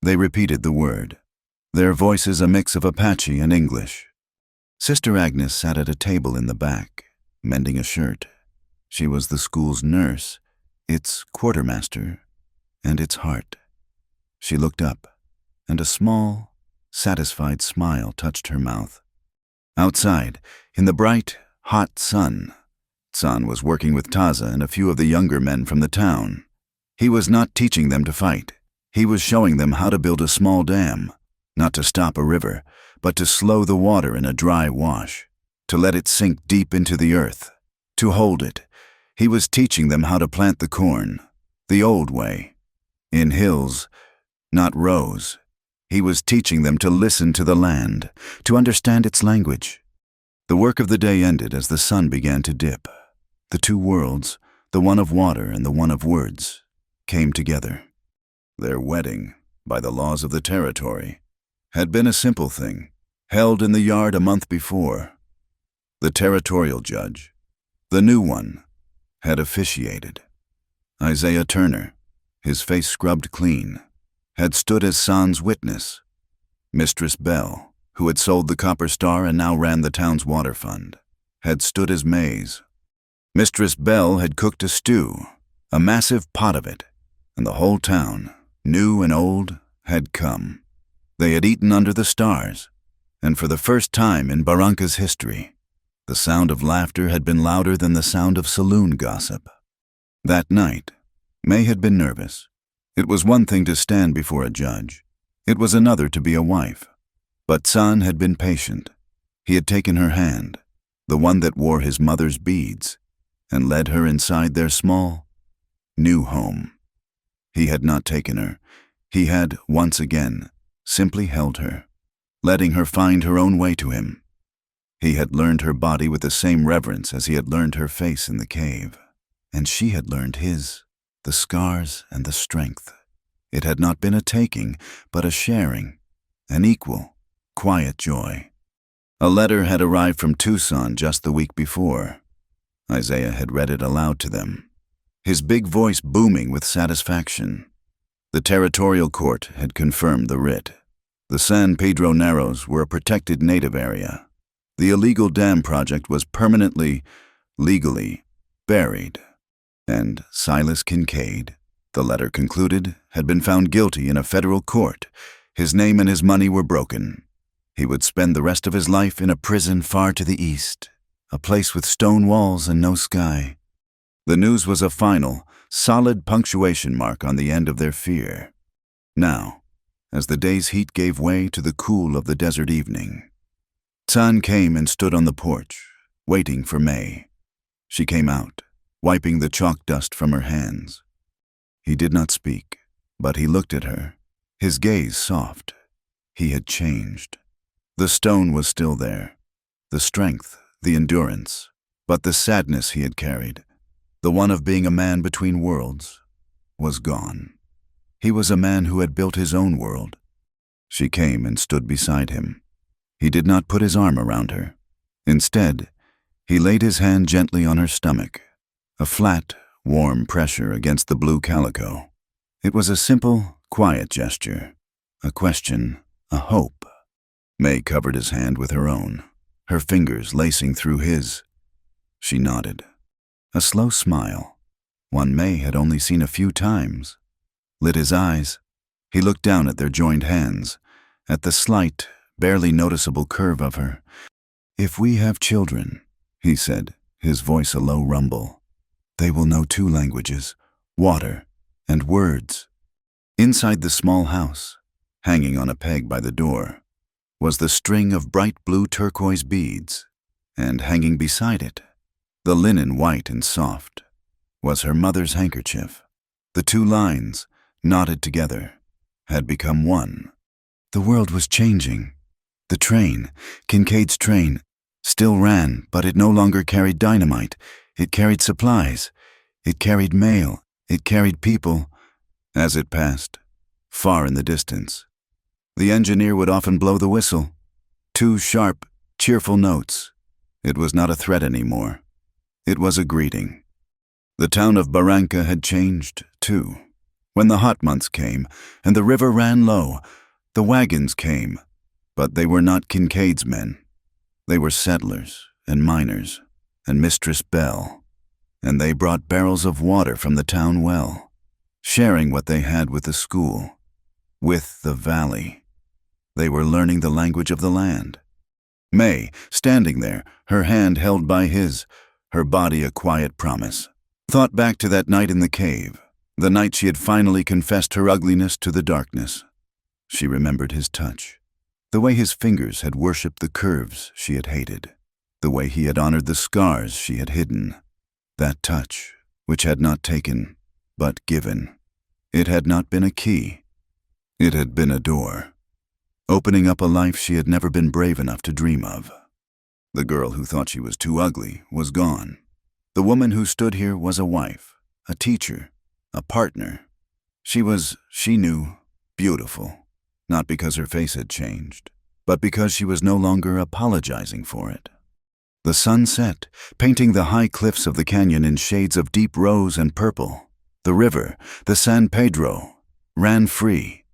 They repeated the word, their voices a mix of Apache and English. Sister Agnes sat at a table in the back, mending a shirt. She was the school's nurse, its quartermaster, and its heart. She looked up, and a small, satisfied smile touched her mouth. Outside, in the bright, hot sun, San was working with Taza and a few of the younger men from the town. He was not teaching them to fight. He was showing them how to build a small dam, not to stop a river, but to slow the water in a dry wash, to let it sink deep into the earth, to hold it. He was teaching them how to plant the corn, the old way, in hills, not rows. He was teaching them to listen to the land, to understand its language. The work of the day ended as the sun began to dip. The 2 worlds, the one of water and the one of words, came together. Their wedding, by the laws of the territory, had been a simple thing, held in the yard a month before. The territorial judge, the new one, had officiated. Isaiah Turner, his face scrubbed clean, had stood as San's witness. Mistress Bell, who had sold the Copper Star and now ran the town's water fund, had stood as May's. Mistress Bell had cooked a stew, a massive pot of it, and the whole town, new and old, had come. They had eaten under the stars, and for the first time in Barranca's history, the sound of laughter had been louder than the sound of saloon gossip. That night, May had been nervous. It was one thing to stand before a judge. It was another to be a wife. But San had been patient. He had taken her hand, the one that wore his mother's beads, and led her inside their small, new home. He had not taken her. He had, once again, simply held her, letting her find her own way to him. He had learned her body with the same reverence as he had learned her face in the cave, and she had learned his, the scars and the strength. It had not been a taking, but a sharing, an equal, quiet joy. A letter had arrived from Tucson just the week before. Isaiah had read it aloud to them, his big voice booming with satisfaction. The territorial court had confirmed the writ. The San Pedro Narrows were a protected native area. The illegal dam project was permanently, legally, buried. And Silas Kincaid, the letter concluded, had been found guilty in a federal court. His name and his money were broken. He would spend the rest of his life in a prison far to the east, a place with stone walls and no sky. The news was a final, solid punctuation mark on the end of their fear. Now, as the day's heat gave way to the cool of the desert evening, San came and stood on the porch, waiting for May. She came out, wiping the chalk dust from her hands. He did not speak, but he looked at her, his gaze soft. He had changed. The stone was still there, the strength, the endurance, but the sadness he had carried, the one of being a man between worlds, was gone. He was a man who had built his own world. She came and stood beside him. He did not put his arm around her. Instead, he laid his hand gently on her stomach, a flat, warm pressure against the blue calico. It was a simple, quiet gesture, a question, a hope. May covered his hand with her own, her fingers lacing through his. She nodded. A slow smile, one May had only seen a few times, lit his eyes. He looked down at their joined hands, at the slight, barely noticeable curve of her. "If we have children," he said, his voice a low rumble, "they will know 2 languages, water and words." Inside the small house, hanging on a peg by the door, was the string of bright blue turquoise beads, and hanging beside it, the linen white and soft, was her mother's handkerchief. The 2 lines, knotted together, had become one. The world was changing. The train, Kincaid's train, still ran, but it no longer carried dynamite. It carried supplies. It carried mail. It carried people. As it passed, far in the distance, the engineer would often blow the whistle. 2 sharp, cheerful notes. It was not a threat anymore. It was a greeting. The town of Barranca had changed, too. When the hot months came, and the river ran low, the wagons came, but they were not Kincaid's men. They were settlers and miners and Mistress Bell, and they brought barrels of water from the town well, sharing what they had with the school, with the valley. They were learning the language of the land. May, standing there, her hand held by his, her body a quiet promise, thought back to that night in the cave, the night she had finally confessed her ugliness to the darkness. She remembered his touch, the way his fingers had worshipped the curves she had hated, the way he had honored the scars she had hidden. That touch, which had not taken, but given. It had not been a key. It had been a door, opening up a life she had never been brave enough to dream of. The girl who thought she was too ugly was gone. The woman who stood here was a wife, a teacher, a partner. She was, she knew, beautiful, not because her face had changed, but because she was no longer apologizing for it. The sun set, painting the high cliffs of the canyon in shades of deep rose and purple. The river, the San Pedro, ran free.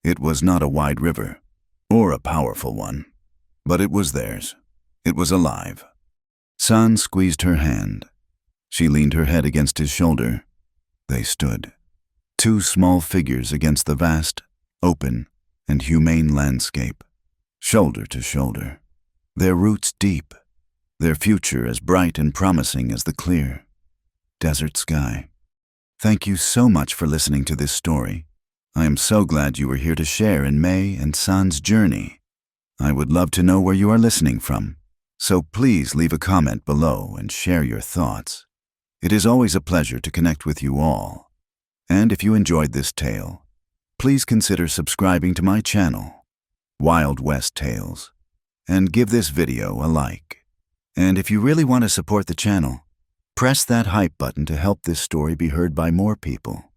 It was not a wide river, or a powerful one, but it was theirs. It was alive. San squeezed her hand. She leaned her head against his shoulder. They stood, 2 small figures against the vast, open, and humane landscape, shoulder to shoulder, their roots deep, their future as bright and promising as the clear desert sky. Thank you so much for listening to this story. I am so glad you were here to share in May and San's journey. I would love to know where you are listening from, so please leave a comment below and share your thoughts. It is always a pleasure to connect with you all. And if you enjoyed this tale, please consider subscribing to my channel, Wild West Tales, and give this video a like. And if you really want to support the channel, press that hype button to help this story be heard by more people.